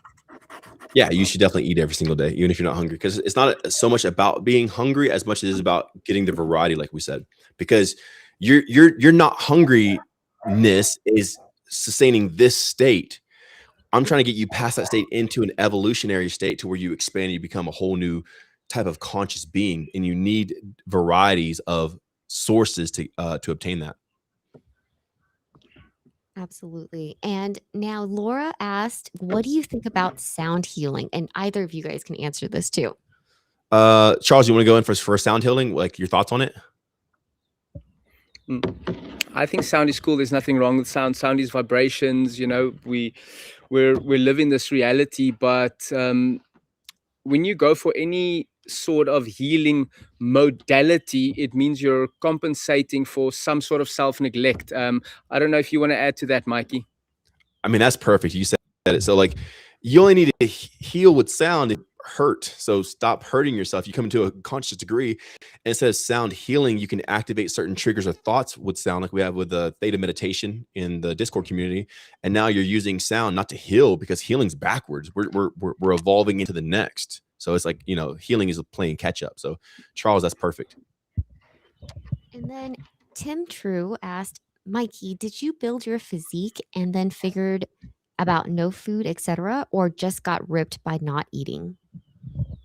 Yeah, you should definitely eat every siness day, even if you're not hungry, because it's not so much about being hungry as much as it is about getting the variety, like we said. Because you're not hungryness is sustaining this state. I'm trying to get you past that state into an evolutionary state to where you expand and you become a whole new type of conscious being, and you need varieties of sources to obtain that. Absolutely. And now Laura asked, what do you think about sound healing? And either of you guys can answer this too. Charles, you want to go in for sound healing? Like your thoughts on it? I think sound is cool. There's nothing wrong with sound. Sound is vibrations. We live in this reality, but when you go for any sort of healing modality, it means you're compensating for some sort of self-neglect. I don't know if you want to add to that, Mikey. I mean, that's perfect. You said it. So like, you only need to heal with sound. It hurt. So stop hurting yourself. You come into a conscious degree. And instead of sound healing, you can activate certain triggers or thoughts with sound, like we have with the theta meditation in the Discord community. And now you're using sound not to heal, because healing's backwards. We're evolving into the next. So it's like, healing is playing catch up. So Charles, that's perfect. And then Tim True asked, Mikey, did you build your physique and then figured about no food, etc., or just got ripped by not eating?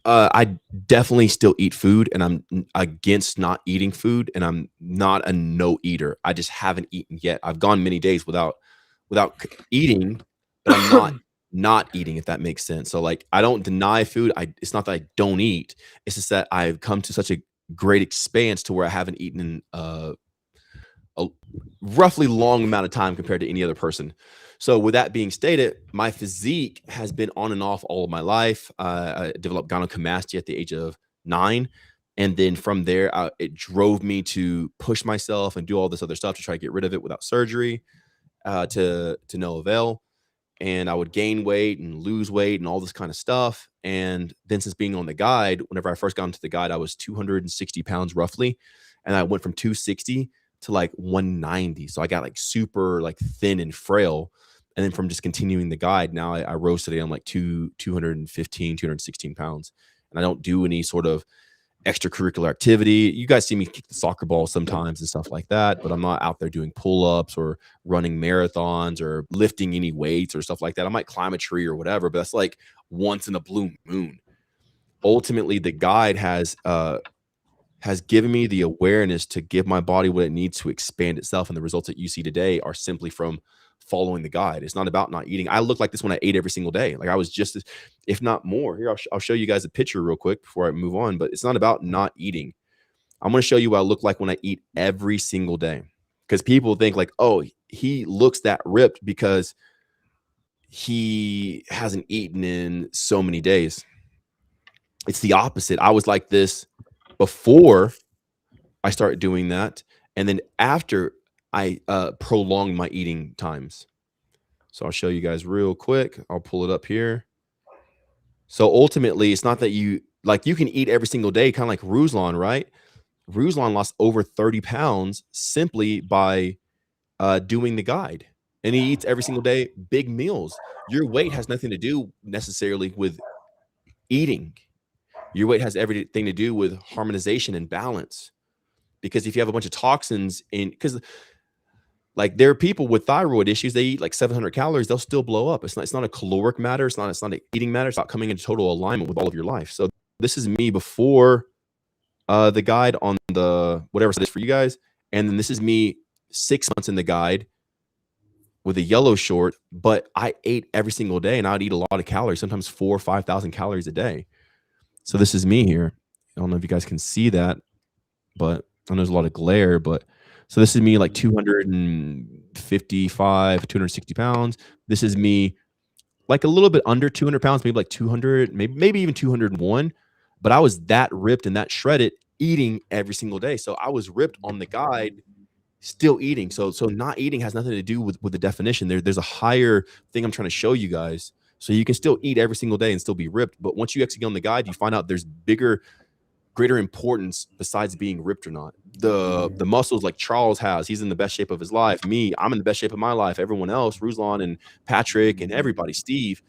I definitely still eat food, and I'm against not eating food, and I'm not a no eater. I just haven't eaten yet. I've gone many days without eating, but I'm not eating, if that makes sense. So like, I don't deny food. It's not that I don't eat. It's just that I've come to such a great expanse to where I haven't eaten in a roughly long amount of time compared to any other person. So with that being stated, my physique has been on and off all of my life. I developed gynecomastia at the age of 9. And then from there, it drove me to push myself and do all this other stuff to try to get rid of it without surgery, to no avail. And I would gain weight and lose weight and all this kind of stuff. And then since being on the guide, whenever I first got into the guide, I was 260 pounds roughly. And I went from 260 to like 190. So I got like super like thin and frail. And then from just continuing the guide, now I rose today. I'm like 215, 216 pounds. And I don't do any sort of extracurricular activity. You guys see me kick the soccer ball sometimes and stuff like that, but I'm not out there doing pull-ups or running marathons or lifting any weights or stuff like that. I might climb a tree or whatever, but that's like once in a blue moon. Ultimately, the guide has given me the awareness to give my body what it needs to expand itself. And the results that you see today are simply from following the guide. It's not about not eating. I look like this when I ate every single day. Like I was just, if not more. Here, I'll show you guys a picture real quick before I move on, but it's not about not eating. I'm going to show you what I look like when I eat every single day. Because people think like, oh, he looks that ripped because he hasn't eaten in so many days. It's the opposite. I was like this before I started doing that. And then after I prolonged my eating times. So I'll show you guys real quick. I'll pull it up here. So ultimately, it's not that you can eat every single day, kind of like Ruslan, right? Ruslan lost over 30 pounds simply by doing the guide. And he eats every single day, big meals. Your weight has nothing to do necessarily with eating. Your weight has everything to do with harmonization and balance. because if you have a bunch of toxins in, because like there are people with thyroid issues, they eat like 700 calories, they'll still blow up. It's not a caloric matter. It's not an eating matter. It's not coming into total alignment with all of your life. So this is me before the guide on the whatever it is for you guys. And then this is me 6 months in the guide with a yellow short, but I ate every single day and I'd eat a lot of calories, sometimes 4,000 or 5,000 calories a day. So this is me here. I don't know if you guys can see that, but I know there's a lot of glare, but so this is me like 255, 260 pounds. This is me like a little bit under 200 pounds, maybe like 200, maybe even 201. But I was that ripped and that shredded eating every single day. So I was ripped on the guide, still eating. So not eating has nothing to do with the definition. There's a higher thing I'm trying to show you guys. So you can still eat every single day and still be ripped. But once you execute on the guide, you find out there's greater importance besides being ripped or not. The muscles like Charles has, he's in the best shape of his life. Me, I'm in the best shape of my life. Everyone else, Ruslan and Patrick and everybody, Steve,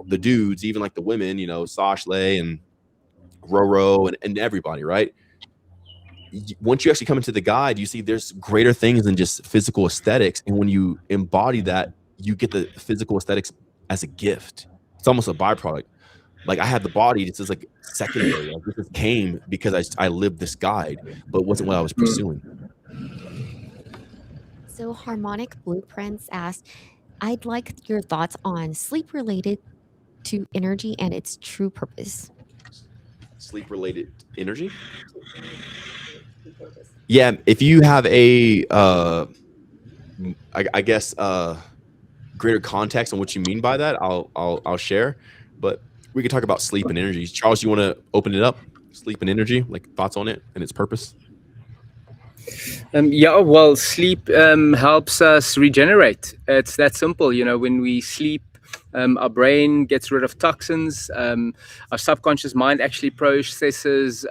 the dudes, even like the women, you know, Sashley and Roro and everybody, right? Once you actually come into the guide, you see there's greater things than just physical aesthetics. And when you embody that, you get the physical aesthetics as a gift. It's almost a byproduct. Like I had the body, it's just like secondary. Like this came because I lived this guide, but it wasn't what I was pursuing. So Harmonic Blueprints asked, I'd like your thoughts on sleep related to energy and its true purpose. Sleep related energy? Yeah, if you have a I guess greater context on what you mean by that, I'll share. But we could talk about sleep and energy. Charles, you want to open it up? Sleep and energy, like thoughts on it and its purpose? Yeah, well, sleep helps us regenerate. It's that simple. You know, when we sleep, our brain gets rid of toxins. Our subconscious mind actually processes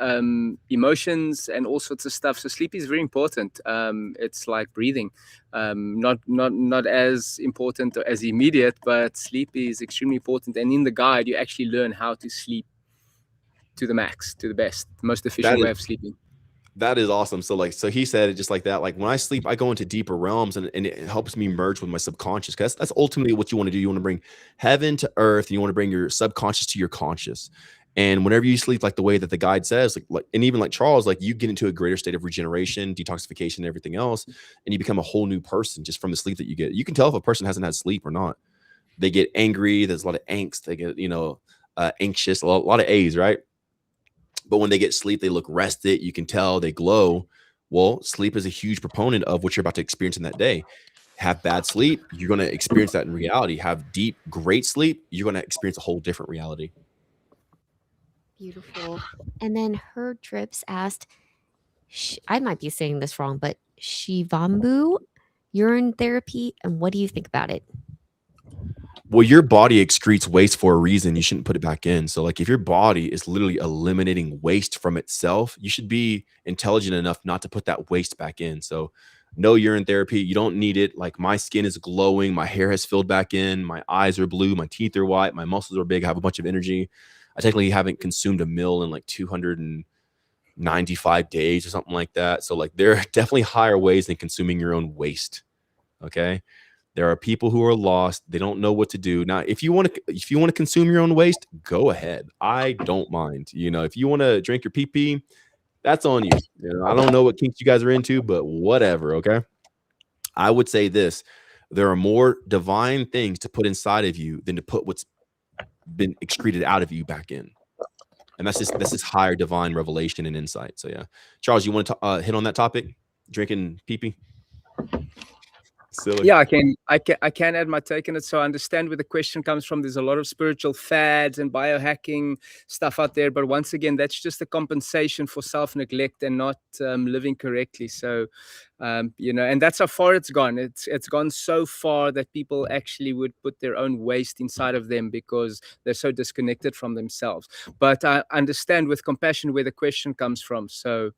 emotions and all sorts of stuff. So sleep is very important. It's like breathing. Not as important as immediate, but sleep is extremely important. And in the guide, you actually learn how to sleep to the max, to the best, the most efficient way of sleeping. That is awesome. So he said it just like that. Like when I sleep, I go into deeper realms and it helps me merge with my subconscious. Because that's ultimately what you want to do. You want to bring heaven to earth. And you want to bring your subconscious to your conscious. And whenever you sleep, like the way that the guide says, like and even like Charles, like you get into a greater state of regeneration, detoxification, and everything else, and you become a whole new person just from the sleep that you get. You can tell if a person hasn't had sleep or not. They get angry. There's a lot of angst. They get anxious. A lot of A's, right? But when they get sleep, they look rested. You can tell they glow. Well, sleep is a huge proponent of what you're about to experience in that day. Have bad sleep, you're going to experience that in reality. Have deep, great sleep, you're going to experience a whole different reality. Beautiful. And then her drips asked, I might be saying this wrong, but Shivambu, urine therapy, and what do you think about it? Well, your body excretes waste for a reason. You shouldn't put it back in. So like if your body is literally eliminating waste from itself, you should be intelligent enough not to put that waste back in. So no urine therapy. You don't need it. Like my skin is glowing. My hair has filled back in. My eyes are blue. My teeth are white. My muscles are big. I have a bunch of energy. I technically haven't consumed a meal in like 295 days or something like that. So like there are definitely higher ways than consuming your own waste. Okay. There are people who are lost. They don't know what to do. Now, if you want to consume your own waste, go ahead. I don't mind. If you want to drink your pee-pee, that's on you. I don't know what kinks you guys are into, but whatever, okay? I would say this. There are more divine things to put inside of you than to put what's been excreted out of you back in. And that's just higher divine revelation and insight. So yeah. Charles, you want to hit on that topic? Drinking pee-pee? Silly. Yeah, I can add my take on it. So I understand where the question comes from. There's a lot of spiritual fads and biohacking stuff out there, but once again, that's just a compensation for self-neglect and not living correctly. So, and that's how far it's gone. It's gone so far that people actually would put their own waste inside of them because they're so disconnected from themselves. But I understand with compassion where the question comes from. So,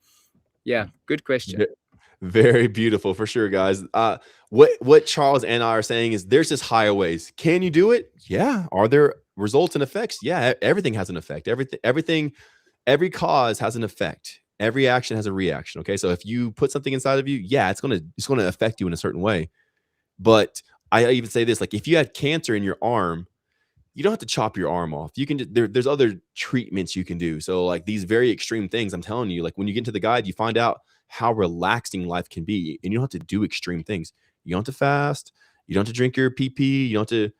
yeah, good question. Very beautiful for sure, guys. What Charles and I are saying is there's just higher ways. Can you do it? Yeah. Are there results and effects? Yeah. Everything has an effect. Every cause has an effect. Every action has a reaction. Okay. So if you put something inside of you, yeah, it's gonna affect you in a certain way. But I even say this, like if you had cancer in your arm, you don't have to chop your arm off. You can there's other treatments you can do. So like these very extreme things, I'm telling you, like when you get into the guide, you find out how relaxing life can be, and you don't have to do extreme things. You don't have to fast. You don't have to drink your pee pee. You don't have to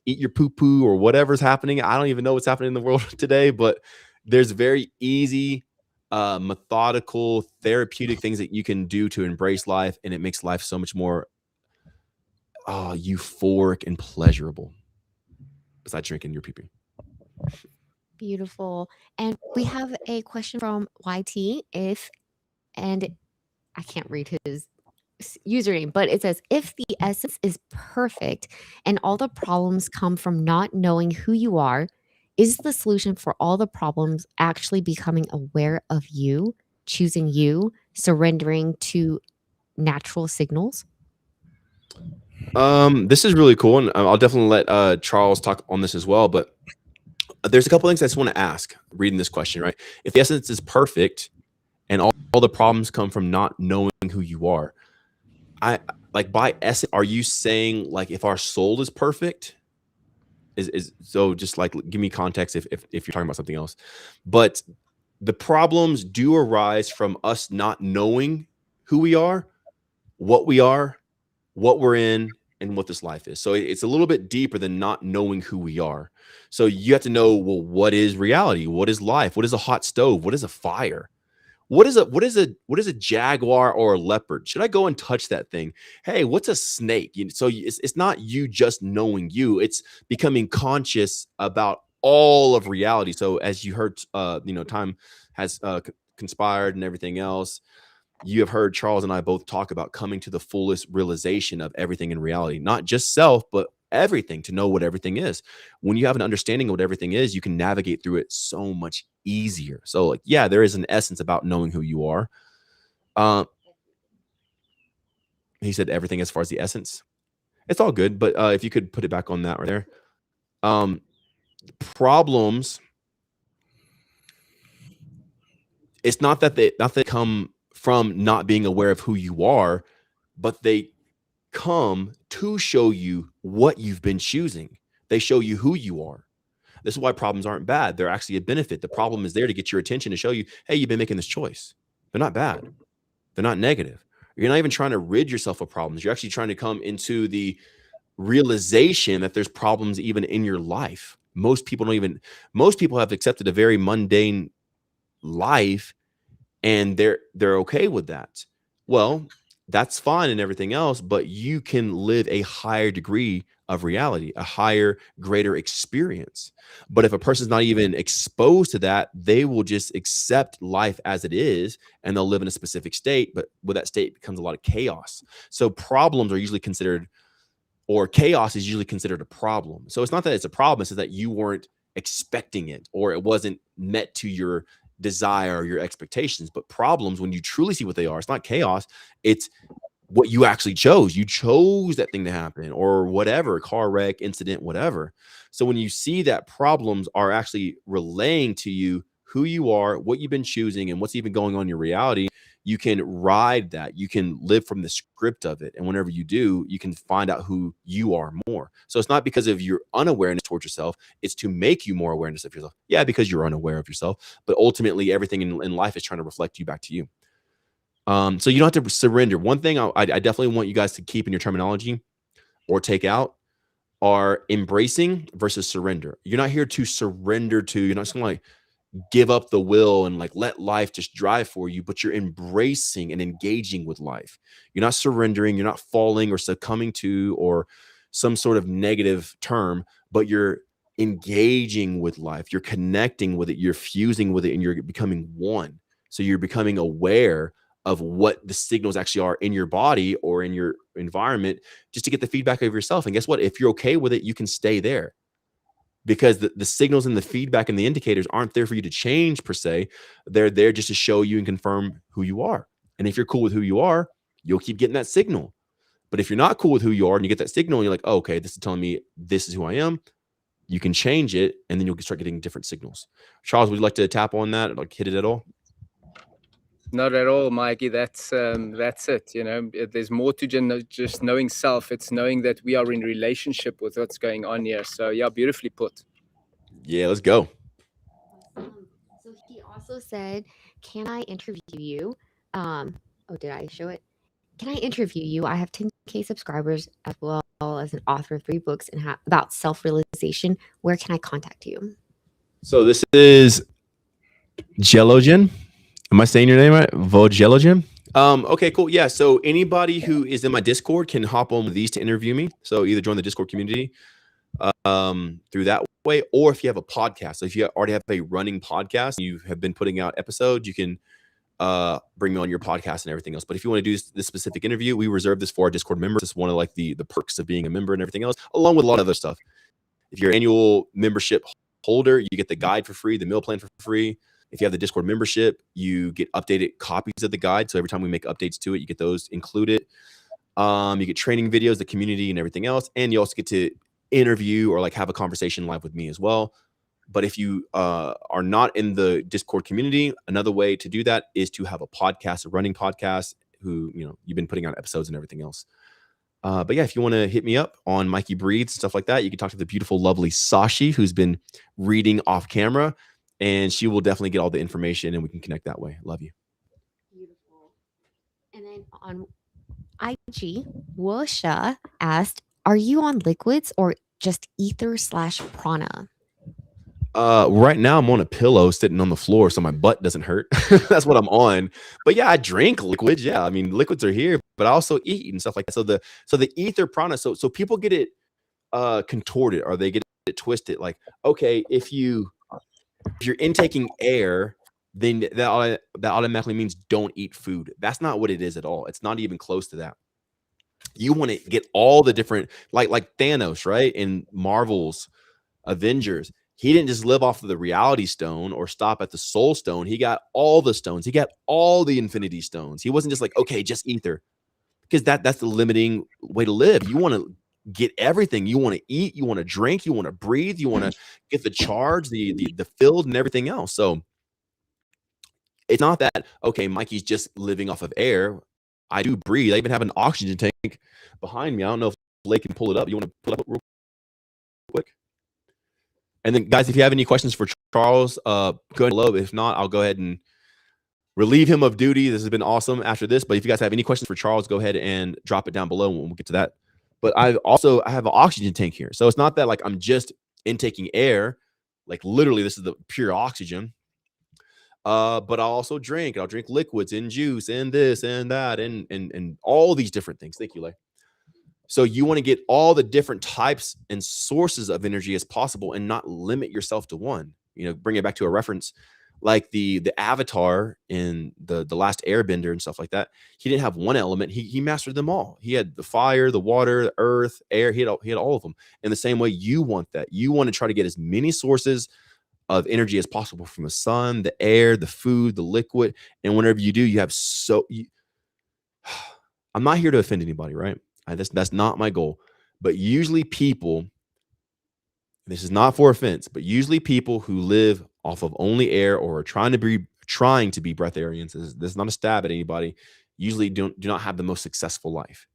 eat your poo poo or whatever's happening. I don't even know what's happening in the world today, but there's very easy, methodical, therapeutic things that you can do to embrace life, and it makes life so much more euphoric and pleasurable. Besides drinking your pee pee. Beautiful. And we have a question from YT. And I can't read his username, but it says, if the essence is perfect and all the problems come from not knowing who you are, is the solution for all the problems actually becoming aware of you, choosing you, surrendering to natural signals? This is really cool, and I'll definitely let Charles talk on this as well. But there's a couple things I just want to ask reading this question, right? If the essence is perfect and all the problems come from not knowing who you are, I like by essence, are you saying like if our soul is perfect? Is so just like give me context if you're talking about something else. But the problems do arise from us not knowing who we are, what we're in, and what this life is. So it's a little bit deeper than not knowing who we are. So you have to know, well, what is reality? What is life? What is a hot stove? What is a fire? What is a jaguar or a leopard? Should I go and touch that thing? Hey, what's a snake? So it's not you just knowing you. It's becoming conscious about all of reality. So as you heard, time has conspired and everything else. You have heard Charles and I both talk about coming to the fullest realization of everything in reality, not just self, but everything, to know what everything is. When you have an understanding of what everything is, you can navigate through it so much easier. So like, yeah, there is an essence about knowing who you are. He said everything as far as the essence. It's all good, but if you could put it back on that right there. Problems, it's not that they come from not being aware of who you are, but they come to show you what you've been choosing. They show you who you are. This is why problems aren't bad. They're actually a benefit. The problem is there to get your attention, to show you, hey, you've been making this choice. They're not bad. They're not negative. You're not even trying to rid yourself of problems. You're actually trying to come into the realization that there's problems even in your life. Most people have accepted a very mundane life, and they're okay with that. Well, that's fine and everything else, but you can live a higher degree of reality, a higher, greater experience. But if a person's not even exposed to that, they will just accept life as it is, and they'll live in a specific state, but with that state becomes a lot of chaos. So problems are usually considered, or chaos is usually considered a problem. So it's not that it's a problem, it's that you weren't expecting it, or it wasn't met to your desire or your expectations. But problems, when you truly see what they are, it's not chaos, it's what you actually chose. You chose that thing to happen, or whatever, car wreck, incident, whatever. So when you see that problems are actually relaying to you who you are, what you've been choosing, and what's even going on in your reality, you can ride that. You can live from the script of it. And whenever you do, you can find out who you are more. So it's not because of your unawareness towards yourself. It's to make you more awareness of yourself. Yeah, because you're unaware of yourself. But ultimately, everything in life is trying to reflect you back to you. So you don't have to surrender. One thing I definitely want you guys to keep in your terminology or take out are embracing versus surrender. You're not here to surrender to. You're not just going to like give up the will and like let life just drive for you, but you're embracing and engaging with life. You're not surrendering, you're not falling or succumbing to or some sort of negative term, but you're engaging with life. You're connecting with it, you're fusing with it, and you're becoming one. So you're becoming aware of what the signals actually are in your body or in your environment, just to get the feedback of yourself. And guess what? If you're okay with it, you can stay there. Because the signals and the feedback and the indicators aren't there for you to change per se. They're there just to show you and confirm who you are. And if you're cool with who you are, you'll keep getting that signal. But if you're not cool with who you are and you get that signal, and you're like, oh, okay, this is telling me this is who I am, you can change it, and then you'll start getting different signals. Charles, would you like to tap on that or like hit it at all? Not at all, Mikey. That's it. There's more to just knowing self. It's knowing that we are in relationship with what's going on here. So yeah, beautifully put. Yeah, let's go. Awesome. So he also said, "Can I interview you?" Oh, did I show it? Can I interview you? I have 10K subscribers as well as an author of 3 books and about self-realization. Where can I contact you? So this is Jelogen. Am I saying your name right? Vojelogen? Okay, cool. Yeah. So anybody who is in my Discord can hop on with these to interview me. So either join the Discord community through that way, or if you have a podcast. So if you already have a running podcast, you have been putting out episodes, you can bring me on your podcast and everything else. But if you want to do this specific interview, we reserve this for our Discord members. It's one of like the perks of being a member and everything else, along with a lot of other stuff. If you're an annual membership holder, you get the guide for free, the meal plan for free. If you have the Discord membership, you get updated copies of the guide. So every time we make updates to it, you get those included. You get training videos, the community, and everything else. And you also get to interview or like have a conversation live with me as well. But if you are not in the Discord community, another way to do that is to have a podcast, a running podcast, who you've been putting out episodes and everything else. But yeah, if you want to hit me up on Mikey Breeds, stuff like that, you can talk to the beautiful, lovely Sashi, who's been reading off camera, and she will definitely get all the information and we can connect that way. Love you. Beautiful. And then on IG, Wosha asked, "Are you on liquids or just ether/prana?" Right now I'm on a pillow sitting on the floor so my butt doesn't hurt. That's what I'm on. But yeah, I drink liquids. Yeah, I mean liquids are here, but I also eat and stuff like that. So the ether prana. So people get it contorted or they get it twisted. Like, okay, if you're intaking air, then that automatically means don't eat food. That's not what it is at all. It's not even close to that. You want to get all the different, like Thanos, right? In Marvel's Avengers, he didn't just live off of the reality stone or stop at the soul stone. He got all the stones. He got all the infinity stones. He wasn't just like, okay, just ether, because that's the limiting way to live. You want to get everything. You want to eat, you want to drink, you want to breathe, you want to get the charge, the field and everything else. So it's not that, okay, Mikey's just living off of air. I do breathe. I even have an oxygen tank behind me. I don't know if Blake can pull it up. You want to pull it up real quick? And then, guys, if you have any questions for Charles, go ahead below. If not, I'll go ahead and relieve him of duty. This has been awesome after this. But if you guys have any questions for Charles, go ahead and drop it down below and we'll get to that. But I have an oxygen tank here. So it's not that like I'm just intaking air. Like literally, this is the pure oxygen. But I'll also drink. I'll drink liquids and juice and this and that and all these different things. Thank you, Lay. So you want to get all the different types and sources of energy as possible and not limit yourself to one. Bring it back to a reference like the Avatar in the Last Airbender and stuff like that. He didn't have one element. He mastered them all. He had the fire, the water, the earth, air. He had all of them. In the same way, you want that. You want to try to get as many sources of energy as possible from the sun, the air, the food, the liquid. And whenever you do, you have I'm not here to offend anybody, right? That's not my goal. But usually people, this is not for offense, but usually people who live off of only air or are trying to be breatharians, this is not a stab at anybody, usually do not have the most successful life.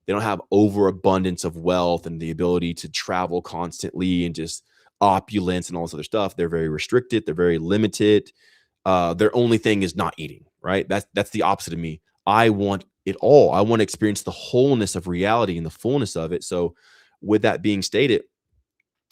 They don't have overabundance of wealth and the ability to travel constantly and just opulence and all this other stuff. They're very restricted. They're very limited. Their only thing is not eating, right? That's the opposite of me. I want it all. I want to experience the wholeness of reality and the fullness of it. So with that being stated,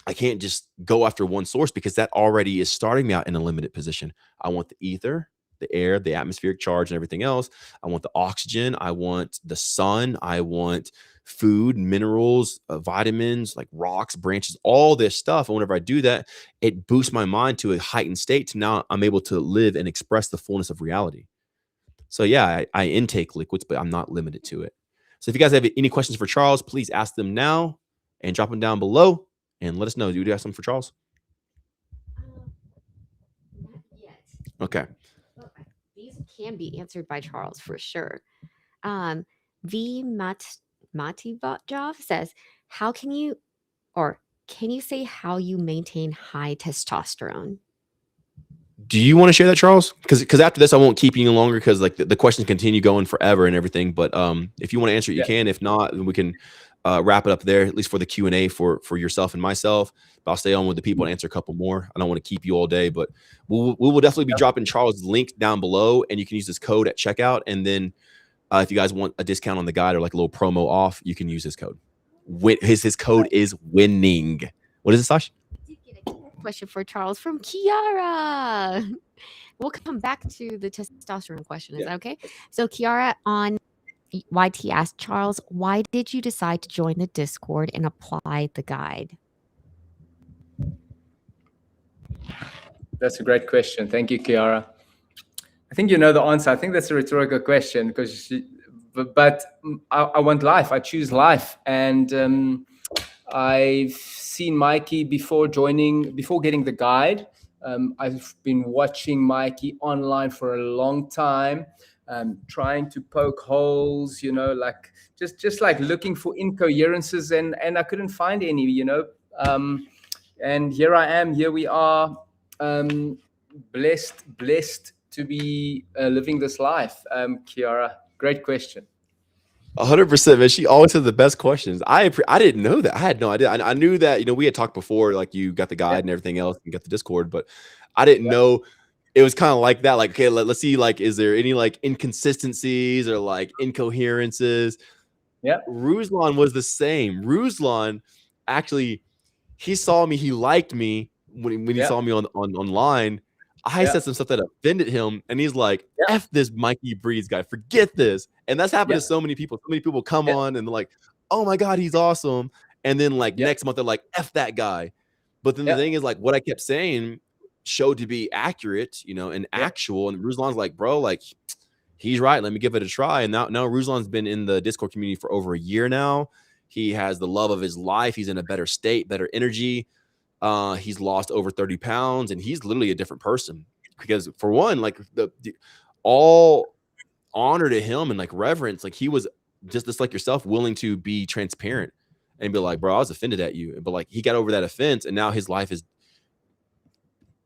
I can't just go after one source because that already is starting me out in a limited position. I want the ether, the air, the atmospheric charge and everything else. I want the oxygen. I want the sun. I want food, minerals, vitamins, like rocks, branches, all this stuff. And whenever I do that, it boosts my mind to a heightened state. To now I'm able to live and express the fullness of reality. So yeah, I intake liquids, but I'm not limited to it. So if you guys have any questions for Charles, please ask them now and drop them down below and let us know. Do you have something for Charles? Not yet. Okay. Well, these can be answered by Charles for sure. V Matibotjov says, can you say how you maintain high testosterone? Do you want to share that, Charles? Because after this, I won't keep you any longer because like the questions continue going forever and everything. But if you want to answer it, you can. If not, then we can wrap it up there, at least for the Q&A for yourself and myself. But I'll stay on with the people and answer a couple more. I don't want to keep you all day, but we will definitely be dropping Charles' link down below, and you can use this code at checkout. And then if you guys want a discount on the guide or like a little promo off, you can use his code. His code is winning. What is it, Sash? Question for Charles from Kiara. We'll come back to the testosterone question. Is that okay? So Kiara on YT asked Charles, why did you decide to join the Discord and apply the guide? That's a great question. Thank you, Kiara. I think you know the answer. I think that's a rhetorical question because, but I want life. I choose life, and I've seen Mikey before getting the guide. I've been watching Mikey online for a long time, trying to poke holes, like just like looking for incoherences, and I couldn't find any, and here I am. Here we are, blessed to be living this life. Kiara, great question. 100%, man. She always has the best questions. I didn't know that. I had no idea. I knew that, we had talked before, like you got the guide and everything else and got the Discord, but I didn't know it was kind of like that. Like, okay, let's see, like, is there any like inconsistencies or like incoherences? Yeah. Ruslan was the same. Ruslan, actually, he saw me, he liked me when he saw me online. I said some stuff that offended him, and he's like, F this Mikey Breeze guy, forget this. And that's happened to so many people. So many people come on and they're like, oh my God, he's awesome. And then like next month, they're like, F that guy. But then the thing is, like, what I kept saying showed to be accurate, and actual. And Ruslan's like, bro, like, he's right. Let me give it a try. And now Ruslan's been in the Discord community for over a year now. He has the love of his life. He's in a better state, better energy. He's lost over 30 pounds, and he's literally a different person. Because for one, like the all honor to him and like reverence, like he was just like yourself, willing to be transparent and be like, bro, I was offended at you. But like he got over that offense, and now his life is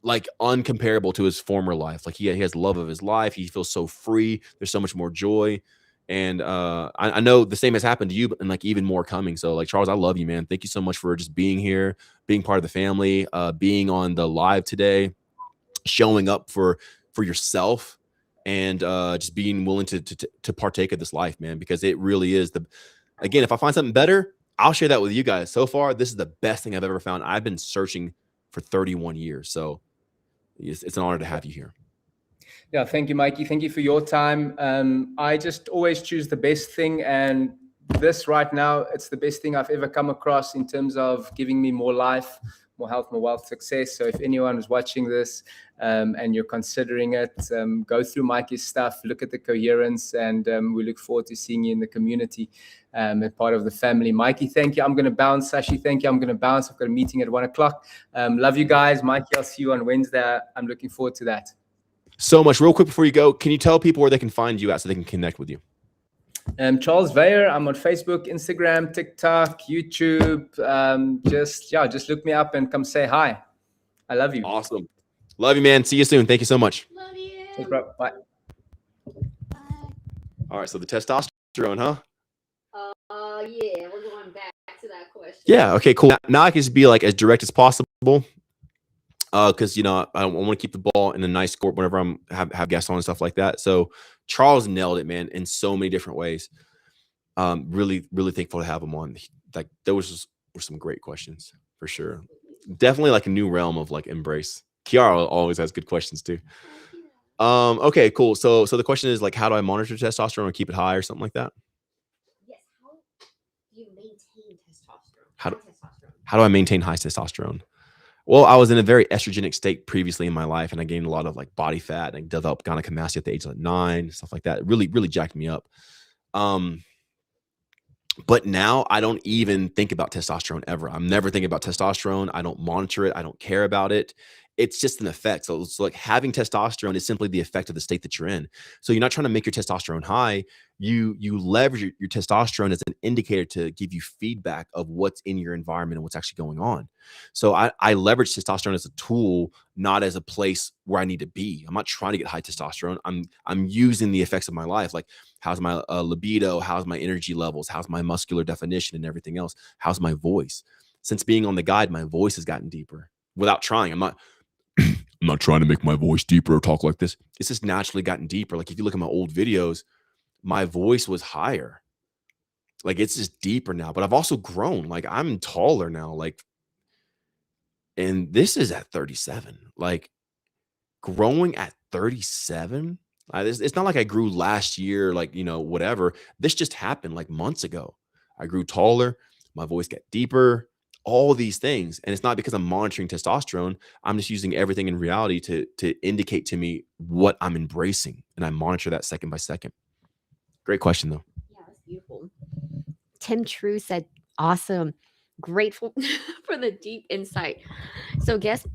like uncomparable to his former life. Like he has love of his life. He feels so free. There's so much more joy. And I know the same has happened to you, and like even more coming. So like, Charles, I love you, man. Thank you so much for just being here, being part of the family, being on the live today, showing up for yourself, and just being willing to partake of this life, man, because it really is again, if I find something better, I'll share that with you guys. So far, this is the best thing I've ever found. I've been searching for 31 years. So it's an honor to have you here. Yeah, thank you, Mikey. Thank you for your time. I just always choose the best thing, and this right now, it's the best thing I've ever come across in terms of giving me more life, more health, more wealth, success. So if anyone is watching this and you're considering it, go through Mikey's stuff, look at the Coherence, and we look forward to seeing you in the community and part of the family. Mikey, thank you. I'm going to bounce. Sashi, thank you. I'm going to bounce. I've got a meeting at 1 o'clock. Love you guys. Mikey, I'll see you on Wednesday. I'm looking forward to that. So much. Real quick before you go, can you tell people where they can find you at so they can connect with you? Charles Veyer. I'm on Facebook, Instagram, TikTok, YouTube. Just look me up and come say hi. I love you. Awesome. Love you, man. See you soon. Thank you so much. Love you. Hey, bro. Bye. All right. So the testosterone, huh? Yeah, we're going back to that question. Yeah. Okay, cool. Now I can just be like as direct as possible. Because I want to keep the ball in a nice court whenever I'm have guests on and stuff like that. So Charles nailed it, man, in so many different ways. Really, really thankful to have him on. Like those were some great questions for sure. Definitely like a new realm of like embrace. Kiara always has good questions too. Okay, cool. So the question is like, how do I monitor testosterone or keep it high or something like that? Yes. How do you maintain testosterone? How do I maintain high testosterone? Well, I was in a very estrogenic state previously in my life, and I gained a lot of like body fat and developed gynecomastia at the age of 9, stuff like that. It really, really jacked me up. But now I don't even think about testosterone ever. I'm never thinking about testosterone. I don't monitor it. I don't care about it. It's just an effect. So it's like having testosterone is simply the effect of the state that you're in. So you're not trying to make your testosterone high. you leverage your testosterone as an indicator to give you feedback of what's in your environment and what's actually going on. So I leverage testosterone as a tool, not as a place where I need to be. I'm not trying to get high testosterone. I'm using the effects of my life, like how's my libido, how's my energy levels, how's my muscular definition and everything else, how's my voice. Since being on the guide, my voice has gotten deeper without trying. I'm not trying to make my voice deeper or talk like this. It's just naturally gotten deeper. Like if you look at my old videos, my voice was higher. Like it's just deeper now, but I've also grown. Like I'm taller now. Like, and this is at 37. Like growing at 37. It's not like I grew last year, like, whatever. This just happened like months ago. I grew taller. My voice got deeper. All these things. And it's not because I'm monitoring testosterone. I'm just using everything in reality to indicate to me what I'm embracing. And I monitor that second by second. Great question, though. Yeah, that's beautiful. Tim True said, awesome. Grateful for the deep insight. So guess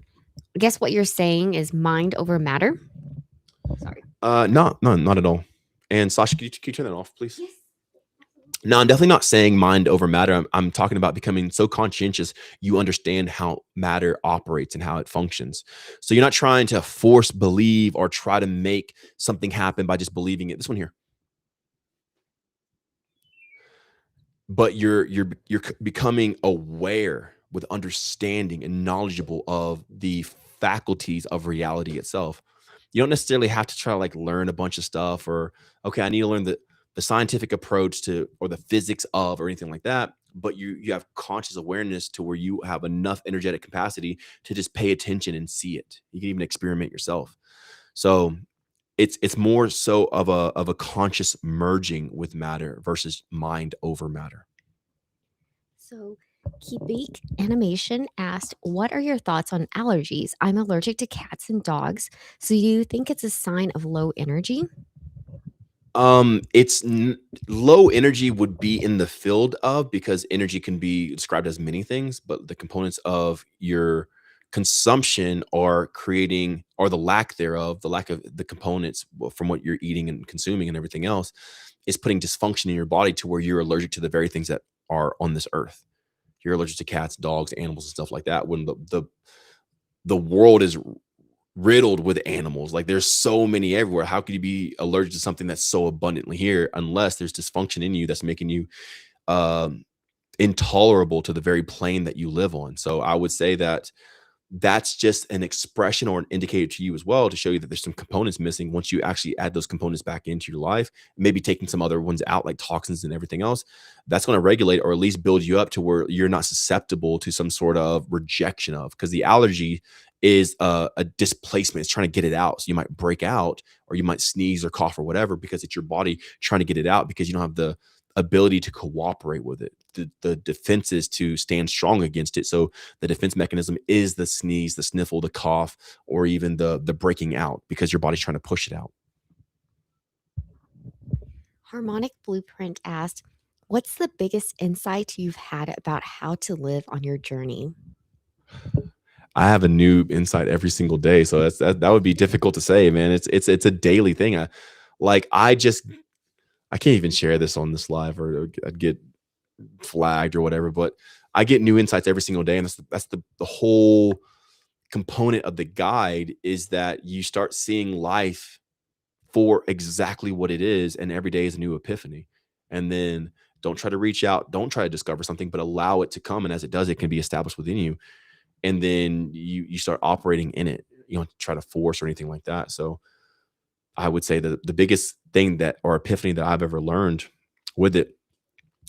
what you're saying is mind over matter? Sorry. No, not at all. And Sasha, can you turn that off, please? Yes. No, I'm definitely not saying mind over matter. I'm talking about becoming so conscientious you understand how matter operates and how it functions. So you're not trying to force believe or try to make something happen by just believing it. This one here. But you're becoming aware with understanding and knowledgeable of the faculties of reality itself. You don't necessarily have to try to like learn a bunch of stuff or, okay, I need to learn the scientific approach to, or the physics of, or anything like that. But you have conscious awareness to where you have enough energetic capacity to just pay attention and see it. You can even experiment yourself. So it's more so of a conscious merging with matter versus mind over matter. So Keepbeak Animation asked, what are your thoughts on allergies? I'm allergic to cats and dogs. So do you think it's a sign of low energy? Low energy would be in the field of, because energy can be described as many things, but the components of your consumption are creating, or the lack thereof, the lack of the components from what you're eating and consuming and everything else is putting dysfunction in your body to where you're allergic to the very things that are on this earth. You're allergic to cats, dogs, animals, and stuff like that. When the world is riddled with animals, like there's so many everywhere. How could you be allergic to something that's so abundantly here unless there's dysfunction in you that's making you intolerable to the very plane that you live on? So I would say that that's just an expression or an indicator to you as well, to show you that there's some components missing. Once you actually add those components back into your life, maybe taking some other ones out like toxins and everything else, that's going to regulate or at least build you up to where you're not susceptible to some sort of rejection of, because the allergy is a displacement. It's trying to get it out. So you might break out or you might sneeze or cough or whatever because it's your body trying to get it out because you don't have the ability to cooperate with it. The defenses to stand strong against it. So the defense mechanism is the sneeze, the sniffle, the cough, or even the breaking out because your body's trying to push it out. Harmonic Blueprint asked, what's the biggest insight you've had about how to live on your journey? I have a new insight every single day. So that would be difficult to say, man. It's a daily thing. I can't even share this on this live or I'd get flagged or whatever, but I get new insights every single day. And that's the whole component of the guide, is that you start seeing life for exactly what it is. And every day is a new epiphany. And then don't try to reach out. Don't try to discover something, but allow it to come. And as it does, it can be established within you. And then you start operating in it. You don't try to force or anything like that. So I would say that the biggest thing or epiphany that I've ever learned with it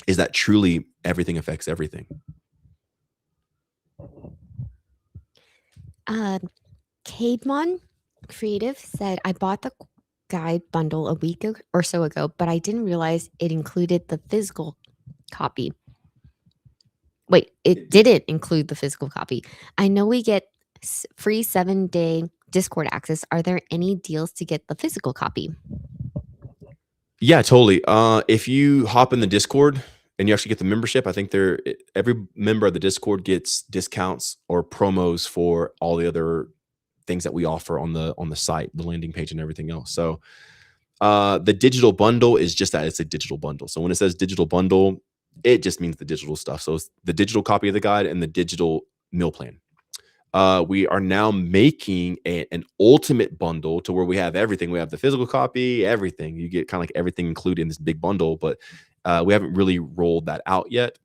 is that truly everything affects everything. Cademan Creative said, I bought the guide bundle a week or so ago, but I didn't realize it included the physical copy. Wait, it didn't include the physical copy. I know we get free 7-day Discord access. Are there any deals to get the physical copy? Yeah, totally. If you hop in the Discord and you actually get the membership, I think every member of the Discord gets discounts or promos for all the other things that we offer on the site, the landing page and everything else. So The digital bundle is just that. It's a digital bundle. So when it says digital bundle, it just means the digital stuff. So it's the digital copy of the guide and the digital meal plan. We are now making an ultimate bundle to where we have everything. We have the physical copy, everything. You get kind of like everything included in this big bundle, but we haven't really rolled that out yet.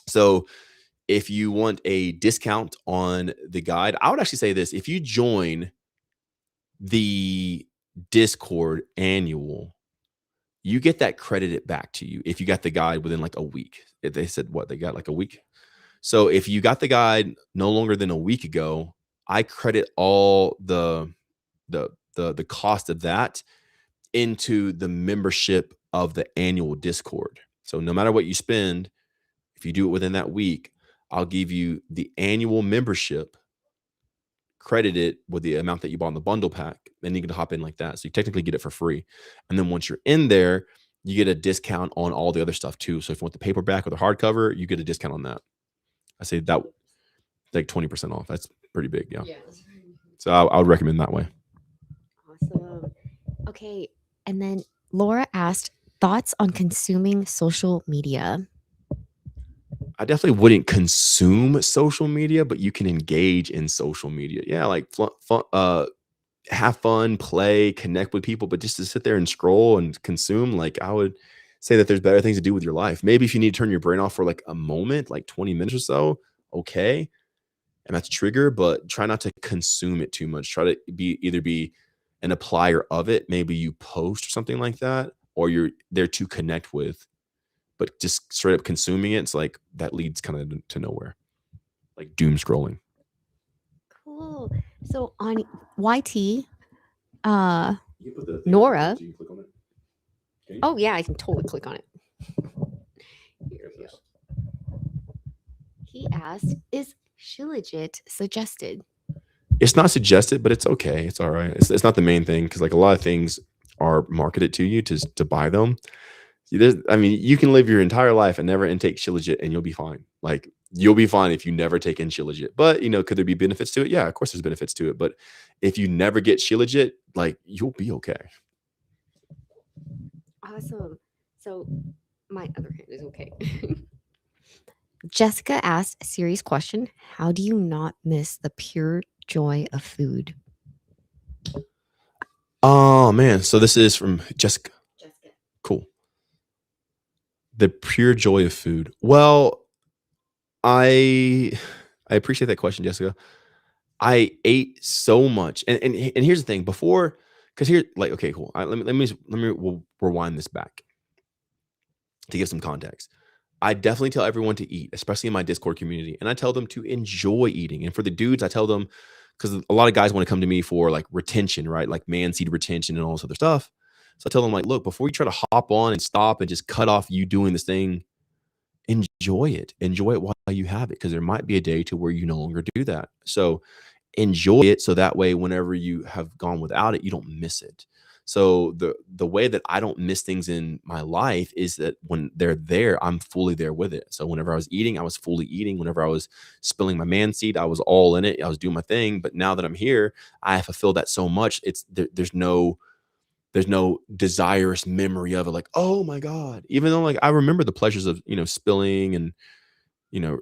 So if you want a discount on the guide, I would actually say this. If you join the Discord annual, you get that credited back to you if you got the guide within like a week. They said what? They got like a week. So if you got the guide no longer than a week ago, I credit all the cost of that into the membership of the annual Discord. So no matter what you spend, if you do it within that week, I'll give you the annual membership credited with the amount that you bought in the bundle pack. Then you can hop in like that. So you technically get it for free. And then once you're in there, you get a discount on all the other stuff too. So if you want the paperback or the hardcover, you get a discount on that. I say that like 20% off. That's pretty big. Yeah. So I would recommend that way. Awesome. Okay. And then Laura asked, thoughts on consuming social media? I definitely wouldn't consume social media, but you can engage in social media. Yeah, like have fun, play, connect with people, but just to sit there and scroll and consume, like I would say that there's better things to do with your life. Maybe if you need to turn your brain off for like a moment, like 20 minutes or so, okay. And that's a trigger, but try not to consume it too much. Try to either be an applier of it. Maybe you post or something like that, or you're there to connect with. But just straight up consuming it, it's like that leads kind of to nowhere, like doom scrolling. Cool. So on YT, Nora. Oh yeah, I can totally click on it. Here we go. He asked, "Is Shilajeet suggested?" It's not suggested, but it's okay. It's all right. It's not the main thing because like a lot of things are marketed to you to buy them. I mean, you can live your entire life and never intake Shilajeet and you'll be fine. Like you'll be fine if you never take in Shilajeet. But could there be benefits to it? Yeah, of course there's benefits to it. But if you never get Shilajeet, like you'll be okay. Awesome. So my other hand is okay. Jessica asked a serious question. How do you not miss the pure joy of food? Oh man. So this is from Jessica. Cool. The pure joy of food. Well, I appreciate that question, Jessica. I ate so much, and here's the thing. Before, because here, like, okay, cool. We'll rewind this back to give some context. I definitely tell everyone to eat, especially in my Discord community, and I tell them to enjoy eating. And for the dudes, I tell them because a lot of guys want to come to me for like retention, right? Like man seed retention and all this other stuff. So I tell them like, look, before you try to hop on and stop and just cut off you doing this thing, enjoy it while you have it, because there might be a day to where you no longer do that. So enjoy it, so that way whenever you have gone without it, you don't miss it. So the way that I don't miss things in my life is that when they're there, I'm fully there with it. So whenever I was eating, I was fully eating. Whenever I was spilling my man seed, I was all in it. I was doing my thing. But now that I'm here, I fulfill that so much. There's no desirous memory of it, like, oh my God. Even though like I remember the pleasures of spilling and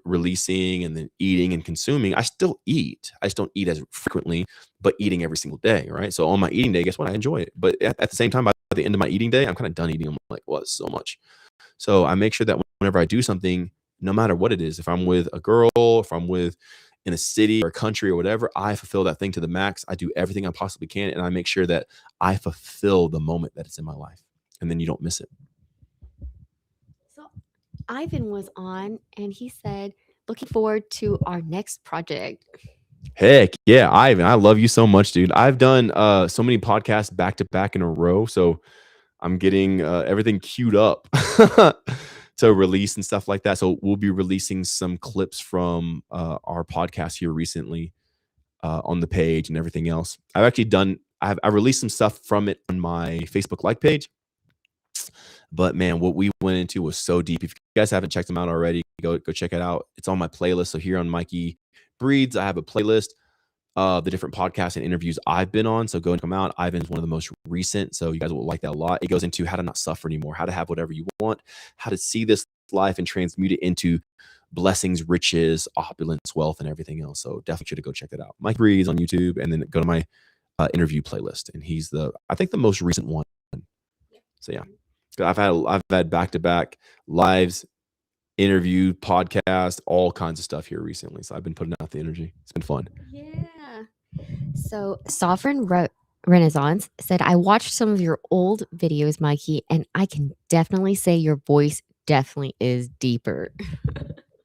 releasing and then eating and consuming, I still eat. I just don't eat as frequently, but eating every single day, right? So on my eating day, guess what? I enjoy it. But at the same time, by the end of my eating day, I'm kind of done eating. I'm like, well, it's so much. So I make sure that whenever I do something, no matter what it is, if I'm with a girl, if I'm with in a city or a country or whatever, I fulfill that thing to the max. I do everything I possibly can. And I make sure that I fulfill the moment that it's in my life. And then you don't miss it. So Ivan was on and he said, looking forward to our next project. Heck yeah, Ivan, I love you so much, dude. I've done so many podcasts back to back in a row. So I'm getting everything queued up to release and stuff like that. So we'll be releasing some clips from our podcast here recently on the page and everything else. I've actually done, I released some stuff from it on my Facebook like page. But man, what we went into was so deep. If you guys haven't checked them out already, go check it out. It's on my playlist. So here on Mikey Breeds, I have a playlist the different podcasts and interviews I've been on. So go and come out. Ivan's one of the most recent. So you guys will like that a lot. It goes into how to not suffer anymore, how to have whatever you want, how to see this life and transmute it into blessings, riches, opulence, wealth, and everything else. So definitely should go check that out. Mike Breeze on YouTube, and then go to my interview playlist. And he's I think the most recent one. So yeah, I've had back-to-back lives, interview, podcast, all kinds of stuff here recently. So I've been putting out the energy. It's been fun. Yeah. So Sovereign Renaissance said, I watched some of your old videos, Mikey, and I can definitely say your voice definitely is deeper.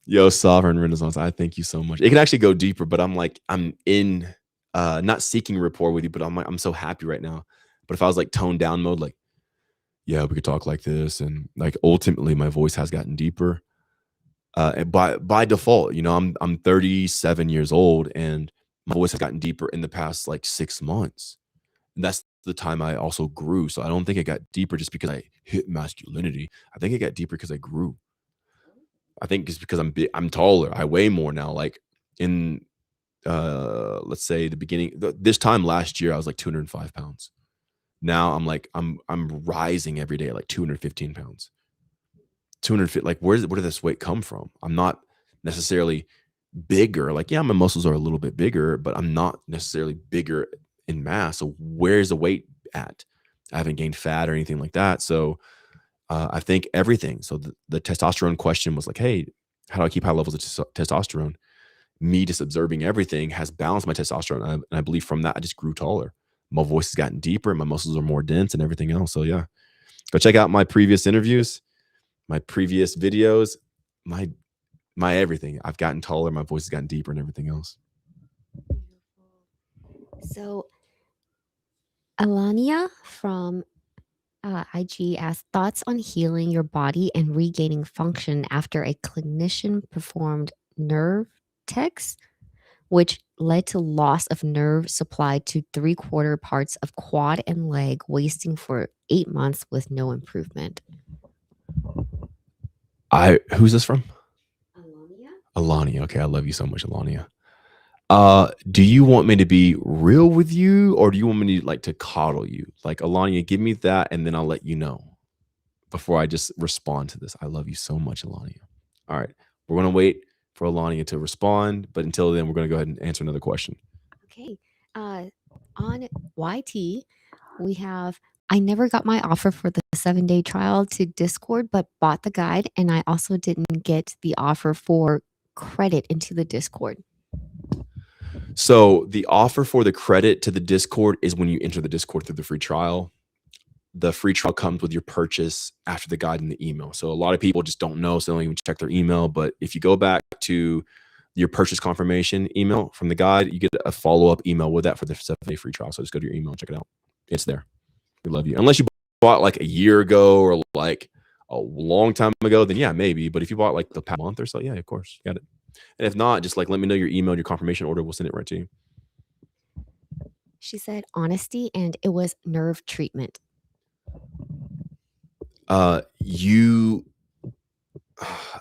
Yo, Sovereign Renaissance, I thank you so much. It can actually go deeper, but I'm in not seeking rapport with you, but I'm so happy right now. But if I was like toned down mode, like, yeah, we could talk like this, and like ultimately my voice has gotten deeper. And by default, you know, I'm 37 years old, and my voice has gotten deeper in the past like 6 months. And that's the time I also grew. So I don't think it got deeper just because I hit masculinity. I think it got deeper because I grew. I think it's because I'm taller. I weigh more now. Like in let's say the beginning, this time last year, I was like 205 pounds. Now I'm rising every day, like 215 pounds. 250, like where did this weight come from? I'm not necessarily bigger. Like, yeah, my muscles are a little bit bigger, but I'm not necessarily bigger in mass. So where's the weight at? I haven't gained fat or anything like that. So I think everything. So the testosterone question was like, hey, how do I keep high levels of testosterone? Me just observing everything has balanced my testosterone. And I believe from that, I just grew taller. My voice has gotten deeper. My muscles are more dense and everything else. So yeah, go check out my previous interviews, my previous videos, my everything. I've gotten taller. My voice has gotten deeper and everything else. So Alania from IG asked, thoughts on healing your body and regaining function after a clinician performed nerve text, which led to loss of nerve supply to 3/4 parts of quad and leg, wasting for 8 months with no improvement. Who's this from? Alania? Alania. Okay, I love you so much, Alania. Do you want me to be real with you, or do you want me to like to coddle you? Like, Alania, give me that, and then I'll let you know before I just respond to this. I love you so much, Alania. All right, we're gonna wait for Alania to respond, but until then, we're gonna go ahead and answer another question. Okay. On YT, we have, I never got my offer for the 7-day trial to Discord, but bought the guide, and I also didn't get the offer for credit into the Discord. So the offer for the credit to the Discord is when you enter the Discord through the free trial. The free trial comes with your purchase after the guide and the email. So a lot of people just don't know, so they don't even check their email. But if you go back to your purchase confirmation email from the guide, you get a follow-up email with that for the 7-day free trial. So just go to your email and check it out. It's there. We love you. Unless you bought like a year ago or like a long time ago, then yeah, maybe. But if you bought like the past month or so, yeah, of course, you got it. And if not, just like let me know your email, your confirmation order. We'll send it right to you. She said honesty, and it was nerve treatment. You,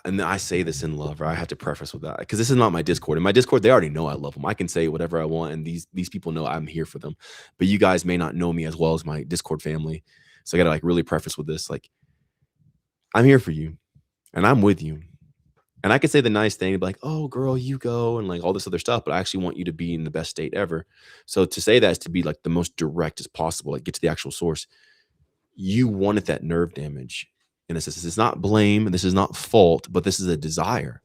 and I say this in love, or I have to preface with that, because this is not my Discord. In my Discord, they already know I love them. I can say whatever I want, and these people know I'm here for them. But you guys may not know me as well as my Discord family. So I got to like really preface with this. Like, I'm here for you, and I'm with you. And I could say the nice thing, like, oh, girl, you go, and like all this other stuff, but I actually want you to be in the best state ever. So to say that is to be like the most direct as possible, like get to the actual source. You wanted that nerve damage. And this is not blame, this is not fault, but this is a desire.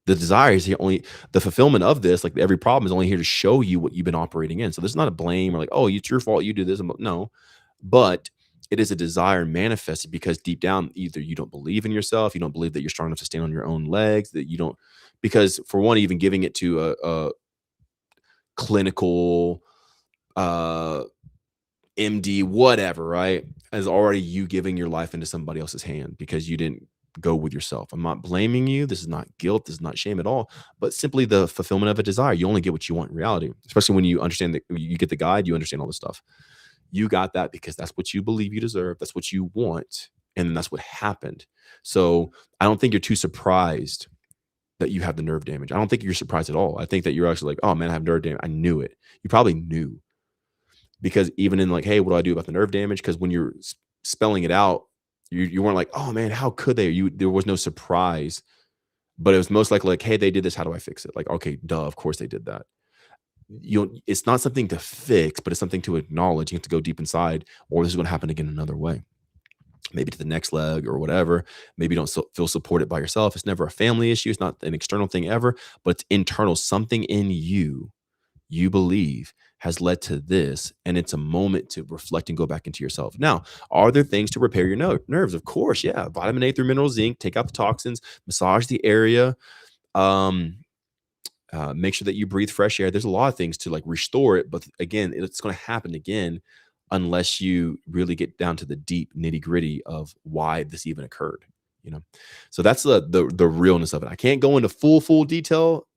The desire is here only, the fulfillment of this, like every problem is only here to show you what you've been operating in. So this is not a blame or like, oh, it's your fault, you do this. No, but it is a desire manifested because deep down, either you don't believe in yourself, you don't believe that you're strong enough to stand on your own legs, that you don't, because for one, even giving it to a clinical MD, whatever, right, is already you giving your life into somebody else's hand because you didn't go with yourself. I'm not blaming you. This is not guilt. This is not shame at all, but simply the fulfillment of a desire. You only get what you want in reality, especially when you understand that you get the guide, you understand all this stuff. You got that because that's what you believe you deserve. That's what you want. And that's what happened. So I don't think you're too surprised that you have the nerve damage. I don't think you're surprised at all. I think that you're actually like, oh man, I have nerve damage. I knew it. You probably knew, because even in like, hey, what do I do about the nerve damage? Because when you're spelling it out, you weren't like, oh man, how could they? There was no surprise, but it was most likely like, hey, they did this. How do I fix it? Like, okay, duh, of course they did that. It's not something to fix, but it's something to acknowledge. You have to go deep inside, or this is going to happen again another way. Maybe to the next leg or whatever. Maybe you don't feel supported by yourself. It's never a family issue. It's not an external thing ever, but it's internal. Something in you believe has led to this, and it's a moment to reflect and go back into yourself. Now, are there things to repair your nerves? Of course, yeah. Vitamin A through mineral zinc, take out the toxins, massage the area, make sure that you breathe fresh air. There's a lot of things to like restore it, but again, it's going to happen again unless you really get down to the deep nitty gritty of why this even occurred. So that's the realness of it. I can't go into full detail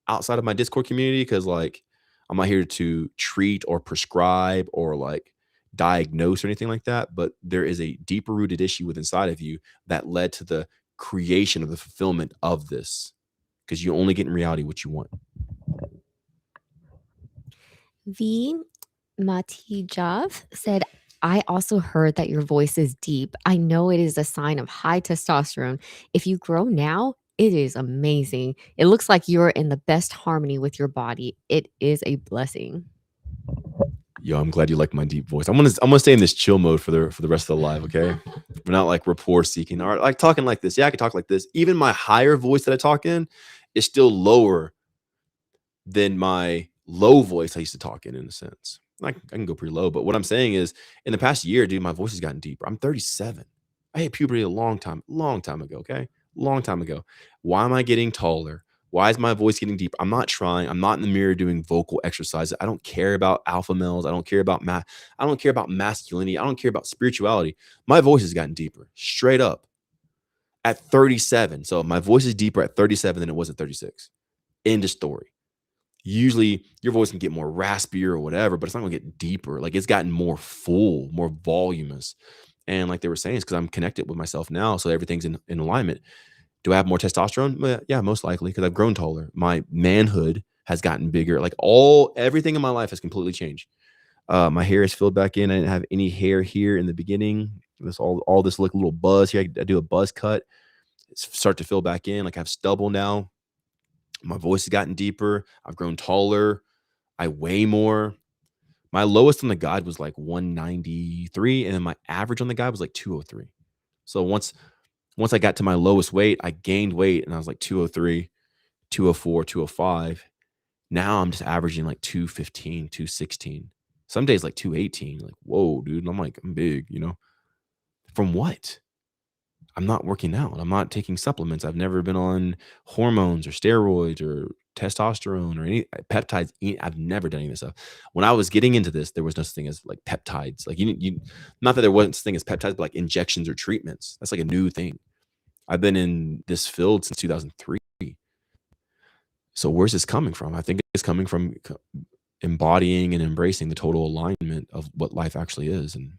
outside of my Discord community, because like I'm not here to treat or prescribe or like diagnose or anything like that, but there is a deeper rooted issue within inside of you that led to the creation of the fulfillment of this, because you only get in reality what you want. V. Matijav said, I also heard that your voice is deep. I know it is a sign of high testosterone. If you grow now, it is amazing. It looks like you're in the best harmony with your body. It is a blessing. Yo, I'm glad you like my deep voice. I'm gonna stay in this chill mode for the rest of the live, okay? We're not like rapport seeking or like talking like this. Yeah, I can talk like this. Even my higher voice that I talk in is still lower than my low voice I used to talk in a sense. Like I can go pretty low, but what I'm saying is in the past year, dude, my voice has gotten deeper. I'm 37. I hit puberty a long time ago, okay? Long time ago. Why am I getting taller? Why is my voice getting deeper? I'm not trying. I'm not in the mirror doing vocal exercises. I don't care about alpha males. I don't care about I don't care about masculinity. I don't care about spirituality. My voice has gotten deeper, straight up, at 37. So my voice is deeper at 37 than it was at 36. End of story. Usually your voice can get more raspier or whatever, but it's not gonna get deeper. Like it's gotten more full, more voluminous. And like they were saying, it's because I'm connected with myself now. So everything's in alignment. Do I have more testosterone? Well, yeah, most likely, because I've grown taller. My manhood has gotten bigger. Like everything in my life has completely changed. My hair is filled back in. I didn't have any hair here in the beginning. This all this like little buzz here. I do a buzz cut. Start to fill back in. Like I have stubble now. My voice has gotten deeper. I've grown taller. I weigh more. My lowest on the guide was like 193, and then my average on the guide was like 203. So once I got to my lowest weight, I gained weight, and I was like 203, 204, 205. Now I'm just averaging like 215, 216. Some days like 218. Like, whoa, dude. And I'm like, I'm big, From what? I'm not working out. I'm not taking supplements. I've never been on hormones or steroids or testosterone or any peptides. I've never done any of this stuff. When I was getting into this, there was no such thing as like peptides. Like you not that there wasn't such thing as peptides, but like injections or treatments. That's like a new thing. I've been in this field since 2003. So where's this coming from? I think it's coming from embodying and embracing the total alignment of what life actually is. And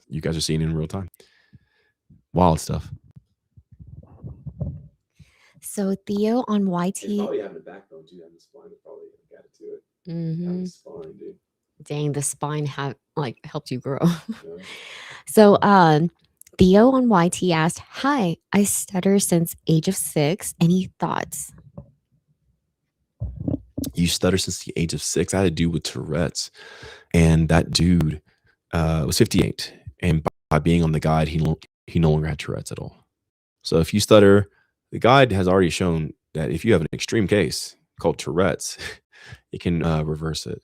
you guys are seeing it in real time. Wild stuff. So Theo on YT. It's probably having a backbone too. Having the spine is probably got it to it. Having the spine, dude. Dang, the spine helped you grow. Yeah. So Theo on YT asked, "Hi, I stutter since age of 6. Any thoughts?" You stutter since the age of 6. I had a dude with Tourette's, and that dude was 58. And by being on the guide, he no longer had Tourette's at all. So if you stutter, the guide has already shown that if you have an extreme case called Tourette's, it can reverse it.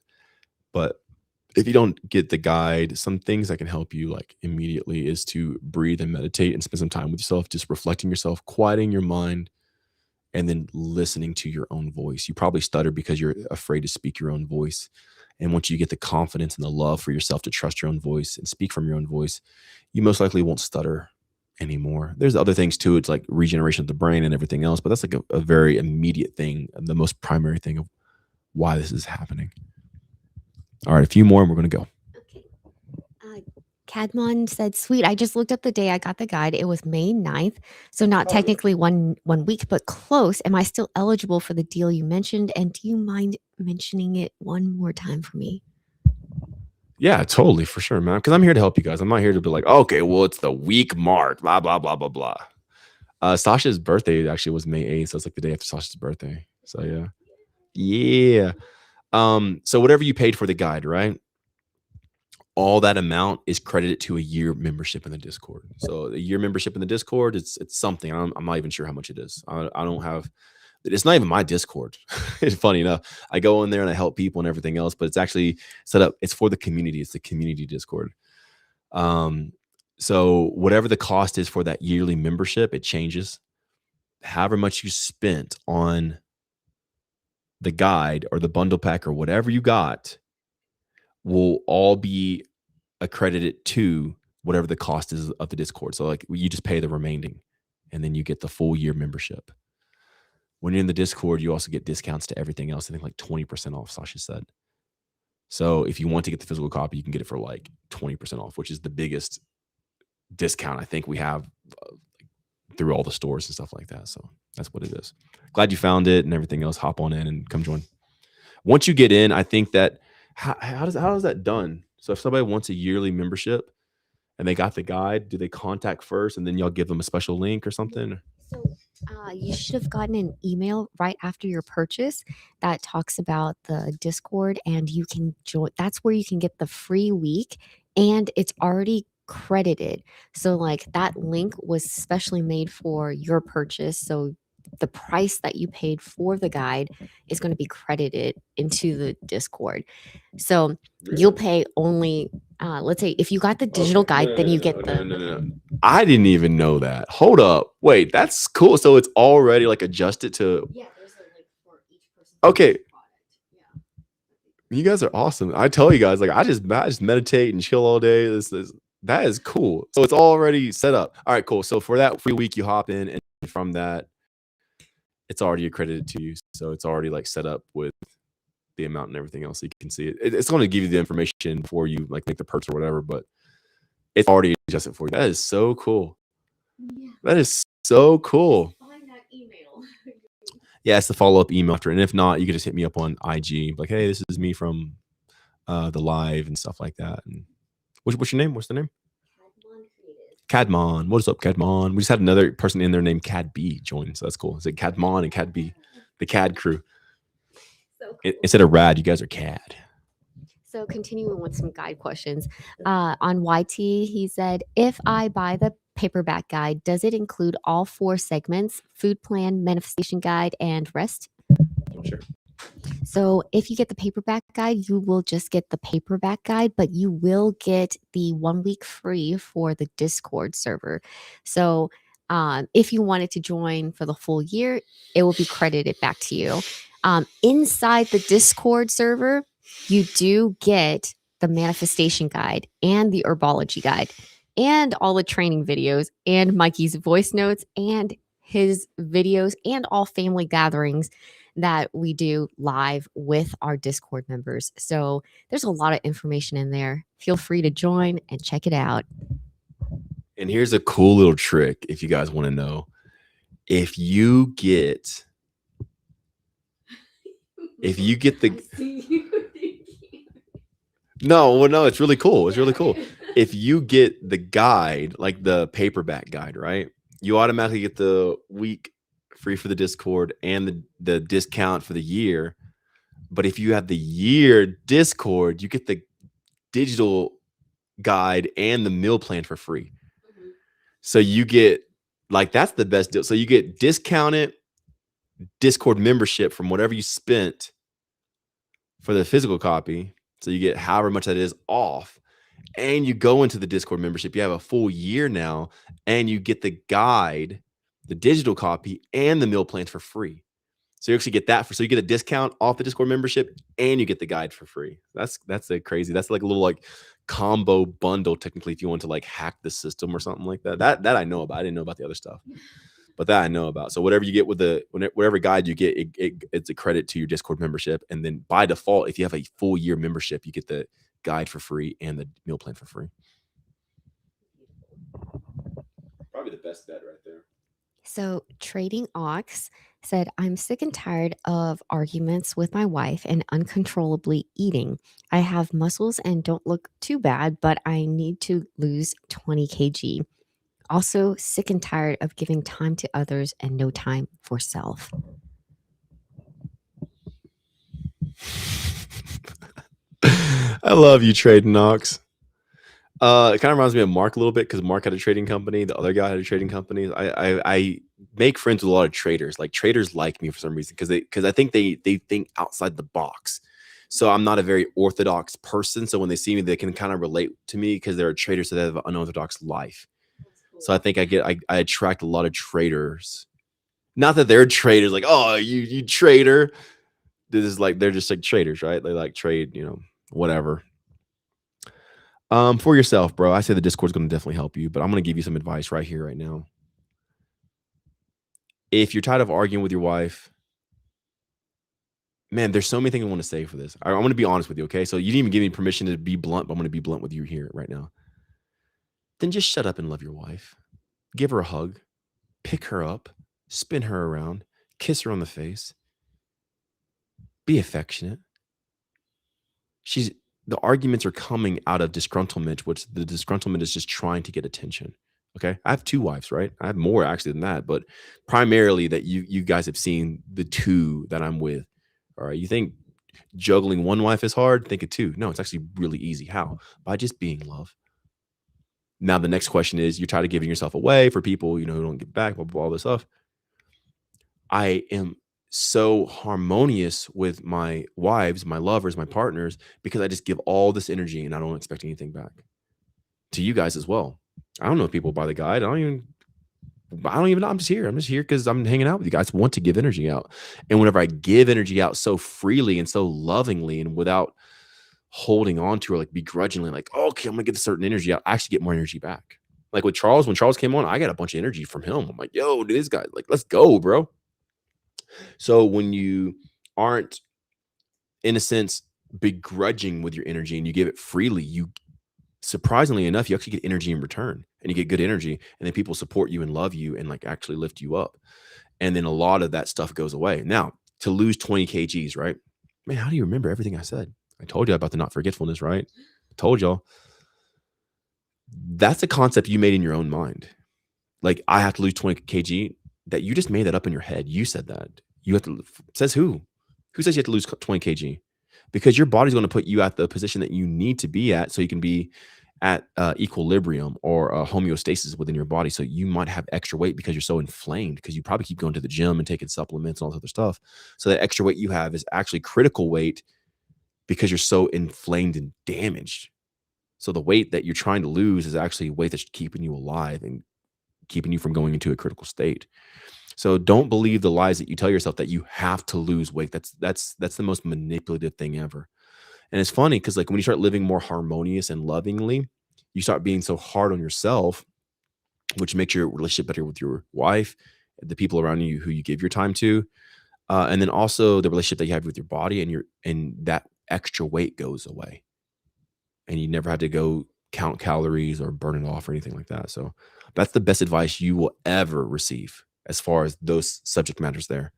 But if you don't get the guide, some things that can help you like immediately is to breathe and meditate and spend some time with yourself, just reflecting yourself, quieting your mind, and then listening to your own voice. You probably stutter because you're afraid to speak your own voice. And once you get the confidence and the love for yourself to trust your own voice and speak from your own voice, you most likely won't stutter anymore. There's other things too. It's like regeneration of the brain and everything else, but that's like a very immediate thing, the most primary thing of why this is happening. All right, a few more and we're going to go. Okay. Cadmon said, sweet. I just looked up the day I got the guide. It was May 9th. So not technically one week, but close. Am I still eligible for the deal you mentioned? And do you mind mentioning it one more time for me? Yeah, totally, for sure, man. Because I'm here to help you guys. I'm not here to be like, okay, well, it's the week mark, blah, blah, blah, blah, blah. Sasha's birthday actually was May 8th. So it's like the day after Sasha's birthday. So yeah. Yeah. So whatever you paid for the guide, right? All that amount is credited to a year membership in the Discord. So a year membership in the Discord, it's something. I'm not even sure how much it is. I don't have. It's not even my Discord. It's funny enough. I go in there and I help people and everything else, but it's actually set up. It's for the community. It's the community Discord. So whatever the cost is for that yearly membership, it changes. However much you spent on the guide or the bundle pack or whatever you got will all be accredited to whatever the cost is of the Discord. So like you just pay the remaining and then you get the full year membership. When you're in the Discord, you also get discounts to everything else. I think like 20% off, Sasha said. So if you want to get the physical copy, you can get it for like 20% off, which is the biggest discount I think we have through all the stores and stuff like that. So that's what it is. Glad you found it and everything else. Hop on in and come join. Once you get in, I think that how is that done? So if somebody wants a yearly membership and they got the guide, do they contact first and then y'all give them a special link or something? So you should have gotten an email right after your purchase that talks about the Discord, and you can join. That's where you can get the free week, and it's already credited. So like that link was specially made for your purchase. So the price that you paid for the guide is going to be credited into the Discord. So you'll pay only, let's say if you got the digital guide, then you get the. No. I didn't even know that. Hold up. Wait, that's cool. So it's already like adjusted to. Yeah, there's a link for each person. Okay. Product. Yeah. You guys are awesome. I tell you guys, like I just meditate and chill all day. That is cool. So it's already set up. All right, cool. So for that free week, you hop in, and from that, it's already accredited to you. So it's already like set up with the amount and everything else. So you can see it. It's going to give you the information for you, like make the purchase or whatever, but it's already adjusted for you. That is so cool. Yeah. That is so cool. Find that email. Yeah, it's the follow-up email after. And if not, you can just hit me up on IG. Like, hey, this is me from the live and stuff like that. And what's your name? What's the name? Cadmon. What's up, Cadmon? We just had another person in there named Cad B join, so that's cool. It's like Cadmon and Cad B, the Cad crew. So cool. Instead of Rad, you guys are Cad. So continuing with some guide questions. On YT, he said, if I buy the paperback guide, does it include all 4 segments, food plan, manifestation guide, and rest? Sure. So if you get the paperback guide, you will just get the paperback guide, but you will get the 1 week free for the Discord server. So if you wanted to join for the full year, it will be credited back to you. Inside the Discord server, you do get the manifestation guide and the herbology guide and all the training videos and Mikey's voice notes and his videos and all family gatherings that we do live with our Discord members. So there's a lot of information in there. Feel free to join and check it out. And here's a cool little trick if you guys want to know. If you get the No, it's really cool. It's really cool. If you get the guide, like the paperback guide, right? You automatically get the week free for the Discord and the discount for the year. But if you have the year Discord, you get the digital guide and the meal plan for free. Mm-hmm. So you get, like, that's the best deal. So you get discounted Discord membership from whatever you spent for the physical copy. So you get however much that is off, and you go into the Discord membership. You have a full year now, and you get the guide, the digital copy, and the meal plans for free. So you actually get that so you get a discount off the Discord membership, and you get the guide for free. That's a crazy. That's like a little like combo bundle technically if you want to like hack the system or something like that. That I know about. I didn't know about the other stuff, but that I know about. So whatever you get with whatever guide you get, it's a credit to your Discord membership, and then by default, if you have a full year membership, you get the guide for free and the meal plan for free. best bet right there. So, Trading Ox said, I'm sick and tired of arguments with my wife and uncontrollably eating. I have muscles and don't look too bad, but I need to lose 20 kg. Also, sick and tired of giving time to others and no time for self. I love you, Trading Ox. It kind of reminds me of Mark a little bit because Mark had a trading company. The other guy had a trading company. I make friends with a lot of traders. Like traders like me for some reason because I think they think outside the box. So I'm not a very orthodox person. So when they see me, they can kind of relate to me because they're a trader, so they have an unorthodox life. So I think I attract a lot of traders. Not that they're traders, like, oh, you trader. This is like they're just like traders, right? They like trade, whatever. For yourself, bro. I say the Discord's going to definitely help you, but I'm going to give you some advice right here, right now. If you're tired of arguing with your wife, man, there's so many things I want to say for this. I'm going to be honest with you, okay? So you didn't even give me permission to be blunt, but I'm going to be blunt with you here right now. Then just shut up and love your wife. Give her a hug. Pick her up. Spin her around. Kiss her on the face. Be affectionate. The arguments are coming out of disgruntlement, which the disgruntlement is just trying to get attention. Okay. I have 2 wives, right? I have more actually than that, but primarily that you guys have seen the 2 that I'm with. All right. You think juggling 1 wife is hard? Think of 2. No, it's actually really easy. How? By just being love. Now, the next question is you're tired of giving yourself away for people, who don't give back, blah, blah, blah, all this stuff. I am so harmonious with my wives, my lovers, my partners, because I just give all this energy and I don't expect anything back. To you guys as well. I don't know if people buy the guide. I don't even know. I'm just here. I'm just here because I'm hanging out with you guys. I want to give energy out. And whenever I give energy out so freely and so lovingly and without holding on to or like begrudgingly, like, okay, I'm gonna get a certain energy out, I actually get more energy back. Like with Charles, when Charles came on, I got a bunch of energy from him. I'm like, yo, dude, this guy, like, let's go, bro. So when you aren't, in a sense, begrudging with your energy and you give it freely, you surprisingly enough, you actually get energy in return and you get good energy. And then people support you and love you and like actually lift you up. And then a lot of that stuff goes away. Now, to lose 20 kgs, right? Man, how do you remember everything I said? I told you about the not forgetfulness, right? I told y'all. That's a concept you made in your own mind. Like, I have to lose 20 kg. That you just made that up in your head. You said that. You have to, says who? Who says you have to lose 20 kg? Because your body's going to put you at the position that you need to be at so you can be at equilibrium or homeostasis within your body. So you might have extra weight because you're so inflamed because you probably keep going to the gym and taking supplements and all this other stuff. So that extra weight you have is actually critical weight because you're so inflamed and damaged. So the weight that you're trying to lose is actually weight that's keeping you alive and keeping you from going into a critical state. So don't believe the lies that you tell yourself that you have to lose weight. That's the most manipulative thing ever. And it's funny because like when you start living more harmonious and lovingly, you start being so hard on yourself, which makes your relationship better with your wife, the people around you who you give your time to, and then also the relationship that you have with your body, and that extra weight goes away, and you never have to go count calories or burn it off or anything like that. So that's the best advice you will ever receive as far as those subject matters there,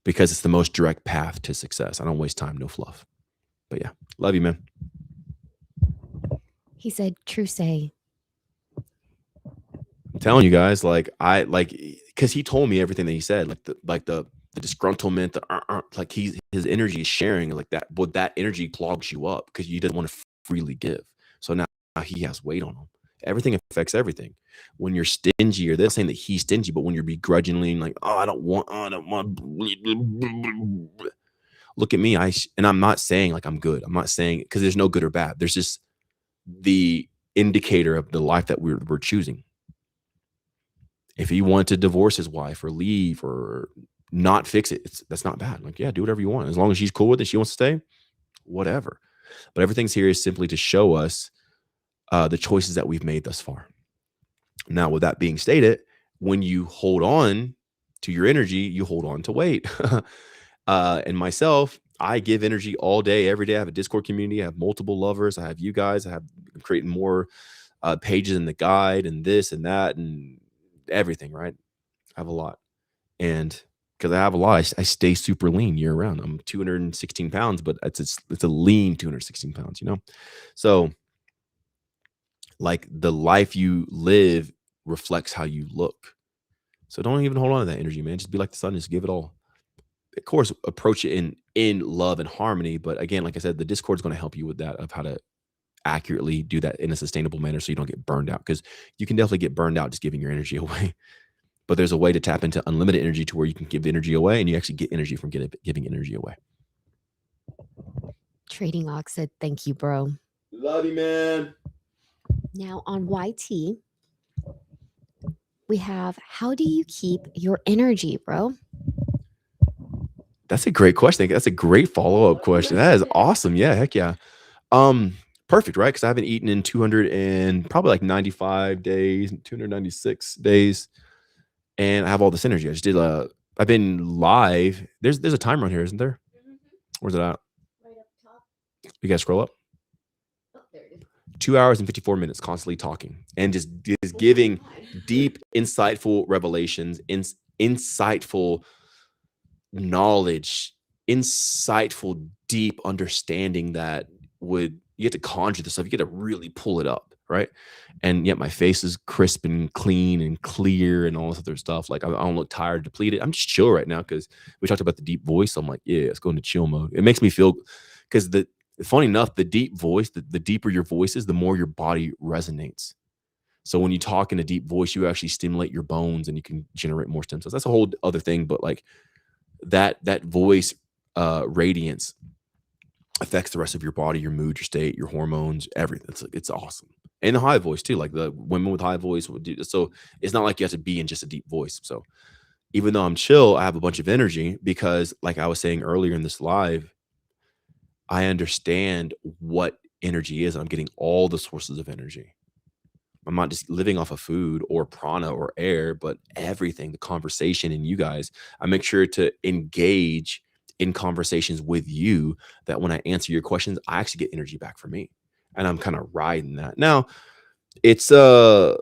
because it's the most direct path to success. I don't waste time, no fluff. But yeah, love you, man. He said, true say. I'm telling you guys, because he told me everything that he said, like the disgruntlement, like his energy is sharing like that, but that energy clogs you up because you didn't want to freely give. So now he has weight on him. Everything affects everything. When you're stingy, or they're saying that he's stingy, but when you're begrudgingly like, oh, I don't want. Look at me. And I'm not saying like I'm good. I'm not saying, because there's no good or bad. There's just the indicator of the life that we're choosing. If he wanted to divorce his wife or leave or not fix it, that's not bad. Like, yeah, do whatever you want. As long as she's cool with it, she wants to stay, whatever. But everything's here is simply to show us the choices that we've made thus far. Now, with that being stated, when you hold on to your energy, you hold on to weight. And myself, I give energy all day, every day. I have a Discord community. I have multiple lovers. I have you guys. I'm creating more pages in the guide and this and that. And everything, right? I have a lot. And because I have a lot, I stay super lean year round. I'm 216 pounds, but it's a lean 216 pounds, you know? So like the life you live reflects how you look. So don't even hold on to that energy, man. Just be like the sun, just give it all. Of course, approach it in love and harmony. But again, like I said, the Discord is going to help you with that, of how to accurately do that in a sustainable manner so you don't get burned out, because you can definitely get burned out just giving your energy away. But there's a way to tap into unlimited energy to where you can give energy away and you actually get energy from giving energy away. Trading Ox said, thank you, bro. Love you, man. Now on YT, we have, how do you keep your energy, bro? That's a great question. That's a great follow-up question. That is awesome. Yeah, heck yeah. Perfect, right? Because I haven't eaten in 200 and probably like 95 days, 296 days. And I have all this energy. I just did I've been live. There's a timer on here, isn't there? Where's it at? Right up top. You guys scroll up. Oh, there it is. 2 hours and 54 minutes constantly talking and just giving deep, insightful revelations, insightful knowledge, insightful, deep understanding that you get to conjure this stuff. You get to really pull it up, right? And yet my face is crisp and clean and clear and all this other stuff. Like I don't look tired, depleted. I'm just chill right now because we talked about the deep voice. I'm like, yeah, let's go into chill mode. It makes me feel, because funny enough, the deep voice, the deeper your voice is, the more your body resonates. So when you talk in a deep voice, you actually stimulate your bones and you can generate more stem cells. That's a whole other thing. But like that voice radiance affects the rest of your body, your mood, your state, your hormones, everything. It's awesome. And the high voice too, like the women with high voice would do. So it's not like you have to be in just a deep voice. So even though I'm chill, I have a bunch of energy because, like I was saying earlier in this live, I understand what energy is. I'm getting all the sources of energy. I'm not just living off of food or prana or air, but everything, the conversation and you guys. I make sure to engage in conversations with you that when I answer your questions, I actually get energy back from me. And I'm kind of riding that. Now, it's I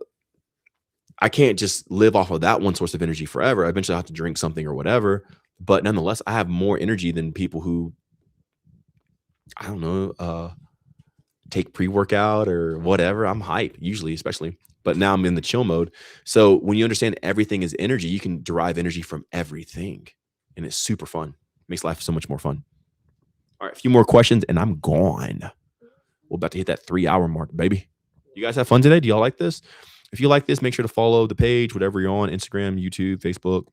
can't just live off of that one source of energy forever. Eventually I have to drink something or whatever. But nonetheless, I have more energy than people who, I don't know, take pre-workout or whatever. I'm hype usually, especially, but now I'm in the chill mode. So when you understand everything is energy, you can derive energy from everything. And it's super fun. Makes life so much more fun. All right, a few more questions and I'm gone. We're about to hit that 3-hour mark, baby. You guys have fun today? Do y'all like this? If you like this, make sure to follow the page, whatever you're on, Instagram, YouTube, Facebook.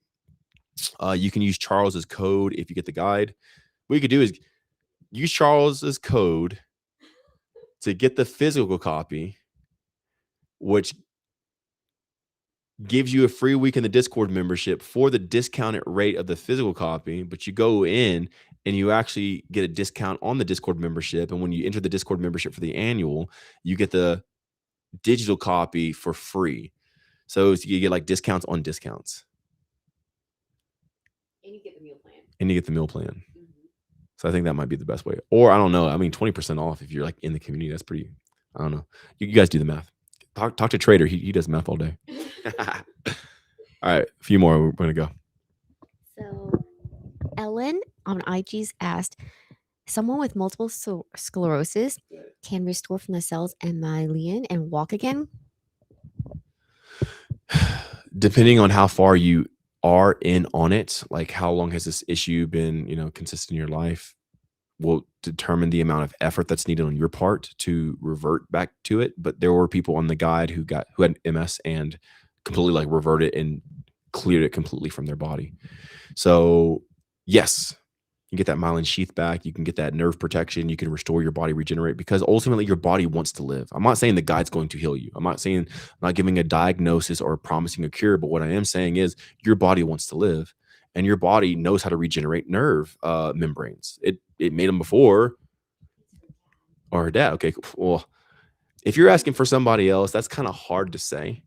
You can use Charles's code if you get the guide. What you could do is use Charles's code to get the physical copy, which gives you a free week in the Discord membership for the discounted rate of the physical copy. But you go in and you actually get a discount on the Discord membership. And when you enter the Discord membership for the annual, you get the digital copy for free. So you get like discounts on discounts. And you get the meal plan. Mm-hmm. So I think that might be the best way. Or I don't know. I mean, 20% off if you're like in the community. That's pretty, I don't know. You guys do the math. Talk to Trader. He does math all day. All right. A few more. We're going to go. So Ellen on IG's asked, someone with multiple sclerosis can restore from the cells and myelin and walk again? Depending on how far you are in on it, like how long has this issue been, consistent in your life, will determine the amount of effort that's needed on your part to revert back to it. But there were people on the guide who had MS and completely like reverted and cleared it completely from their body. So yes, you get that myelin sheath back. You can get that nerve protection. You can restore your body, regenerate, because ultimately your body wants to live. I'm not saying the guide's going to heal you. I'm not giving a diagnosis or promising a cure. But what I am saying is your body wants to live, and your body knows how to regenerate nerve membranes. It made them before. Or her dad. Okay, well, if you're asking for somebody else, that's kind of hard to say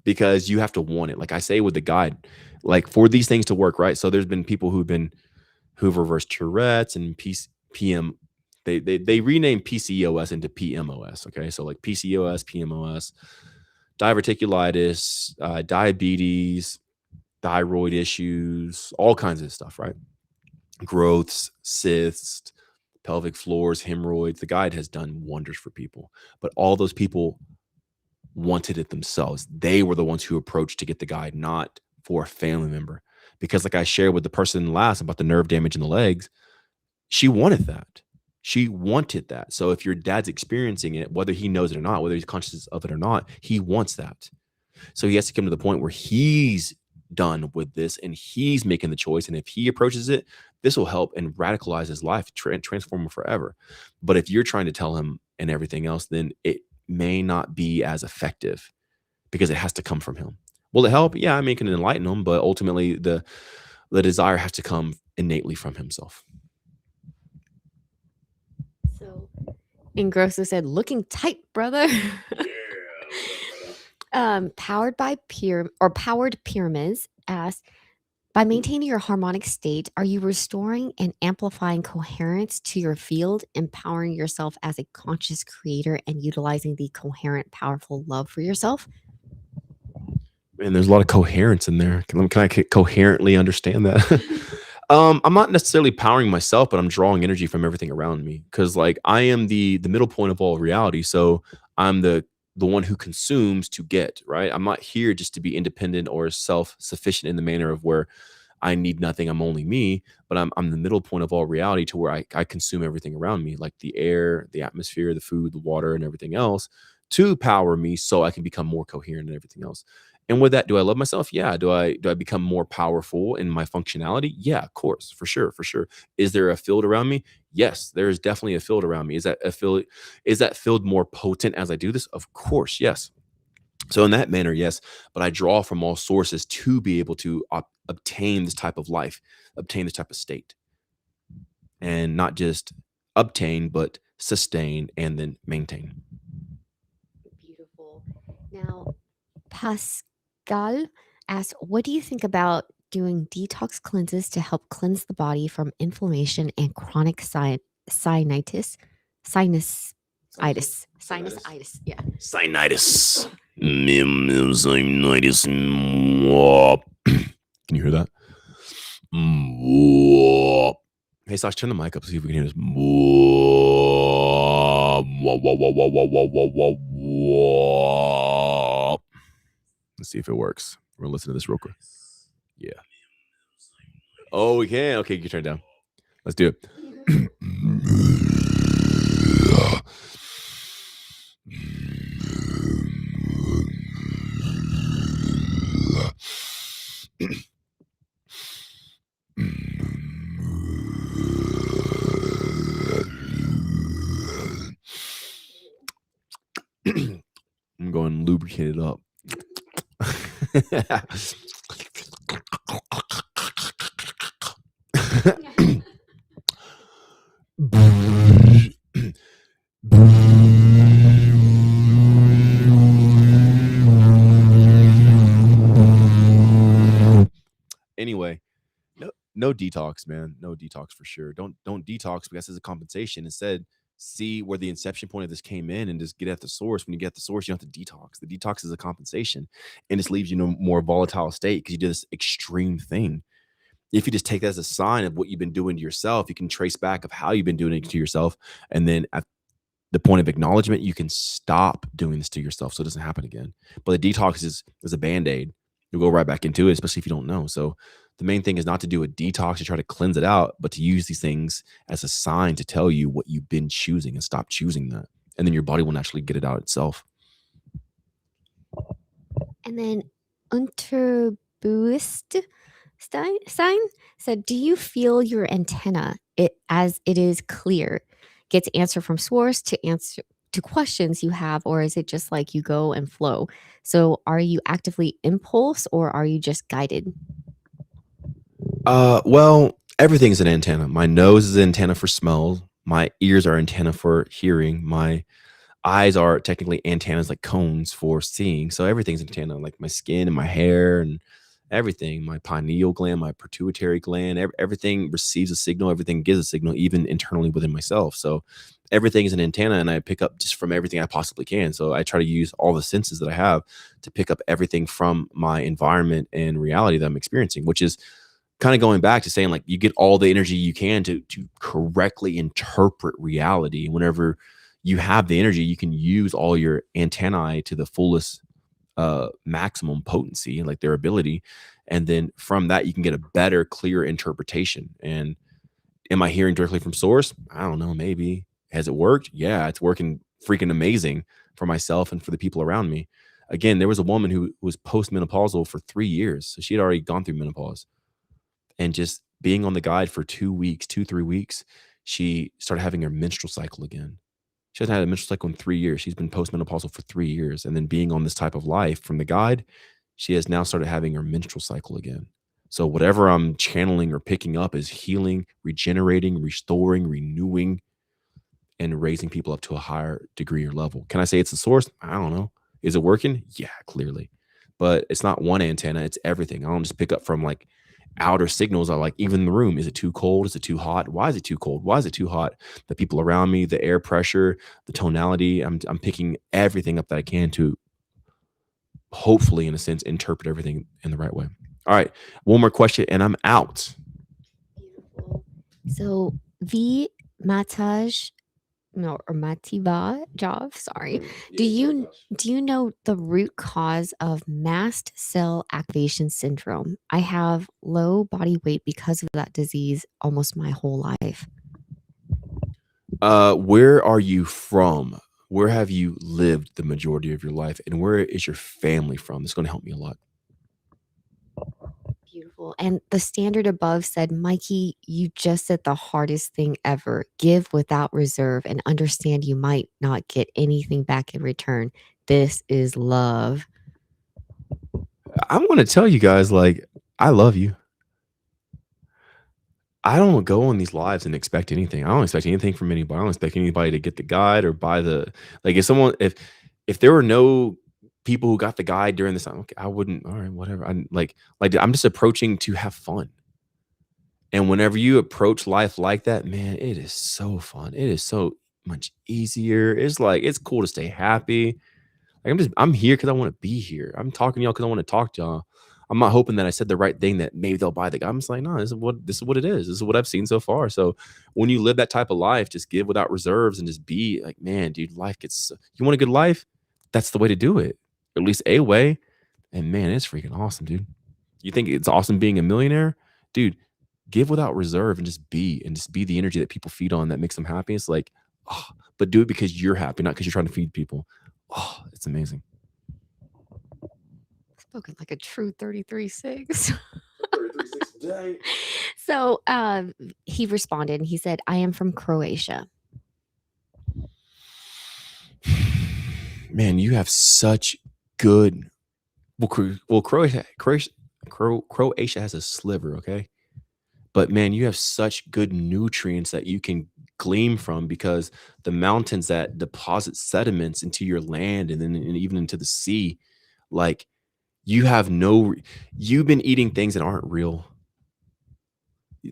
because you have to want it. Like I say with the guide, like for these things to work, right? So there's been people who've reversed Tourette's and PM. They renamed PCOS into PMOS. Okay, so like PCOS, PMOS, diverticulitis, diabetes, thyroid issues, all kinds of stuff, right? Growths, cysts, pelvic floors, hemorrhoids. The guide has done wonders for people, but all those people wanted it themselves. They were the ones who approached to get the guide, not for a family member. Because like I shared with the person last about the nerve damage in the legs, she wanted that. She wanted that. So if your dad's experiencing it, whether he knows it or not, whether he's conscious of it or not, he wants that. So he has to come to the point where he's done with this and he's making the choice. And if he approaches it, this will help and radicalize his life, transform him forever. But if you're trying to tell him and everything else, then it may not be as effective because it has to come from him. Will it help? Yeah, I mean, it can enlighten him, but ultimately the desire has to come innately from himself. So, Ingrosso said, "Looking tight, brother." Powered Pyramids asks, by maintaining your harmonic state, are you restoring and amplifying coherence to your field, empowering yourself as a conscious creator, and utilizing the coherent, powerful love for yourself? And there's a lot of coherence in there. Can I coherently understand that? I'm not necessarily powering myself, but I'm drawing energy from everything around me because, like, I am the middle point of all reality. So I'm the one who consumes to get, right? I'm not here just to be independent or self-sufficient in the manner of where I need nothing, I'm only me, but I'm the middle point of all reality to where I consume everything around me, like the air, the atmosphere, the food, the water, and everything else to power me so I can become more coherent and everything else. And with that, do I love myself? Yeah. Do I become more powerful in my functionality? Yeah, of course, for sure, for sure. Is there a field around me? Yes, there is definitely a field around me. Is that field more potent as I do this? Of course, yes. So in that manner, yes, but I draw from all sources to be able to obtain this type of life, obtain this type of state, and not just obtain, but sustain and then maintain. Beautiful. Now, Pascal asks, what do you think about doing detox cleanses to help cleanse the body from inflammation and chronic sinusitis? Sinusitis. Yeah. Sinusitis. Sinusitis. Can you hear that? Hey, Sash, turn the mic up so see if we can hear this. Let's see if it works. We're gonna listen to this real quick. Yeah. Oh, we can. Okay, you can turn it down. Let's do it. I'm going to lubricate it up. Anyway, no detox, man. No detox for sure. Don't detox because it's a compensation. Instead, see where the inception point of this came in and just get at the source. When you get at the source, you don't have to detox. The detox is a compensation and just leaves you in a more volatile state because you did this extreme thing. If you just take that as a sign of what you've been doing to yourself, you can trace back of how you've been doing it to yourself. And then at the point of acknowledgement, you can stop doing this to yourself so it doesn't happen again. But the detox is a Band-Aid. You'll go right back into it, especially if you don't know. So the main thing is not to do a detox to try to cleanse it out, but to use these things as a sign to tell you what you've been choosing and stop choosing that. And then your body will naturally get it out itself. And then Unterbewusstsein said, do you feel your antenna, as it is clear, gets answer from source to answer to questions you have, or is it just like you go and flow? So are you actively impulse or are you just guided? Well, everything's an antenna. My nose is an antenna for smell. My ears are antenna for hearing. My eyes are technically antennas, like cones for seeing. So everything's antenna, like my skin and my hair and everything. My pineal gland, my pituitary gland, everything receives a signal. Everything gives a signal, even internally within myself. So everything is an antenna, and I pick up just from everything I possibly can. So I try to use all the senses that I have to pick up everything from my environment and reality that I'm experiencing, which is kind of going back to saying, like, you get all the energy you can to correctly interpret reality. Whenever you have the energy, you can use all your antennae to the fullest maximum potency, like their ability. And then from that, you can get a better, clear interpretation. And am I hearing directly from source? I don't know. Maybe. Has it worked? Yeah, it's working freaking amazing for myself and for the people around me. Again, there was a woman who was postmenopausal for 3 years. So she had already gone through menopause. And just being on the guide for 2 weeks, 3 weeks, she started having her menstrual cycle again. She hasn't had a menstrual cycle in 3 years. She's been postmenopausal for 3 years. And then being on this type of life from the guide, she has now started having her menstrual cycle again. So whatever I'm channeling or picking up is healing, regenerating, restoring, renewing, and raising people up to a higher degree or level. Can I say it's the source? I don't know. Is it working? Yeah, clearly. But it's not one antenna, it's everything. I don't just pick up from like outer signals. I like even the room. Is it too cold? Is it too hot? Why is it too cold? Why is it too hot? The people around me, the air pressure, the tonality. I'm picking everything up that I can to hopefully, in a sense, interpret everything in the right way. All right. One more question and I'm out. Beautiful. So V Mataj, no, or Mativa Jav, sorry. Do you know the root cause of mast cell activation syndrome? I have low body weight because of that disease almost my whole life. Where are you from? Where have you lived the majority of your life? And where is your family from? It's going to help me a lot. Beautiful. And the standard above said, Mikey, you just said the hardest thing ever. Give without reserve and understand you might not get anything back in return. This is love. I'm going to tell you guys, like, I love you. I don't go on these lives and expect anything. I don't expect anything from anybody. I don't expect anybody to get the guide or buy the, like, if there were no people who got the guide during this time, okay, I wouldn't, all right, whatever. I'm just approaching to have fun. And whenever you approach life like that, man, it is so fun. It is so much easier. It's like, it's cool to stay happy. Like, I'm here because I want to be here. I'm talking to y'all because I want to talk to y'all. I'm not hoping that I said the right thing that maybe they'll buy the guy. I'm just like, no, this is what it is. This is what I've seen so far. So when you live that type of life, just give without reserves and just be like, man, dude, life gets, you want a good life? That's the way to do it. At least a way. And man, it's freaking awesome, dude. You think it's awesome being a millionaire? Dude, give without reserve and just be the energy that people feed on that makes them happy. It's like, oh, but do it because you're happy, not because you're trying to feed people. Oh, it's amazing. Spoken like a true 33-6. So he responded and he said, I am from Croatia. Man, you have such good. Well, Croatia has a sliver, okay? But man, you have such good nutrients that you can glean from, because the mountains that deposit sediments into your land and then even into the sea, like, you've been eating things that aren't real,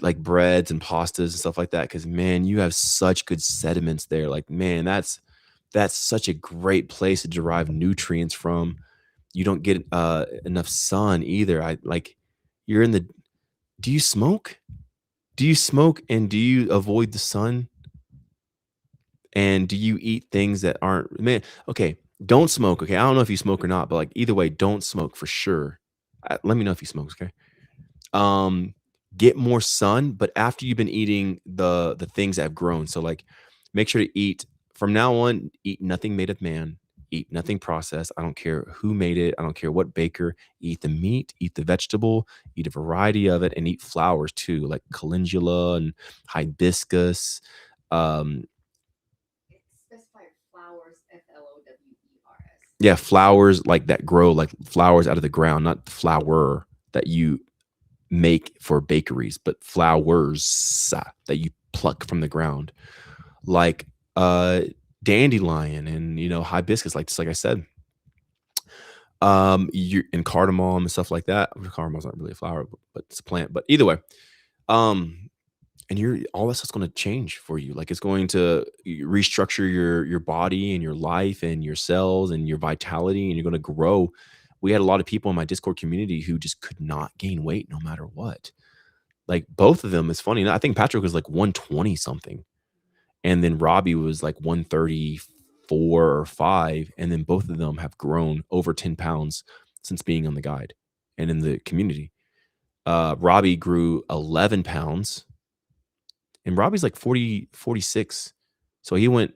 like breads and pastas and stuff like that, because man, you have such good sediments there. Like, man, that's such a great place to derive nutrients from. You don't get enough sun either. You're in the, do you smoke? And do you avoid the sun? And do you eat things that aren't, man, okay, don't smoke, okay? I don't know if you smoke or not, but like, either way, don't smoke for sure. Let me know if you smoke, okay? Get more sun, but after you've been eating the things that have grown. So like, make sure to eat, from now on, eat nothing made of man, eat nothing processed. I don't care who made it. I don't care what baker. Eat the meat, eat the vegetable, eat a variety of it, and eat flowers too, like calendula and hibiscus. Specified flowers, flowers. Yeah, flowers like that grow, like flowers out of the ground, not the flour that you make for bakeries, but flowers that you pluck from the ground, like dandelion and hibiscus, like just like I said. You and cardamom and stuff like that. Cardamom's not really a flower, but it's a plant. But either way, and all that stuff's going to change for you. Like it's going to restructure your body and your life and your cells and your vitality, and you're going to grow. We had a lot of people in my Discord community who just could not gain weight no matter what. Like both of them, is funny. I think Patrick was like 120 something, and then Robbie was like 134 or 5, and then both of them have grown over 10 pounds since being on the guide and in the community. Robbie grew 11 pounds, and Robbie's like 46. So he went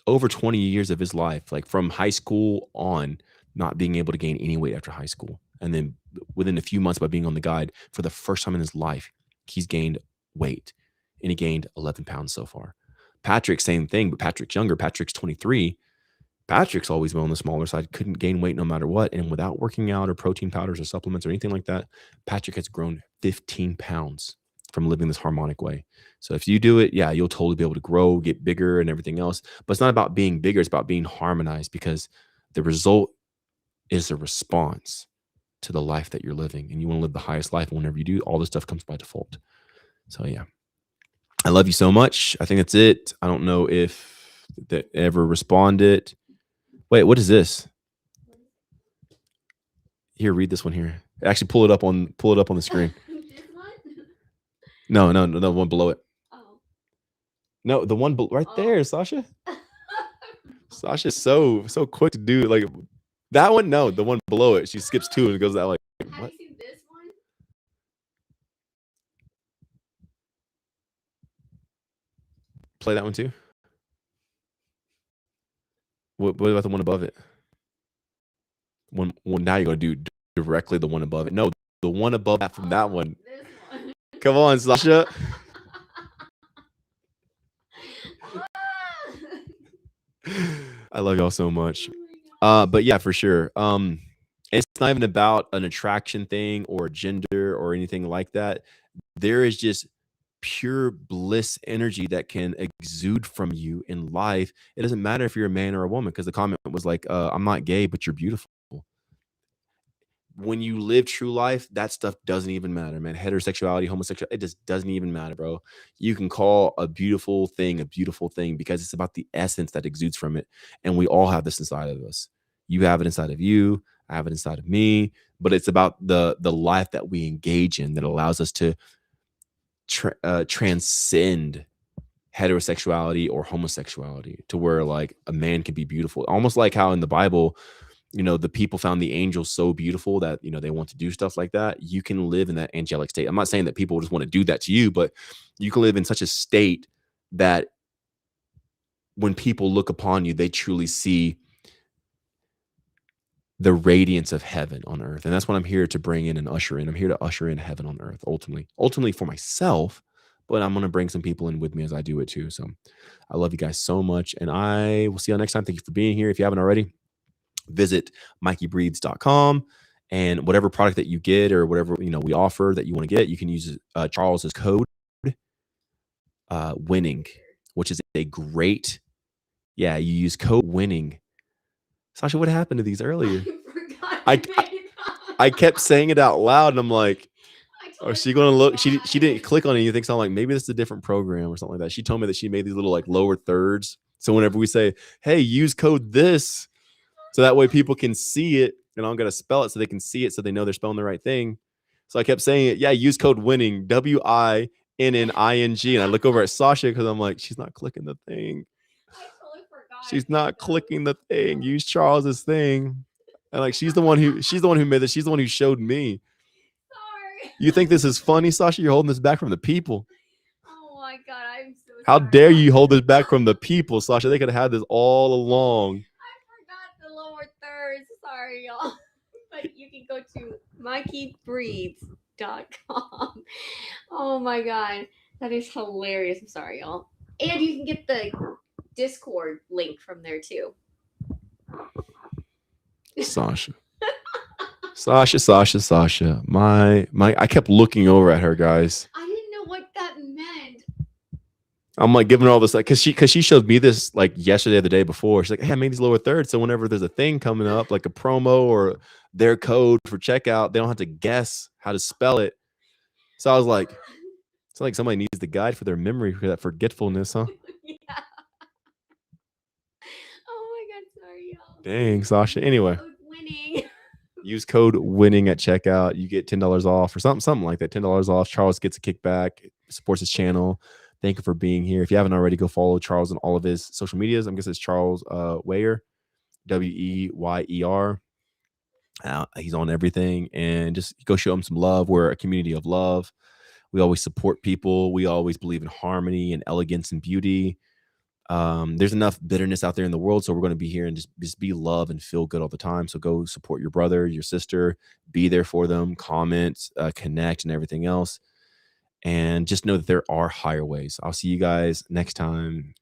over 20 years of his life, like from high school on, not being able to gain any weight after high school. And then within a few months by being on the guide, for the first time in his life, he's gained weight, and he gained 11 pounds so far. Patrick, same thing, but Patrick's younger. Patrick's 23. Patrick's always been on the smaller side, couldn't gain weight no matter what. And without working out or protein powders or supplements or anything like that, Patrick has grown 15 pounds from living this harmonic way. So if you do it, yeah, you'll totally be able to grow, get bigger and everything else. But it's not about being bigger. It's about being harmonized, because the result is a response to the life that you're living. And you want to live the highest life. And whenever you do, all this stuff comes by default. So yeah, I love you so much. I think that's it. I don't know if that ever responded. Wait, what is this? Here, read this one here. Actually, pull it up on the screen. This one? No, the one below it. Oh. No, the one right there, Sasha. Sasha's so quick to do like that one. No, the one below it. She skips 2 and goes that like. Have What? you seen this one? Play that one too. What about the one above it? One now you're gonna do directly the one above it. No, the one above that from that one. This one. Come on, Sasha. I love y'all so much. But yeah, for sure. It's not even about an attraction thing or a gender or anything like that. There is just pure bliss energy that can exude from you in life. It doesn't matter if you're a man or a woman, because the comment was like, I'm not gay, but you're beautiful. When you live true life, that stuff doesn't even matter, man. Heterosexuality, homosexuality, it just doesn't even matter, bro. You can call a beautiful thing because it's about the essence that exudes from it. And we all have this inside of us. You have it inside of you. I have it inside of me. But it's about the life that we engage in that allows us to transcend heterosexuality or homosexuality, to where like a man can be beautiful. Almost like how in the Bible, the people found the angels so beautiful that, they want to do stuff like that. You can live in that angelic state. I'm not saying that people just want to do that to you, but you can live in such a state that when people look upon you, they truly see the radiance of heaven on earth. And that's what I'm here to bring in and usher in. I'm here to usher in heaven on earth, ultimately for myself, but I'm going to bring some people in with me as I do it too. So I love you guys so much, and I will see you next time. Thank you for being here. If you haven't already, visit MikeyBreathes.com, and whatever product that you get or whatever we offer that you want to get, you can use Charles's code winning, which is a great, you use code winning. Sasha, what happened to these earlier? I kept saying it out loud, and I'm like, oh, she gonna look? She didn't click on anything, so I'm like, maybe this is a different program or something like that. She told me that she made these little like lower thirds, so whenever we say, hey, use code this, so that way people can see it, and I'm gonna spell it so they can see it, so they know they're spelling the right thing. So I kept saying it. Yeah, use code winning, WINNING, and I look over at Sasha because I'm like, she's not clicking the thing. She's not clicking the thing. Use Charles's thing. And like, she's the one who made this. She's the one who showed me. Sorry. You think this is funny, Sasha? You're holding this back from the people. Oh my God, I'm so sorry. How dare you hold this back from the people, Sasha? They could have had this all along. I forgot the lower thirds. Sorry, y'all. But you can go to MikeyBreathes.com. Oh my God, that is hilarious. I'm sorry, y'all. And you can get the Discord link from there too. Sasha. My I kept looking over at her, guys. I didn't know what that meant. I'm like giving her all this, like, cause she showed me this like yesterday or the day before. She's like, hey, I made these lower thirds, so whenever there's a thing coming up, like a promo or their code for checkout, they don't have to guess how to spell it. So I was like, It's like somebody needs the guide for their memory for that forgetfulness, huh? Yeah. Oh my God, sorry, y'all. Dang, Sasha. Anyway, Code winning. use code winning at checkout. You get $10 off or something like that. $10 off. Charles gets a kickback, supports his channel. Thank you for being here. If you haven't already, go follow Charles on all of his social medias. I'm guessing it's Charles Weyer, Weyer. He's on everything, and just go show him some love. We're a community of love. We always support people. We always believe in harmony and elegance and beauty. There's enough bitterness out there in the world, so we're going to be here and just be love and feel good all the time. So go support your brother, your sister, be there for them, comment, connect, and everything else. And just know that there are higher ways. I'll see you guys next time.